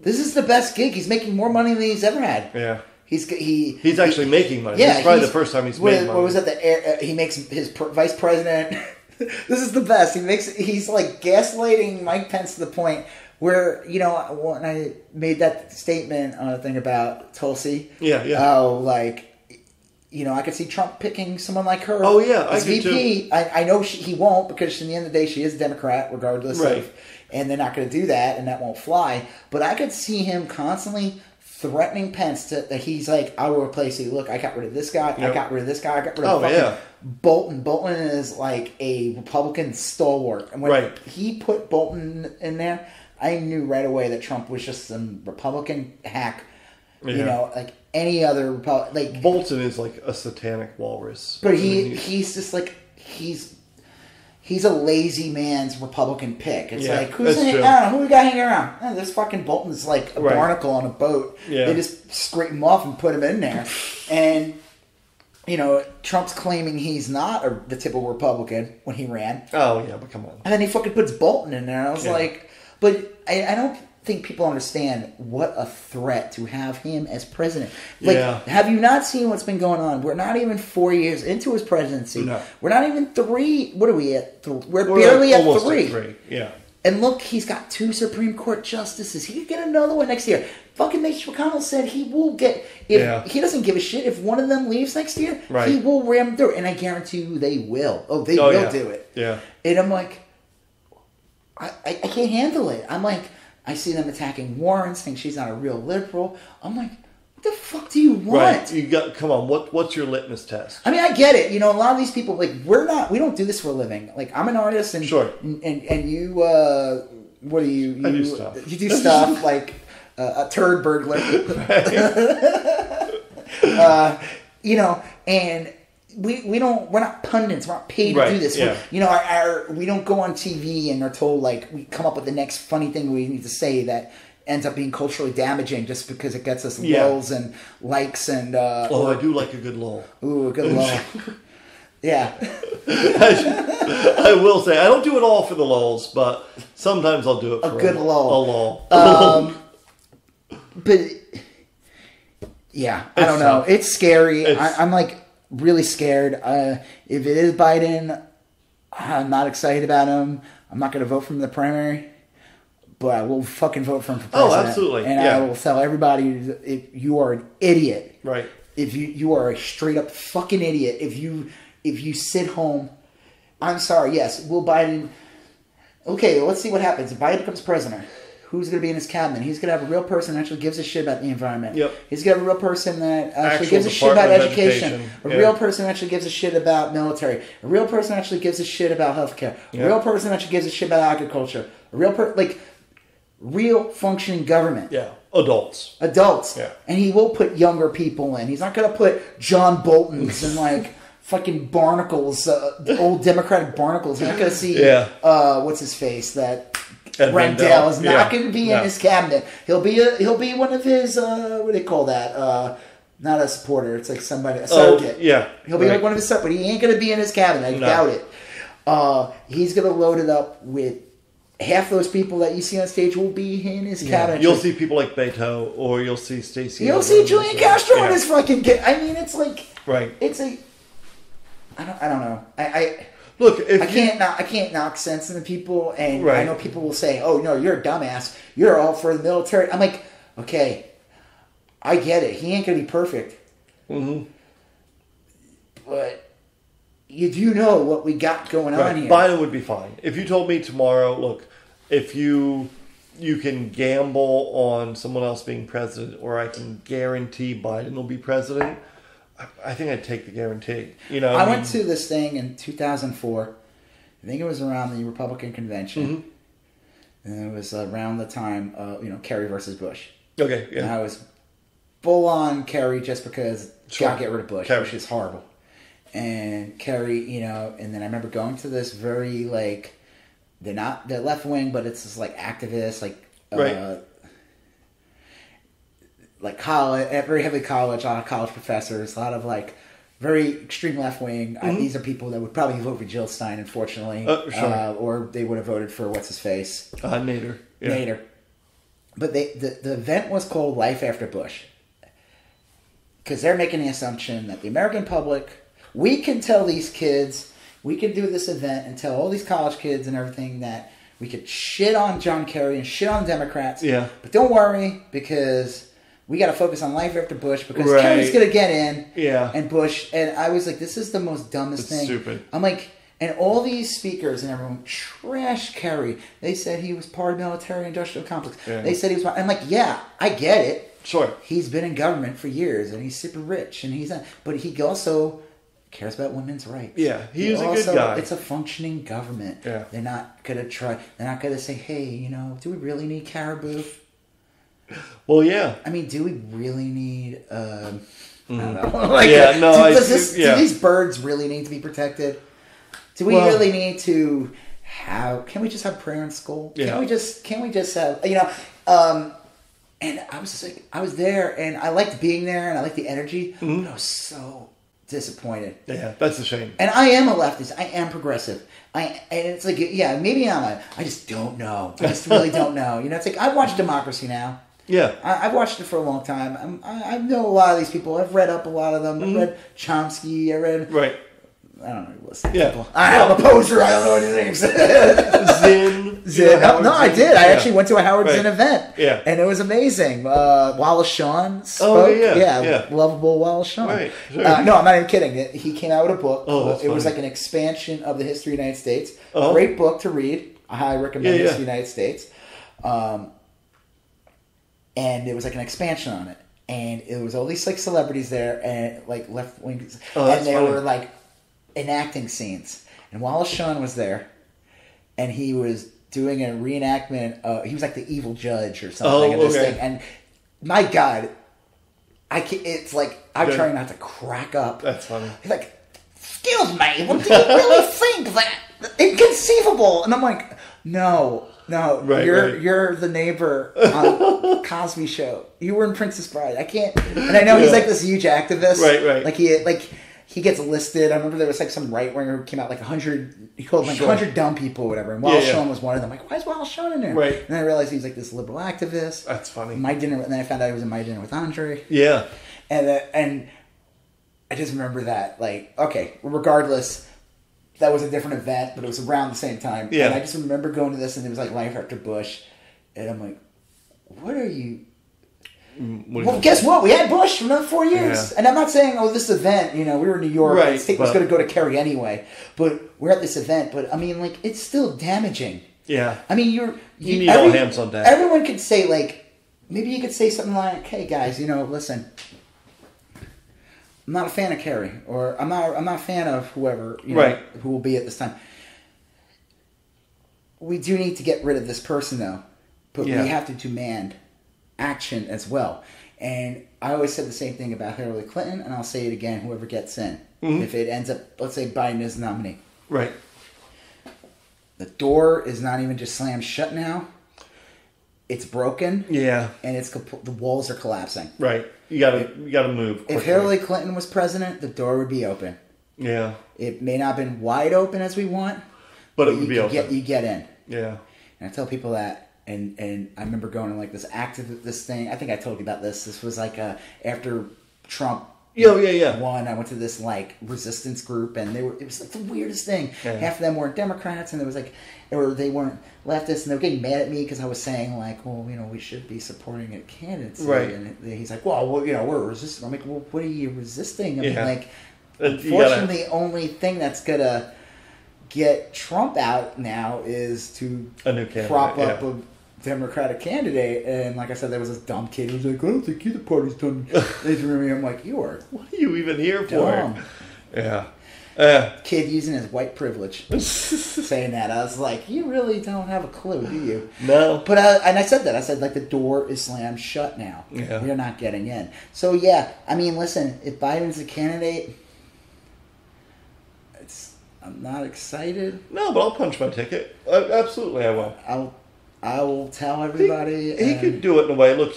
is the best gig. He's making more money than he's ever had. Yeah. He's actually making money. Yeah, this is probably the first time he's made money. What was that? He makes his vice president. This is the best. He's like gaslighting Mike Pence to the point where, when I made that statement on a thing about Tulsi. Yeah. I could see Trump picking someone like her. Oh, yeah. As VP. I know he won't, because in the end of the day, she is a Democrat, regardless of. And they're not going to do that, and that won't fly. But I could see him constantly threatening Pence that he's like, I will replace you. Look, I got rid of this guy. Yep. I got rid of this guy. I got rid of fucking Bolton. Bolton is like a Republican stalwart. And when he put Bolton in there, I knew right away that Trump was just some Republican hack. Yeah. Like any other Republican. Like Bolton is like a satanic walrus. But he's just like he's a lazy man's Republican pick. It's like who we got hanging around? This fucking Bolton's like a barnacle on a boat. Yeah. They just scrape him off and put him in there, and. Trump's claiming he's not the typical Republican when he ran. Oh, yeah, but come on. And then he fucking puts Bolton in there. I was like, but I don't think people understand what a threat to have him as president. Have you not seen what's been going on? We're not even 4 years into his presidency. No. We're not even 3. What are we at? We're barely at 3. At 3. Yeah. And look, he's got 2 Supreme Court justices. He could get another one next year. Fucking Mitch McConnell said he will get... He doesn't give a shit. If one of them leaves next year, he will ram through. And I guarantee you they will. They will do it. Yeah. And I'm like... I can't handle it. I'm like... I see them attacking Warren, saying she's not a real liberal. I'm like... What the fuck do you want? Right. Come on. What's your litmus test? I mean, I get it. A lot of these people, like, we don't do this for a living. Like, I'm an artist, and and you, what do you? I do stuff. You do stuff like a turd burglar. And we're not pundits. We're not paid to do this. Yeah. We don't go on TV and are told like we come up with the next funny thing we need to say that ends up being culturally damaging just because it gets us lulls and likes and... I do like a good lull. Ooh, a good lull. Yeah. I will say, I don't do it all for the lulls, but sometimes I'll do it for a good lull. A lull. But, yeah, I don't know. It's scary. I'm like really scared. If it is Biden, I'm not excited about him. I'm not going to vote for him in the primary. But I will fucking vote for him for president. Oh, absolutely. And I will tell everybody, if you are an idiot. Right. if you are a straight up fucking idiot if you sit home. I'm sorry. Yes, will Biden? Okay, let's see what happens. If Biden becomes president, who's going to be in his cabinet? He's going to have a real person that actually gives a shit about the environment. Yep. He's going to have a real person that actually gives a shit about education. A real person that actually gives a shit about military. A real person that actually gives a shit about healthcare. A real person that actually gives a shit about agriculture. A real functioning government. Yeah. Adults. Yeah. And he will put younger people in. He's not going to put John Boltons and fucking barnacles, old Democratic barnacles. You're not going to see what's his face, that Rendell is not going to be in his cabinet. He'll be one of his what do they call that? Not a supporter. It's like somebody, a surrogate. He'll be like one of his, but he ain't going to be in his cabinet. I doubt it. He's going to load it up with half those people that you see on stage will be in his cabinet. You'll see people like Beto, or you'll see Stacey. You'll see Julian Castro in his fucking. I mean, it's like It's a. I don't know. Look, I can't knock sense into people, and I know people will say, "Oh no, you're a dumbass. You're all for the military." I'm like, okay, I get it. He ain't gonna be perfect, but you do know what we got going on here. Biden would be fine. If you told me tomorrow, look, if you can gamble on someone else being president, or I can guarantee Biden will be president, I think I'd take the guarantee. I went to this thing in 2004. I think it was around the Republican convention, and it was around the time, Kerry versus Bush. Okay, yeah. And I was full on Kerry just because gotta get rid of Bush, which is horrible. And Kerry, and then I remember going to this very they're left wing, but it's this activist, college, very heavy college, a lot of college professors, a lot of very extreme left wing. These are people that would probably vote for Jill Stein, unfortunately, or they would have voted for what's his face, Nader. Yeah. Nader. But the event was called Life After Bush because they're making the assumption that the American public, we can tell these kids, we can do this event and tell all these college kids and everything that we could shit on John Kerry and shit on Democrats. Yeah. But don't worry, because we got to focus on Life After Bush because Kerry's going to get in. Yeah. And Bush. And I was like, this is the most dumbest thing. Stupid. I'm like, and all these speakers and everyone trash Kerry. They said he was part of the military-industrial complex. Yeah. They said he was part. I'm like, yeah, I get it. Sure. He's been in government for years and he's super rich and he's not. But he also cares about women's rights. Yeah, he's a good guy. It's a functioning government. Yeah. They're not going to try. They're not going to say, hey, do we really need caribou? Well, yeah. I mean, do we really need? I don't know. Do these birds really need to be protected? Do we really need to have? Can we just have prayer in school? Yeah. Can we just have? And I was just like, I was there, and I liked being there, and I liked the energy, but I was so disappointed. Yeah, that's a shame. And I am a leftist. I am progressive. And it's like, yeah, maybe I just don't know. I just really don't know. It's like I watch Democracy Now. Yeah, I've watched it for a long time. I know a lot of these people. I've read up a lot of them. I've read Chomsky. I read I don't know. Listen, people. I'm a poser. I don't know anything. Zinn. No, I did. I actually went to a Howard Zinn event. Yeah, and it was amazing. Wallace Shawn spoke. Oh yeah. Lovable Wallace Shawn. Right. Sure. No, I'm not even kidding. He came out with a book. Oh, it was like an expansion of the history of the United States. Great book to read. I highly recommend History of the United States. And it was like an expansion on it. And it was all these celebrities there and left wing. And they were enacting scenes. And Wallace Shawn was there. And he was doing a reenactment. He was like the evil judge or something. This thing. And my God, it's like I'm trying not to crack up. That's funny. He's like, excuse me, well, do you really think that? Inconceivable. And I'm like, no, you're the neighbor on Cosby Show. You were in Princess Bride. I can't. And I know he's like this huge activist. Right. He gets listed. I remember there was some right winger who came out 100. He called 100 dumb people or whatever. And Wallace Shawn was one of them. Like, why is Wallace Shawn in there? Right. And then I realized he's this liberal activist. That's funny. And then I found out he was in My Dinner with Andre. Yeah. And I just remember that. Regardless. That was a different event, but it was around the same time. Yeah. And I just remember going to this, and it was Life After Bush. And I'm like, what are you... Well, guess what? We had Bush for another 4 years. Yeah. And I'm not saying, this event, we were in New York, and the state was going to go to Kerry anyway. But we're at this event. But, I mean, it's still damaging. Yeah. I mean, you need all hands on deck. Everyone could say, maybe you could say something like, hey, guys, listen, I'm not a fan of Kerry. Or I'm not a fan of whoever, who will be at this time. We do need to get rid of this person, though. But we have to demand action as well. And I always said the same thing about Hillary Clinton, and I'll say it again, whoever gets in. Mm-hmm. If it ends up, let's say Biden is the nominee. Right. The door is not even just slammed shut now. It's broken. Yeah. And the walls are collapsing. Right. You gotta move quickly. If Hillary Clinton was president, the door would be open. Yeah. It may not have been wide open as we want, but it would be open. You get in. Yeah. And I tell people that. And I remember going to this thing. I think I told you about this. This was after Trump won. I went to this resistance group, and it was the weirdest thing. Yeah. Half of them weren't Democrats, and there was or they weren't leftists, and they were getting mad at me because I was saying we should be supporting a candidate. Right. And he's like, well, we're resisting. I'm like, well, what are you resisting? I mean, unfortunately, the only thing that's gonna get Trump out now is to a new candidate, prop up a Democratic candidate. And like I said, there was this dumb kid who was like, I don't think either party's done anything for me. I'm like, what are you even here for? Yeah. Kid using his white privilege saying that. I was like, you really don't have a clue, do you? No. But I said that. I said, the door is slammed shut now. Yeah. You're not getting in. So, yeah, I mean, listen, if Biden's a candidate, I'm not excited. No, but I'll punch my ticket. Absolutely, I will. I will tell everybody. He could do it in a way. Look,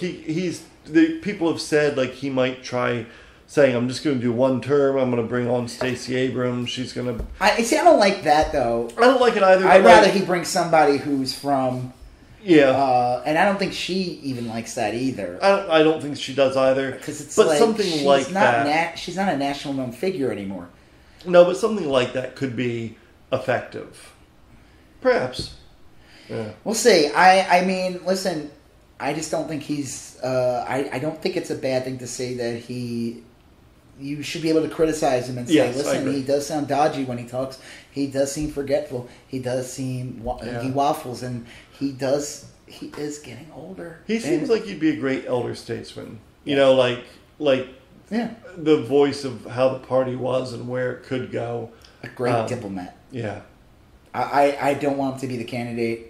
people have said he might try saying, I'm just going to do one term. I'm going to bring on Stacey Abrams. She's going to... I don't like that, though. I don't like it either. I'd rather he brings somebody who's from... Yeah. And I don't think she even likes that either. I don't think she does either. Because it's something like that... she's not a national known figure anymore. No, but something like that could be effective. Perhaps. Yeah. We'll see. I mean, listen, I just don't think he's... I don't think it's a bad thing to say that you should be able to criticize him and say, listen, he does sound dodgy when he talks. He does seem forgetful. He does seem... He waffles, and he is getting older. He seems like he'd be a great elder statesman. Yeah. The voice of how the party was and where it could go. A great diplomat. Yeah. I don't want him to be the candidate.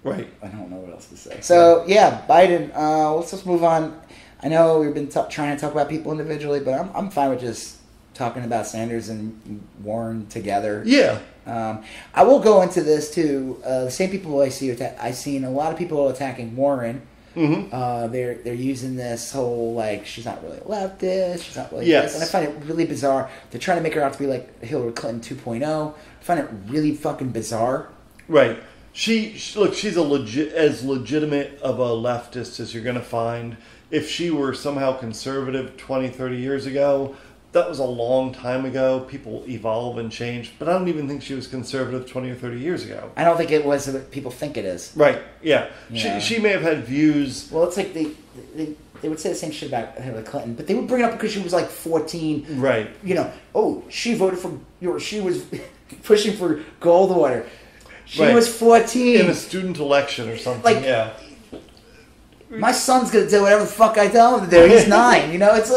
Right. I don't know what else to say. So, yeah, Biden, let's just move on. I know we've been trying to talk about people individually, but I'm fine with just talking about Sanders and Warren together. Yeah. I will go into this, too. The same people I've seen a lot of people attacking Warren. Mm-hmm. They're using this whole she's not really a leftist, she's not really this, and I find it really bizarre. They're trying to make her out to be like Hillary Clinton 2.0. I find it really fucking bizarre. Right. She's as legitimate of a leftist as you're going to find. If she were somehow conservative 20, 30 years ago, that was a long time ago. People evolve and change, but I don't even think she was conservative 20 or 30 years ago. I don't think it was what people think it is. Right, yeah. She may have had views... Well, it's like they would say the same shit about Hillary Clinton, but they would bring it up because she was 14. Right. She voted for... she was pushing for Goldwater. She was 14. In a student election or something, yeah. My son's going to do whatever the fuck I tell him to do. He's 9, it's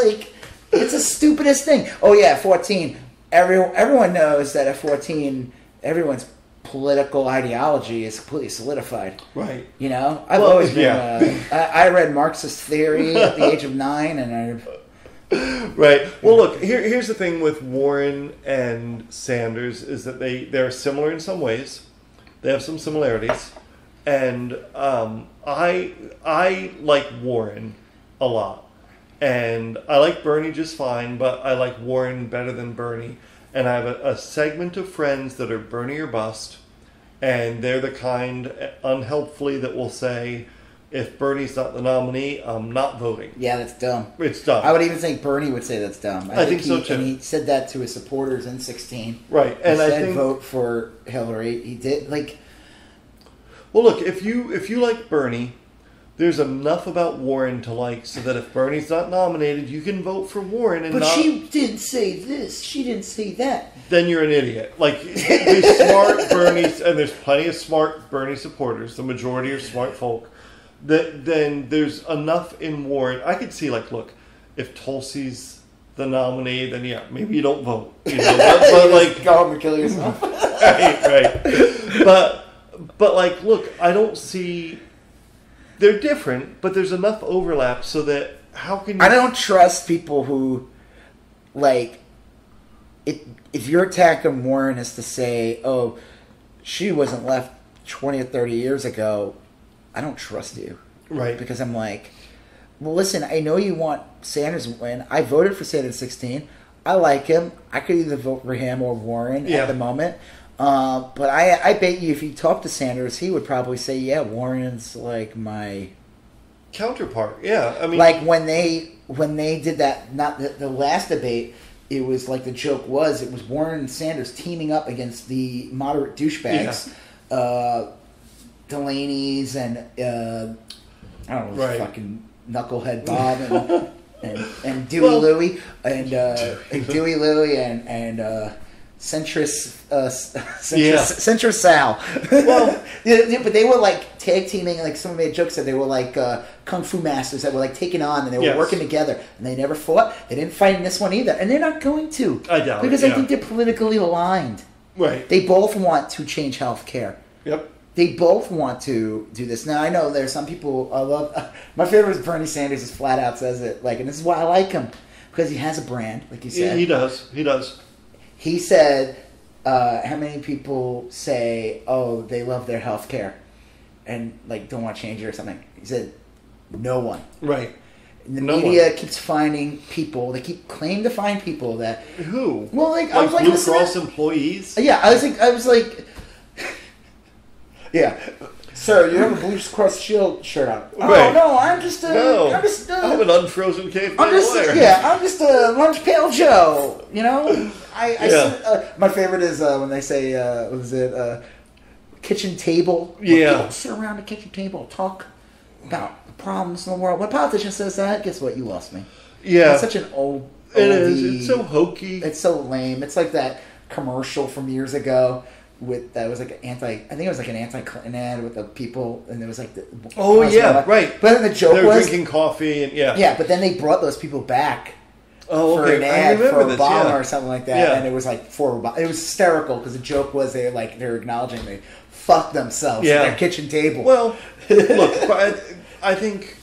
it's the stupidest thing. Oh, yeah, 14. Everyone knows that at 14, everyone's political ideology is completely solidified. Right. I've always been... I read Marxist theory at the age of 9, and Right. Well, look, here's the thing with Warren and Sanders is that they're similar in some ways. They have some similarities. And I like Warren a lot. And I like Bernie just fine, but I like Warren better than Bernie. And I have a segment of friends that are Bernie or bust. And they're the kind, unhelpfully, that will say, if Bernie's not the nominee, I'm not voting. Yeah, that's dumb. It's dumb. I would even think Bernie would say that's dumb. I think so, too. And he said that to his supporters in 2016. Right. And I think vote for Hillary. He did, Well, look, if you like Bernie, there's enough about Warren to like, so that if Bernie's not nominated, you can vote for Warren. And but she didn't say this. She didn't say that. Then you're an idiot. Like, there's smart Bernie, and there's plenty of smart Bernie supporters. The majority are smart folk. Then there's enough in Warren. I could see, like, look, if Tulsi's the nominee, then yeah, maybe you don't vote. You know, but like, go home and kill yourself. right. But like, look, I don't see. They're different, but there's enough overlap so that how can you... I don't trust people who, like, if your attack on Warren is to say, oh, she wasn't left 20 or 30 years ago, I don't trust you. Right. Because I'm like, well, listen, I know you want Sanders to win. I voted for Sanders in 2016. I like him. I could either vote for him or Warren at the moment. But I bet you if you talk to Sanders, he would probably say, yeah, Warren's like my counterpart. Yeah, I mean, like when they did that, not the last debate, it was like the joke was it was Warren and Sanders teaming up against the moderate douchebags, Delaniacs and I don't know, fucking knucklehead Bob and Dewey Louie and Dewey Louie and centrist Sal. Well, but they were like tag teaming. Like someone made jokes that they were like kung fu masters that were like taking on, and they were working together, and they never fought. They didn't fight in this one either, and they're not going to. I doubt because it, I think they're politically aligned. Right. They both want to change health care. Yep. They both want to do this. Now I know there's some people I love. My favorite is Bernie Sanders. Just flat out says it like, and this is why I like him because he has a brand, like you said. He does. He said, how many people say, oh, they love their health care and like don't want to change it or something? He said, no one. Right. And the media keeps finding people. They keep claiming to find people that who? Well, like I was like Blue Cross employees. Yeah, I was like, yeah. Sir, you have a Blue Cross Shield shirt on. Right. Oh no, I'm just I'm an unfrozen caveman lawyer. I'm just a lunch pail Joe. You know, my favorite is when they say, was it kitchen table? Yeah, people sit around the kitchen table, talk about the problems in the world. When a politician says that, guess what? You lost me. Yeah, it's such an old. It is. It's so hokey. It's so lame. It's like that commercial from years ago. With that was like I think it was like an anti-Clinton ad with the people, and there was like right. But then the joke they were was drinking coffee and but then they brought those people back for an ad for Obama or something like that, and it was like for Obama. It was hysterical because the joke was they're acknowledging they fucked themselves at their kitchen table. Well, look, I think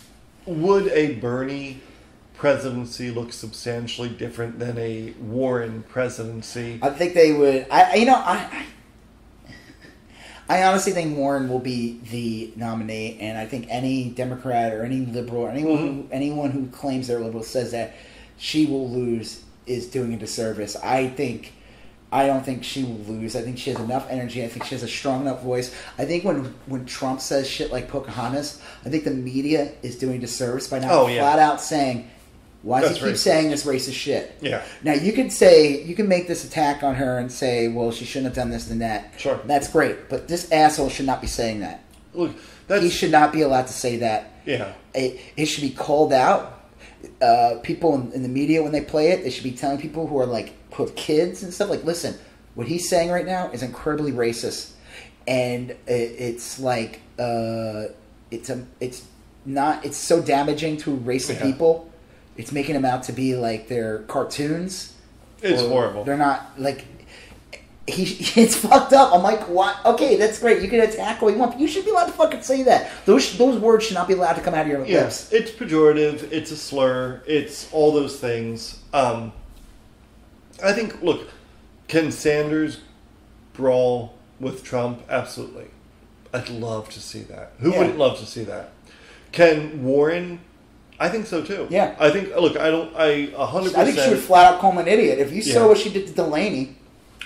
would a Bernie presidency look substantially different than a Warren presidency? I think they would. I honestly think Warren will be the nominee, and I think any Democrat or any liberal or anyone who claims they're liberal says that she will lose is doing a disservice. I don't think she will lose. I think she has enough energy. I think she has a strong enough voice. I think when Trump says shit like Pocahontas, I think the media is doing a disservice by not flat out saying, why does he keep saying this racist shit? Yeah. Now, you can make this attack on her and say, well, she shouldn't have done this and that. Sure. That's great. But this asshole should not be saying that. Look, he should not be allowed to say that. Yeah. It should be called out. People in the media, when they play it, they should be telling people who are like, who have kids and stuff, like, listen, what he's saying right now is incredibly racist. And it's like, it's so damaging to racist people. It's making them out to be like they're cartoons. It's horrible. They're not like it's fucked up. I'm like, what? Okay, that's great. You can attack all you want, but you should be allowed to fucking say that. Those words should not be allowed to come out of your lips. Yes, it's pejorative. It's a slur. It's all those things. I think. Look, can Sanders brawl with Trump? Absolutely. I'd love to see that. Who wouldn't love to see that? Can Warren? I think so too. Yeah. I think. Look, I 100%. I think she would flat out call him an idiot. If you saw what she did to Delaney,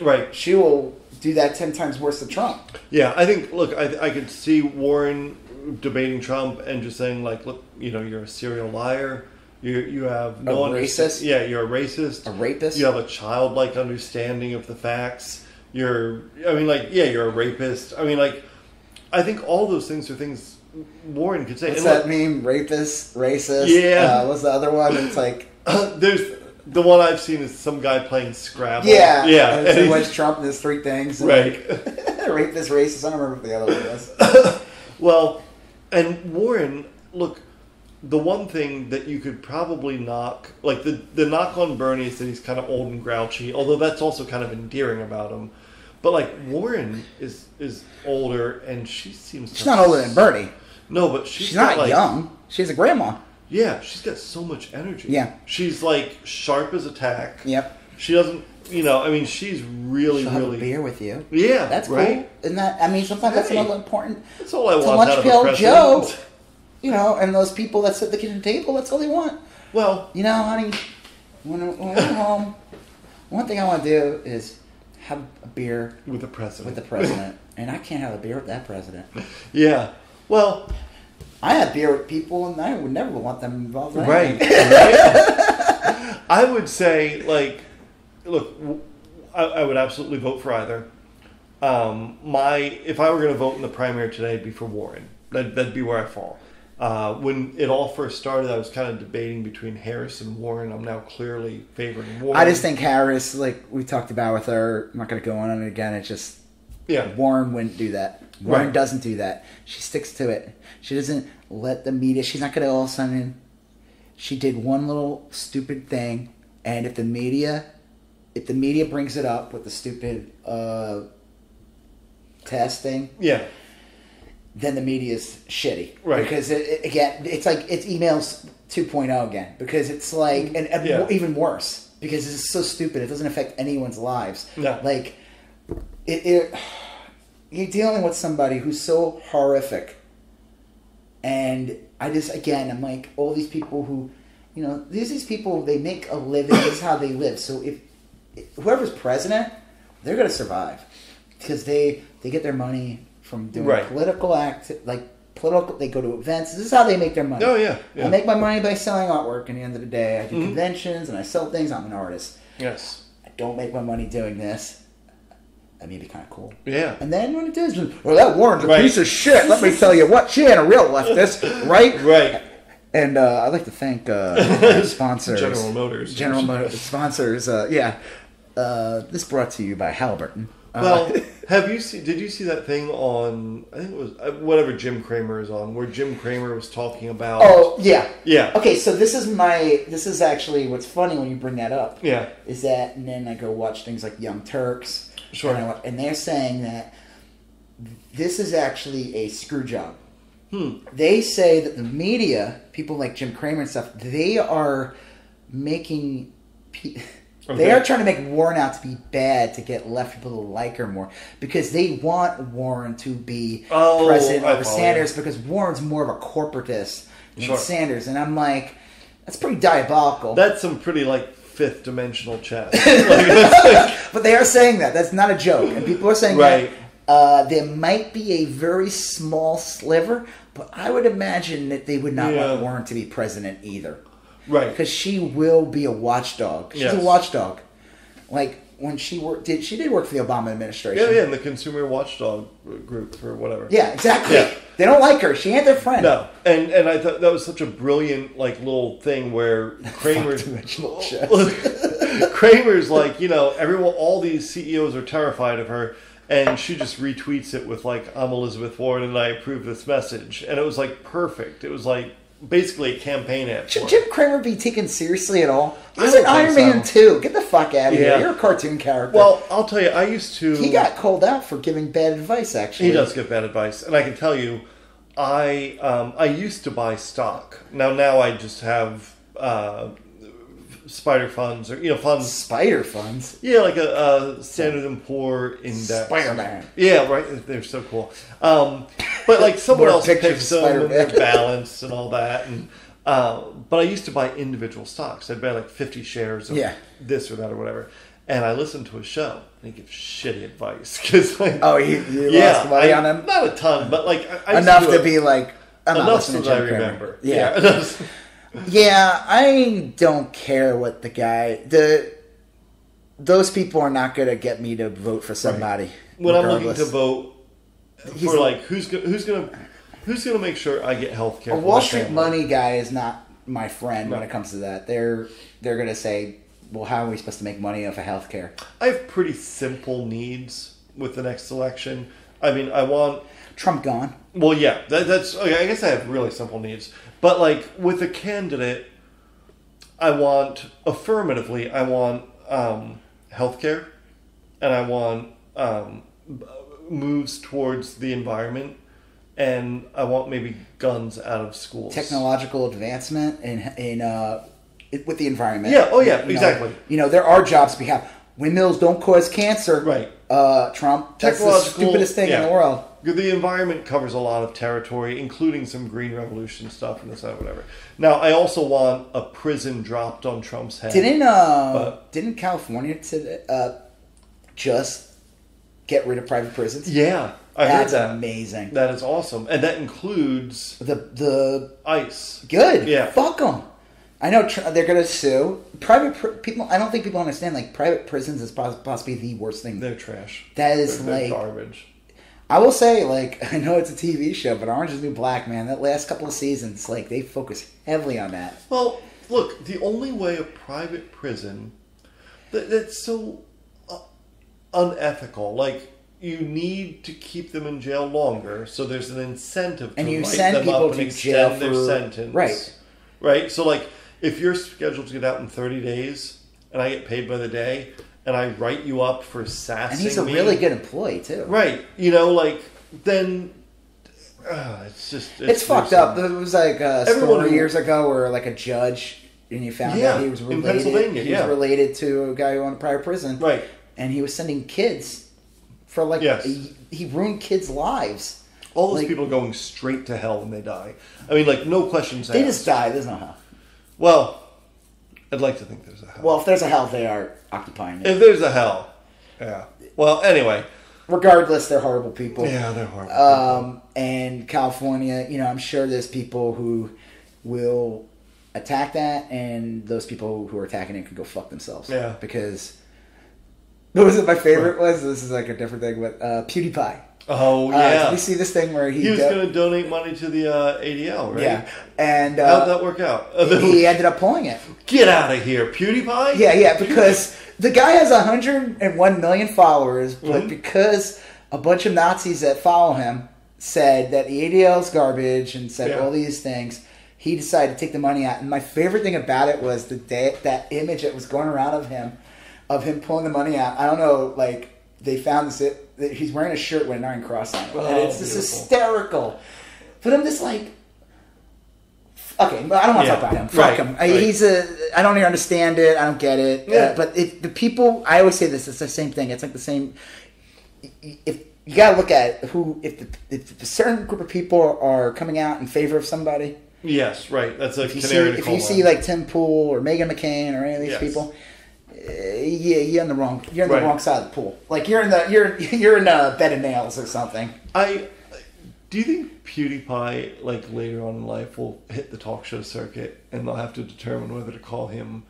right? She will do that 10 times worse than Trump. Yeah, I think. Look, I could see Warren debating Trump and just saying like, look, you're a serial liar. You have no racist. Yeah, you're a racist. A rapist. You have a childlike understanding of the facts. You're a rapist. I mean, like, I think all those things are things Warren could say. What's that meme? Rapist, racist. Yeah. What's the other one? It's like there's the one I've seen is some guy playing Scrabble. Yeah, yeah. And so much Trump and his 3 things. Right. Like, rapist, racist. I don't remember what the other one was. Well, and Warren, look. The one thing that you could probably knock, like the knock on Bernie is that he's kind of old and grouchy, although that's also kind of endearing about him. But like Warren is older, and she seems she's not older than Bernie. No, but she's not like, young. She's a grandma. Yeah, she's got so much energy. Yeah, she's like sharp as a tack. Yep. She doesn't, I mean, she's really, She'll really have a beer with you. Yeah, that's right? cool. Isn't that? I mean, sometimes that's another important. That's all I want. To lunch pill Joe. And those people that sit at the kitchen table, that's all they want. Well, honey, when we're home, one thing I want to do is have a beer with the president. And I can't have a beer with that president. Yeah. Well, I have beer with people, and I would never want them involved. Right. I would say, like, look, I would absolutely vote for either. If I were going to vote in the primary today, it'd be for Warren. That'd be where I fall. When it all first started, I was kind of debating between Harris and Warren. I'm now clearly favoring Warren. I just think Harris, like we talked about with her, I'm not going to go on it again. It's just, Warren wouldn't do that. Warren doesn't do that. She sticks to it. She doesn't let the media, she's not going to all of a sudden, she did one little stupid thing, and if the media brings it up with the stupid testing, then the media's shitty. Right. Because, it's like, it's emails 2.0 again. Because it's like, and even worse. Because it's so stupid. It doesn't affect anyone's lives. No. Like, you're dealing with somebody who's so horrific. And I'm like, all these people who, these people, they make a living. This is how they live. So if whoever's president, they're going to survive. Because they get their money from doing political they go to events. This is how they make their money. Oh, yeah. I make my money by selling artwork. And at the end of the day, I do conventions and I sell things. I'm an artist. Yes. I don't make my money doing this. That may be kind of cool. Yeah. And then when it does, that Warren's a piece of shit. Let me tell you what. She ain't a real leftist, right? Right. And I'd like to thank sponsors. General Motors. Sponsors. This brought to you by Halliburton. Well, did you see that thing on, I think it was, whatever Jim Cramer is on, where Jim Cramer was talking about... Oh, yeah. Yeah. Okay, so this is actually, what's funny when you bring that up. Yeah. Is that, and then I go watch things like Young Turks. Sure. And they're saying that this is actually a screw job. They say that the media, people like Jim Cramer and stuff, they are making... They are trying to make Warren out to be bad to get left people to like her more because they want Warren to be president over Sanders because Warren's more of a corporatist than Sanders. And I'm like, that's pretty diabolical. That's some pretty, fifth dimensional chess. But they are saying that. That's not a joke. And people are saying that there might be a very small sliver, but I would imagine that they would not want Warren to be president either. Right. Because she will be a watchdog. She's a watchdog. Like, when she did work for the Obama administration. Yeah, in the Consumer Watchdog group or whatever. Yeah, exactly. Yeah. They don't like her. She ain't their friend. No. And I thought that was such a brilliant, little thing where Kramer's... Kramer's like, everyone, all these CEOs are terrified of her. And she just retweets it with, I'm Elizabeth Warren and I approve this message. And it was, perfect. It was, basically a campaign ad. Should Jim Cramer be taken seriously at all? He was in Iron Man 2. Get the fuck out of here. You're a cartoon character. Well, I'll tell you, I used to... He got called out for giving bad advice, actually. He does give bad advice. And I can tell you, I used to buy stock. Now I just have spider funds or funds. Spider funds? Yeah, like a Standard & Poor index. Spider-Man. Yeah, right. They're so cool. But someone else picks them and they're balanced and all that. And but I used to buy individual stocks. I'd buy 50 shares of this or that or whatever. And I listened to a show and he gives shitty advice because you lost money on him? Not a ton, but I enough to be I'm not enough listening so to that I Jim remember. Yeah. Yeah, I don't care what the guy... Those people are not going to get me to vote for somebody. Right. When I'm looking to vote for who's going to... Who's going to make sure I get health care? A Wall Street money guy is not my friend when it comes to that. They're going to say, well, how are we supposed to make money off of health care? I have pretty simple needs with the next election. I mean, I want... Trump gone. Well, yeah. That's... Okay, I guess I have really simple needs. But, like, with a candidate, I want... Affirmatively, I want health care. And I want moves towards the environment. And I want maybe guns out of schools. Technological advancement with the environment. Yeah, exactly. There are jobs we have. Windmills don't cause cancer. Right. Trump. That's the stupidest thing in the world. The environment covers a lot of territory, including some Green Revolution stuff and this and whatever. Now, I also want a prison dropped on Trump's head. Didn't California just get rid of private prisons? Yeah. I heard that. That's amazing. That is awesome. And that includes the ICE. Good. Yeah. Fuck them. I know they're going to sue. People, I don't think people understand, like, private prisons is possibly the worst thing. They're trash. That is, they're garbage. I will say, like, I know it's a TV show, but Orange is the New Black, man, that last couple of seasons, like, they focus heavily on that. Well, look, the only way a private prison, that's so unethical, like, you need to keep them in jail longer, so there's an incentive to write them up and extend their sentence. Right? So, like, if you're scheduled to get out in 30 days, and I get paid by the day, and I write you up for sassing me... And he's a really good employee, too. Right. Then... It's fucked up. There was, like, a story years ago where, like, a judge, and you found out he was related... in Pennsylvania, he was related to a guy who owned a private prison. Right. And he was sending kids... For like, he ruined kids' lives. All those people are going straight to hell when they die. I mean, like, no questions asked. They just die. There's no hell. Well, I'd like to think there's a hell. Well, if there's a hell, they are occupying it. If there's a hell, yeah. Well, anyway. Regardless, they're horrible people. Yeah, they're horrible people. And California, I'm sure there's people who will attack that, and those people who are attacking it could go fuck themselves. Yeah. Because... What was it? My favorite was, this is like a different thing, but PewDiePie. Oh, yeah. Did you see this thing where he was going to donate money to the ADL, right? Yeah. And how'd that work out? He ended up pulling it. Get out of here, PewDiePie? Yeah, because the guy has 101 million followers, but because a bunch of Nazis that follow him said that the ADL is garbage and said all these things, he decided to take the money out. And my favorite thing about it was that image that was going around of him pulling the money out. I don't know, like, they found this, he's wearing a shirt with an iron cross on it. And it's just hysterical. But I'm just like, okay, but I don't want to talk about him. Fuck him. I don't even understand it. I don't get it. Yeah. But the people, I always say this, it's the same thing. It's like the same, if you got to look at if a certain group of people are coming out in favor of somebody. Yes, right. That's a if you see like Tim Pool or Meghan McCain or any of these people, you're on the wrong. You're on the wrong side of the pool. Like you're in a bed of nails or something. Do you think PewDiePie, like later on in life, will hit the talk show circuit and they'll have to determine whether to call him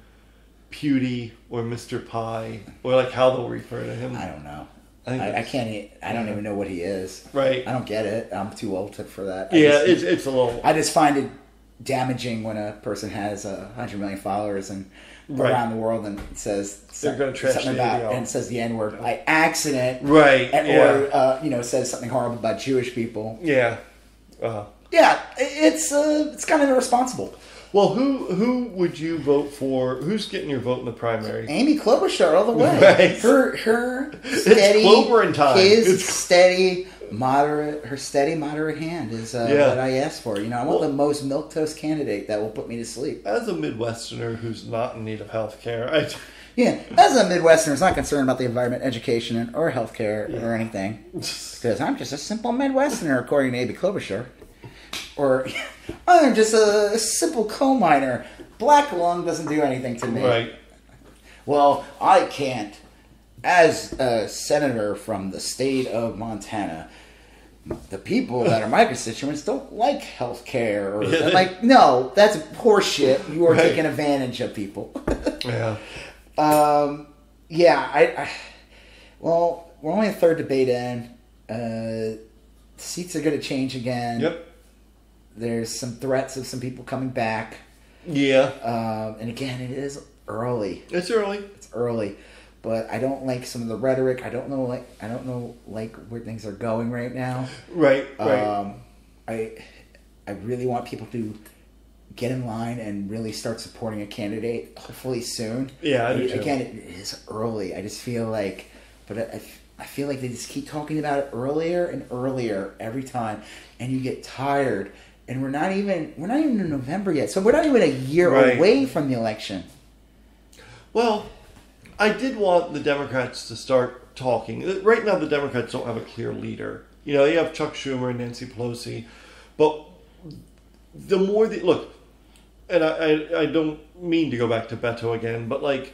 Pewdie or Mr. Pie, or like how they'll refer to him? I don't know. I can't. I don't even know what he is. Right. I don't get it. I'm too old for that. It's a little. I just find it damaging when a person has 100 million followers and around the world and says something about and says the N word by accident, right? Or says something horrible about Jewish people. Yeah. It's kind of irresponsible. Well, who would you vote for? Who's getting your vote in the primary? Amy Klobuchar all the way. Right. Her steady, it's Clover time. His steady, moderate hand is what I asked for. I want the most milquetoast candidate that will put me to sleep. As a Midwesterner who's not in need of health care, as a Midwesterner who's not concerned about the environment, education, or health care or anything, because I'm just a simple Midwesterner, according to Amy Klobuchar. Or, I'm just a simple coal miner. Black lung doesn't do anything to me. Right. Well, I can't. As a senator from the state of Montana, the people that are my constituents don't like health care. I'm like, no, that's horseshit. You are taking advantage of people. Well, we're only a third debate in. Seats are going to change again. Yep. There's some threats of some people coming back. Yeah. And again, it is early. It's early. It's early. But I don't like some of the rhetoric. I don't know where things are going right now. Right. I really want people to get in line and really start supporting a candidate, hopefully soon. Yeah, I do too. Again, it is early. I just feel like, I feel like they just keep talking about it earlier and earlier every time, and you get tired. And we're not even in November yet, so we're not even a year away from the election. Well, I did want the Democrats to start talking. Right now, the Democrats don't have a clear leader. You know, you have Chuck Schumer and Nancy Pelosi, but the more look, and I don't mean to go back to Beto again, but like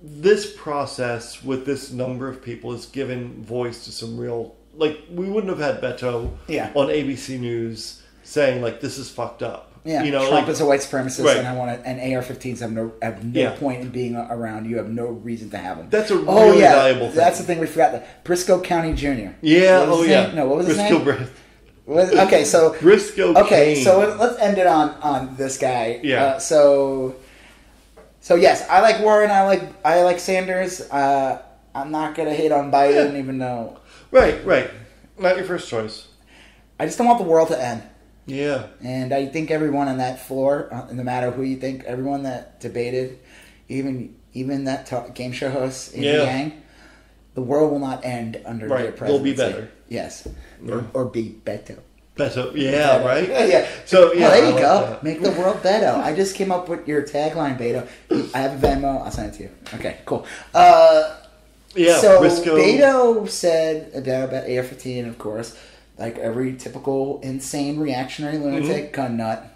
this process with this number of people has given voice to some real, like, we wouldn't have had Beto on ABC News saying like this is fucked up. Yeah, you know, Trump is a white supremacist, and and AR-15s have no point in being around. You have no reason to have them. That's a really valuable thing. That's the thing we forgot. Briscoe County Jr. Yeah. No, what was his name? Okay, so Briscoe. Okay, Kane. so let's end it on this guy. Yeah. So yes, I like Warren. I like Sanders. I'm not gonna hate on Biden, even though. Right. Not your first choice. I just don't want the world to end. Yeah. And I think everyone on that floor, no matter who you think, everyone that debated, even that game show host, Yang, the world will not end under their presidency. They'll be better. Yes. Or be better. Better. Yeah, better. Right? Yeah. So, yeah. Well, there you go. That. Make the world better. I just came up with your tagline, Beto. I have a Venmo. I'll send it to you. Okay, cool. So Briscoe. Beto said about AR-15, of course, like every typical insane reactionary lunatic gun nut.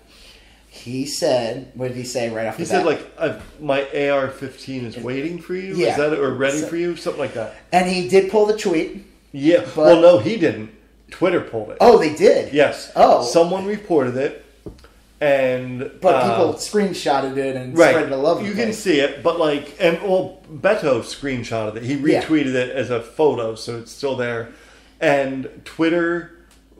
He said, what did he say right off the bat? He said, like, my AR-15 is waiting for you? Yeah. Is that it? Or ready for you? Something like that. And he did pull the tweet. Yeah. Well, no, he didn't. Twitter pulled it. Oh, they did? Yes. Oh. Someone reported it. But people screenshotted it and spread the love. You can see it, but Beto screenshotted it. He retweeted it as a photo, so it's still there. And Twitter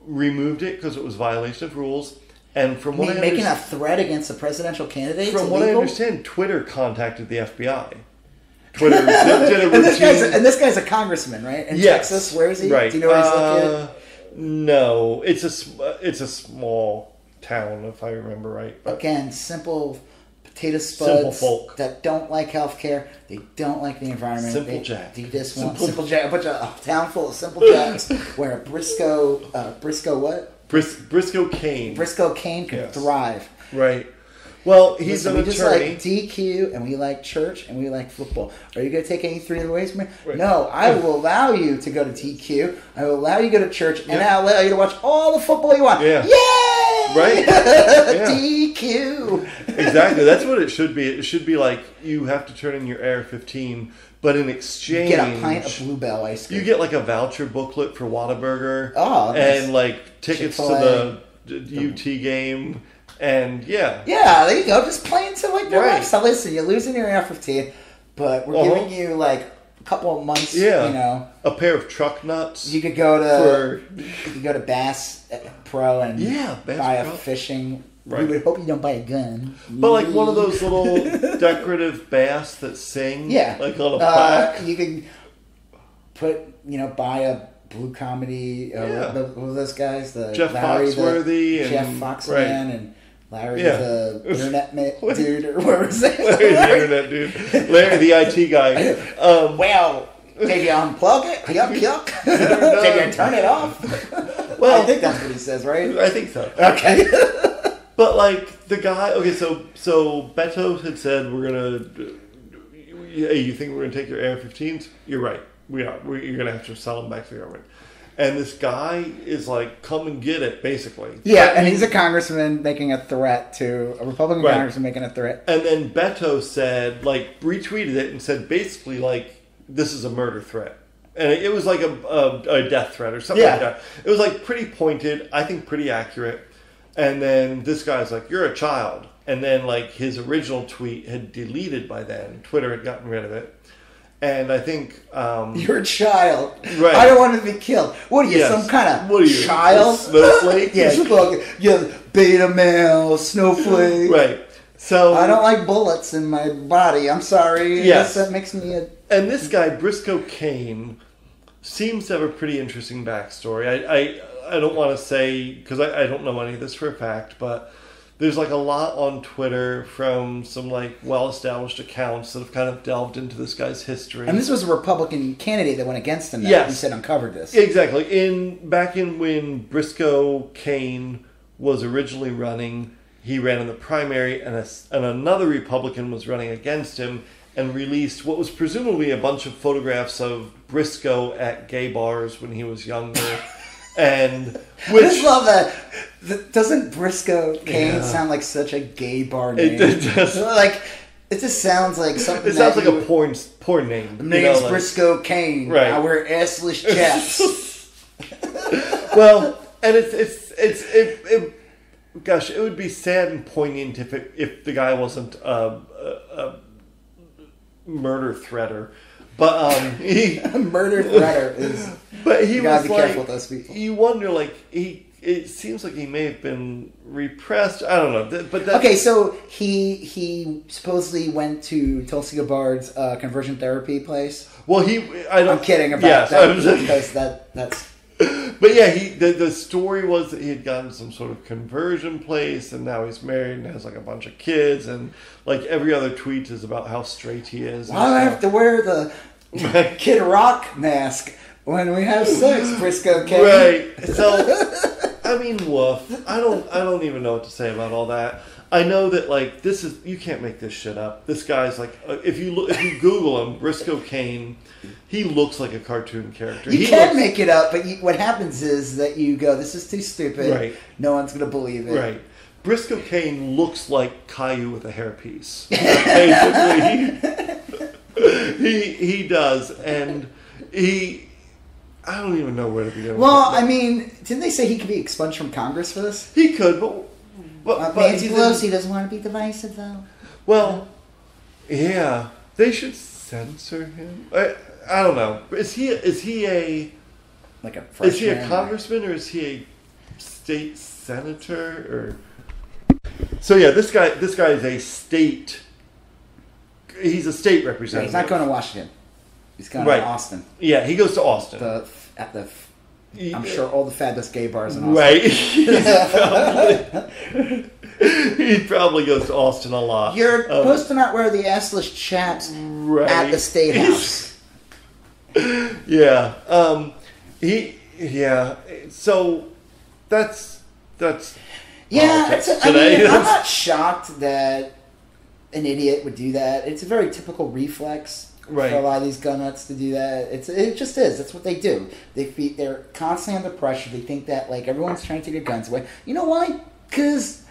removed it because it was violation of rules. And from what I understand, making a threat against a presidential candidate. From what I understand, Twitter contacted the FBI. Twitter did a routine. And this guy's a congressman, right? In Texas, where is he? Right. Do you know where he's located? No, it's a small town, if I remember right. But again, simple potato spuds simple folk that don't like healthcare. They don't like the environment. Simple Jack. They just want simple Jack. A town full of simple Jacks where Briscoe what? Briscoe Kane. Briscoe Kane can thrive. Right. Well, he's an attorney. We just like DQ, and we like church, and we like football. Are you going to take any three away from me? Right. No, I will allow you to go to DQ. I will allow you to go to church, and I'll allow you to watch all the football you want. Yeah. Yay! Right? DQ. Exactly. That's what it should be. It should be like you have to turn in your AR-15, but in exchange, you get a pint of Bluebell ice cream. You get like a voucher booklet for Whataburger. Oh, nice. And like tickets Chick-fil-A. To the UT game. And yeah, there you go. Just play into like their lifestyle. Listen, you're losing your AR-15, but we're giving you like a couple of months. Yeah, you know, a pair of truck nuts. You could go to Bass Pro and buy a fishing. Right. We would hope you don't buy a gun, but like one of those little decorative bass that sing. Yeah, like on a plaque. You can buy a Blue Comedy. What were those guys? Jeff Foxworthy, Jeff Foxman, and Larry the internet dude, or whatever his name. Larry the internet dude. Larry the IT guy. Well, did you unplug it? Yuck. Did you turn it off? Well, I think that's what he says, right? I think so. Okay. But like the guy, so Beto had said we're gonna. Hey, you think we're gonna take your AR-15s? You're right. We are. You're gonna have to sell them back to the government. And this guy is like, come and get it, basically. Yeah, and he's a congressman making a threat to a Republican congressman making a threat. And then Beto said, like, retweeted it and said basically like, this is a murder threat. And it was like a death threat or something like that. It was like pretty pointed, I think pretty accurate. And then this guy's like, you're a child. And then like his original tweet had deleted by then. Twitter had gotten rid of it. And I think... You're a child. Right. I don't want to be killed. What are you, some kind of child? Snowflake? Yeah, beta male, snowflake. Right. So I don't like bullets in my body. I'm sorry. Yes. That makes me a... And this guy, Briscoe Kane, seems to have a pretty interesting backstory. I don't want to say, because I don't know any of this for a fact, but there's like a lot on Twitter from some like well-established accounts that have kind of delved into this guy's history. And this was a Republican candidate that went against him that yes. you said uncovered this. Exactly. Back in when Briscoe Kane was originally running, he ran in the primary, and another Republican was running against him and released what was presumably a bunch of photographs of Briscoe at gay bars when he was younger. And I just love that. Doesn't Briscoe Kane sound like such a gay bar name? It does. Like, it just sounds like something. It sounds like a porn name. My name's Briscoe Kane. Right. I wear assless chaps. Well, and it gosh, it would be sad and poignant if the guy wasn't a murder threater. But a murder threater is. But he was be careful with those people. You wonder, like it seems like he may have been repressed. I don't know. But okay, so he supposedly went to Tulsi Gabbard's conversion therapy place. Well, I'm kidding about that because that's. But yeah, the story was that he had gotten some sort of conversion place, and now he's married and has like a bunch of kids, and like every other tweet is about how straight he is. Why do I have to wear the Kid Rock mask when we have sex, Briscoe Kane? Right. So, I mean, woof. I don't even know what to say about all that. I know that like this is, you can't make this shit up. This guy's like, if you Google him, Briscoe Kane, he looks like a cartoon character. You can make it up, but what happens is that you go, this is too stupid. Right. No one's going to believe it. Right. Briscoe Kane looks like Caillou with a hairpiece. Basically, he does, and I don't even know where to begin. Well, I mean, didn't they say he could be expunged from Congress for this? He could, but Nancy Pelosi doesn't want to be divisive, though. Well, yeah, they should censor him. I don't know. Is he a congressman or is he a state senator or? So yeah, this guy is a state. He's a state representative. Yeah, he's not going to Washington. He's going to Austin. Yeah, he goes to Austin. I'm sure all the fabulous gay bars in Austin. Right. He probably goes to Austin a lot. You're supposed to not wear the assless chaps at the State House. Yeah. So that's. Yeah. I'm not shocked that an idiot would do that. It's a very typical reflex. Right. For a lot of these gun nuts to do that. It just is. That's what they do. They're constantly under pressure. They think that like everyone's trying to take their guns away. You know why? Because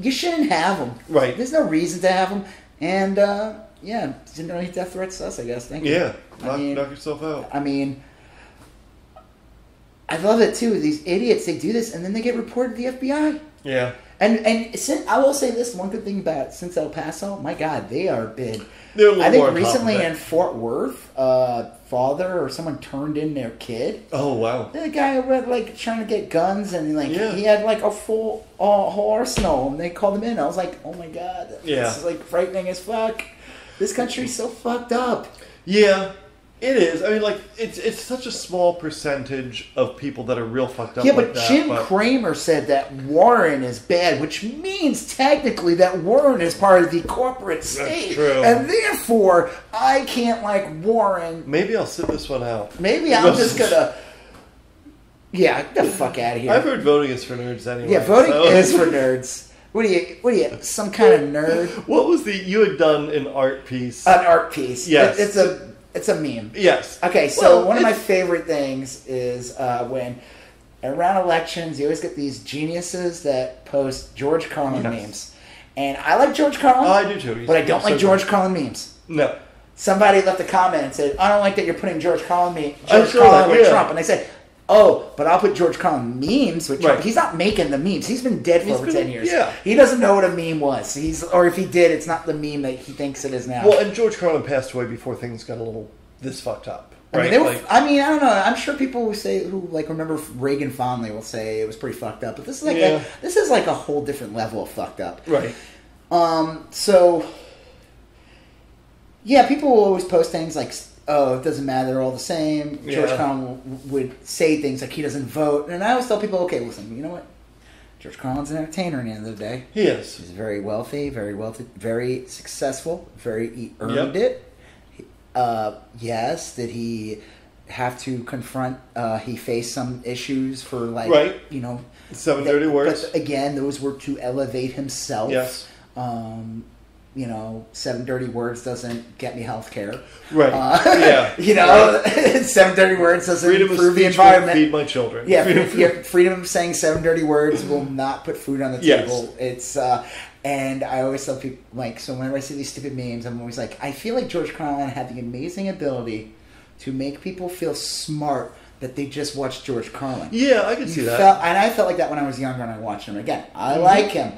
you shouldn't have them. Right. There's no reason to have them. And didn't know any death threats to us, I guess. Thank you. Yeah. Knock yourself out. I mean, I love it too. These idiots, they do this and then they get reported to the FBI. Yeah. And since, I will say this, one good thing about since El Paso, my God, they are big. They're a little I think more recently in Fort Worth, father or someone turned in their kid. Oh wow! The guy was like trying to get guns, and he had like a whole arsenal, and they called him in. I was like, oh my God, this is like frightening as fuck. This country's so fucked up. Yeah. It is. I mean, like, it's such a small percentage of people that are real fucked up. Yeah, but Jim Cramer said that Warren is bad, which means technically that Warren is part of the corporate state. That's true. And therefore, I can't like Warren. Maybe I'll sit this one out. Maybe I'm just gonna... Yeah, get the fuck out of here. I've heard voting is for nerds anyway. Yeah, voting is for nerds. What are you, some kind of nerd? What was you had done an art piece? An art piece. Yes. It's a meme. Yes. Okay, so one of my favorite things is when around elections, you always get these geniuses that post George Carlin memes. And I like George Carlin. Oh, I do too. But I don't like George Carlin memes. No. Somebody left a comment and said, I don't like that you're putting George Carlin with Trump. And I said, oh, but I'll put George Carlin memes with Trump. Right. He's not making the memes. He's been dead for over 10 years. Yeah. He doesn't know what a meme was. Or if he did, it's not the meme that he thinks it is now. Well, and George Carlin passed away before things got a little this fucked up. I Right? mean, I don't know. I'm sure people who remember Reagan fondly will say it was pretty fucked up. But this is like a whole different level of fucked up. Right. So, yeah, people will always post things like, oh, it doesn't matter, they're all the same. George Carlin would say things like he doesn't vote. And I always tell people, okay, listen, you know what? George Carlin's an entertainer at the end of the day. He is. He's very wealthy, very successful, he earned it. Yes, did he have to confront, he faced some issues for 7 dirty words. But again, those were to elevate himself. Yes. 7 dirty words doesn't get me health care. Right. 7 dirty words doesn't freedom improve the environment. Feed my children. Yeah, freedom of saying 7 dirty words will not put food on the table. It's and I always tell people, so whenever I see these stupid memes, I'm always like, I feel like George Carlin had the amazing ability to make people feel smart that they just watched George Carlin. Yeah, I can see that. And I felt like that when I was younger and I watched him. Again, I like him.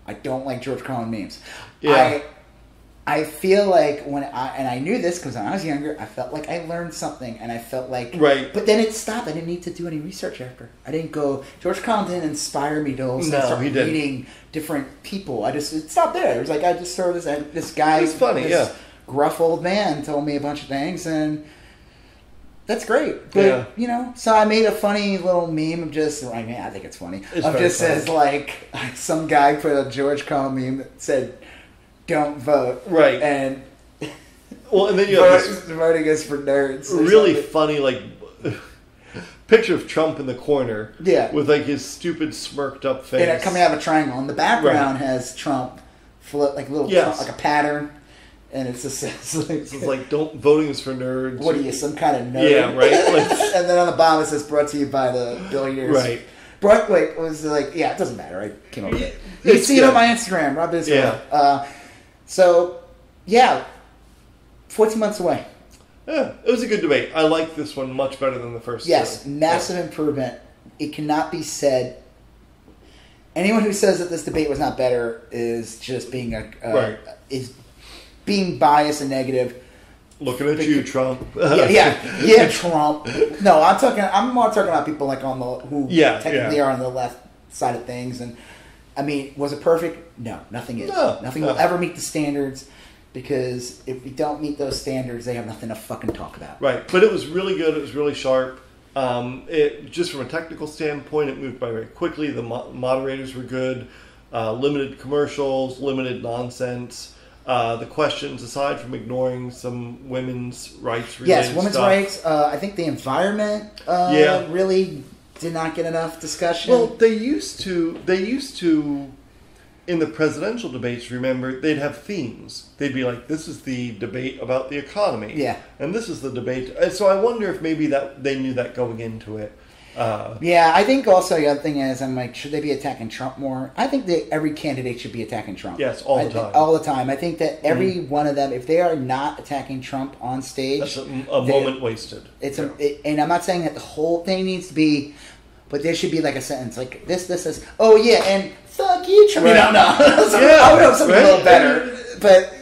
I don't like George Carlin memes. Yeah. I feel like I knew this because when I was younger, I felt like I learned something, and I felt like But then it stopped. I didn't need to do any research after. I didn't go. George Carlin didn't inspire me to start reading different people. It stopped there. It was like I just saw this guy. It's funny, gruff old man told me a bunch of things, and that's great. But so I made a funny little meme of just. I think it's funny. Says some guy put a George Carlin meme that said, "Don't vote." Right. And and then you have this voting is for nerds. Really funny picture of Trump in the corner. Yeah. With his stupid smirked up face. And coming out of a triangle. And the background has Trump Trump, like a pattern. And it just says voting is for nerds. What are you, some kind of nerd? Yeah, right. And then on the bottom it says brought to you by the billionaires. Right. It was it doesn't matter. I came up with it. You can see it on my Instagram, Rob Israel. Yeah. 14 months away. Yeah, it was a good debate. I like this one much better than the first. Yes, massive improvement. It cannot be said. Anyone who says that this debate was not better is just being is being biased and negative. Looking at you, Trump. yeah, Trump. No, I'm more talking about people who technically are on the left side of things. And I mean, was it perfect? No, nothing is. Nothing will ever meet the standards, because if we don't meet those standards, they have nothing to fucking talk about. Right, but it was really good. It was really sharp. Just from a technical standpoint, it moved by very quickly. The moderators were good. Limited commercials, limited nonsense. The questions, aside from ignoring some women's rights related Yes, women's stuff. rights. I think the environment really did not get enough discussion. Well, they used to in the presidential debates, remember, they'd have themes. They'd be like, this is the debate about the economy. Yeah. And this is the debate. And so I wonder if maybe that they knew that going into it. I think also the other thing is, I'm like, should they be attacking Trump more? I think that every candidate should be attacking Trump. Yes, all the time. All the time. I think that every one of them, if they are not attacking Trump on stage... That's a moment wasted. And I'm not saying that the whole thing needs to be... But there should be like a sentence like this, oh yeah, and fuck you, Trump. Right. I would have something a little better. But,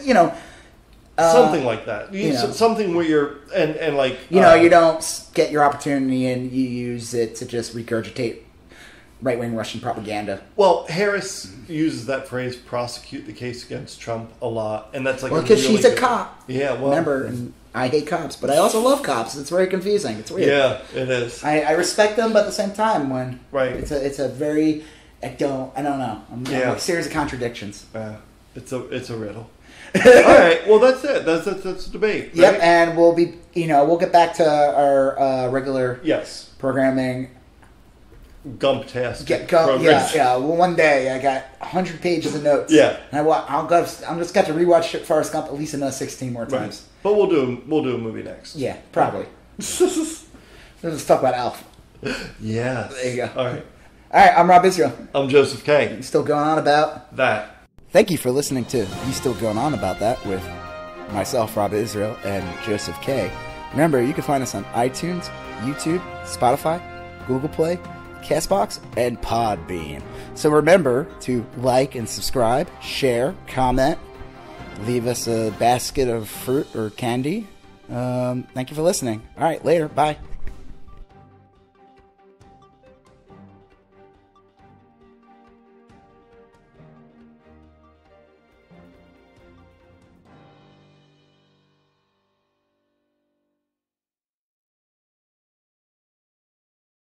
something like that. Something where you're, and like... you don't get your opportunity and you use it to just regurgitate right-wing Russian propaganda. Well, Harris uses that phrase, prosecute the case against Trump, a lot. And that's like because she's a cop. Yeah, well... Remember, and I hate cops, but I also love cops. It's very confusing. It's weird. Yeah, it is. I respect them, but at the same time, right, it's a very... I don't know. I'm like a series of contradictions. It's a riddle. All right. Well, that's it. That's the debate. Right? Yep. And we'll be, we'll get back to our regular programming. Gump-tastic programs. Yeah. Well, one day I got 100 pages of notes. Yeah. And I'm just got to rewatch Forrest Gump at least another 16 more times. Right. But we'll do a movie next. Yeah, probably. Let's talk about Alf. Yeah. There you go. All right. I'm Rob Israel. I'm Joseph K. You still going on about that. Thank you for listening to You Still Going On About That with myself, Rob Israel, and Joseph K. Remember, you can find us on iTunes, YouTube, Spotify, Google Play, CastBox, and Podbean. So remember to like and subscribe, share, comment, leave us a basket of fruit or candy, Thank you for listening. All right, later. Bye.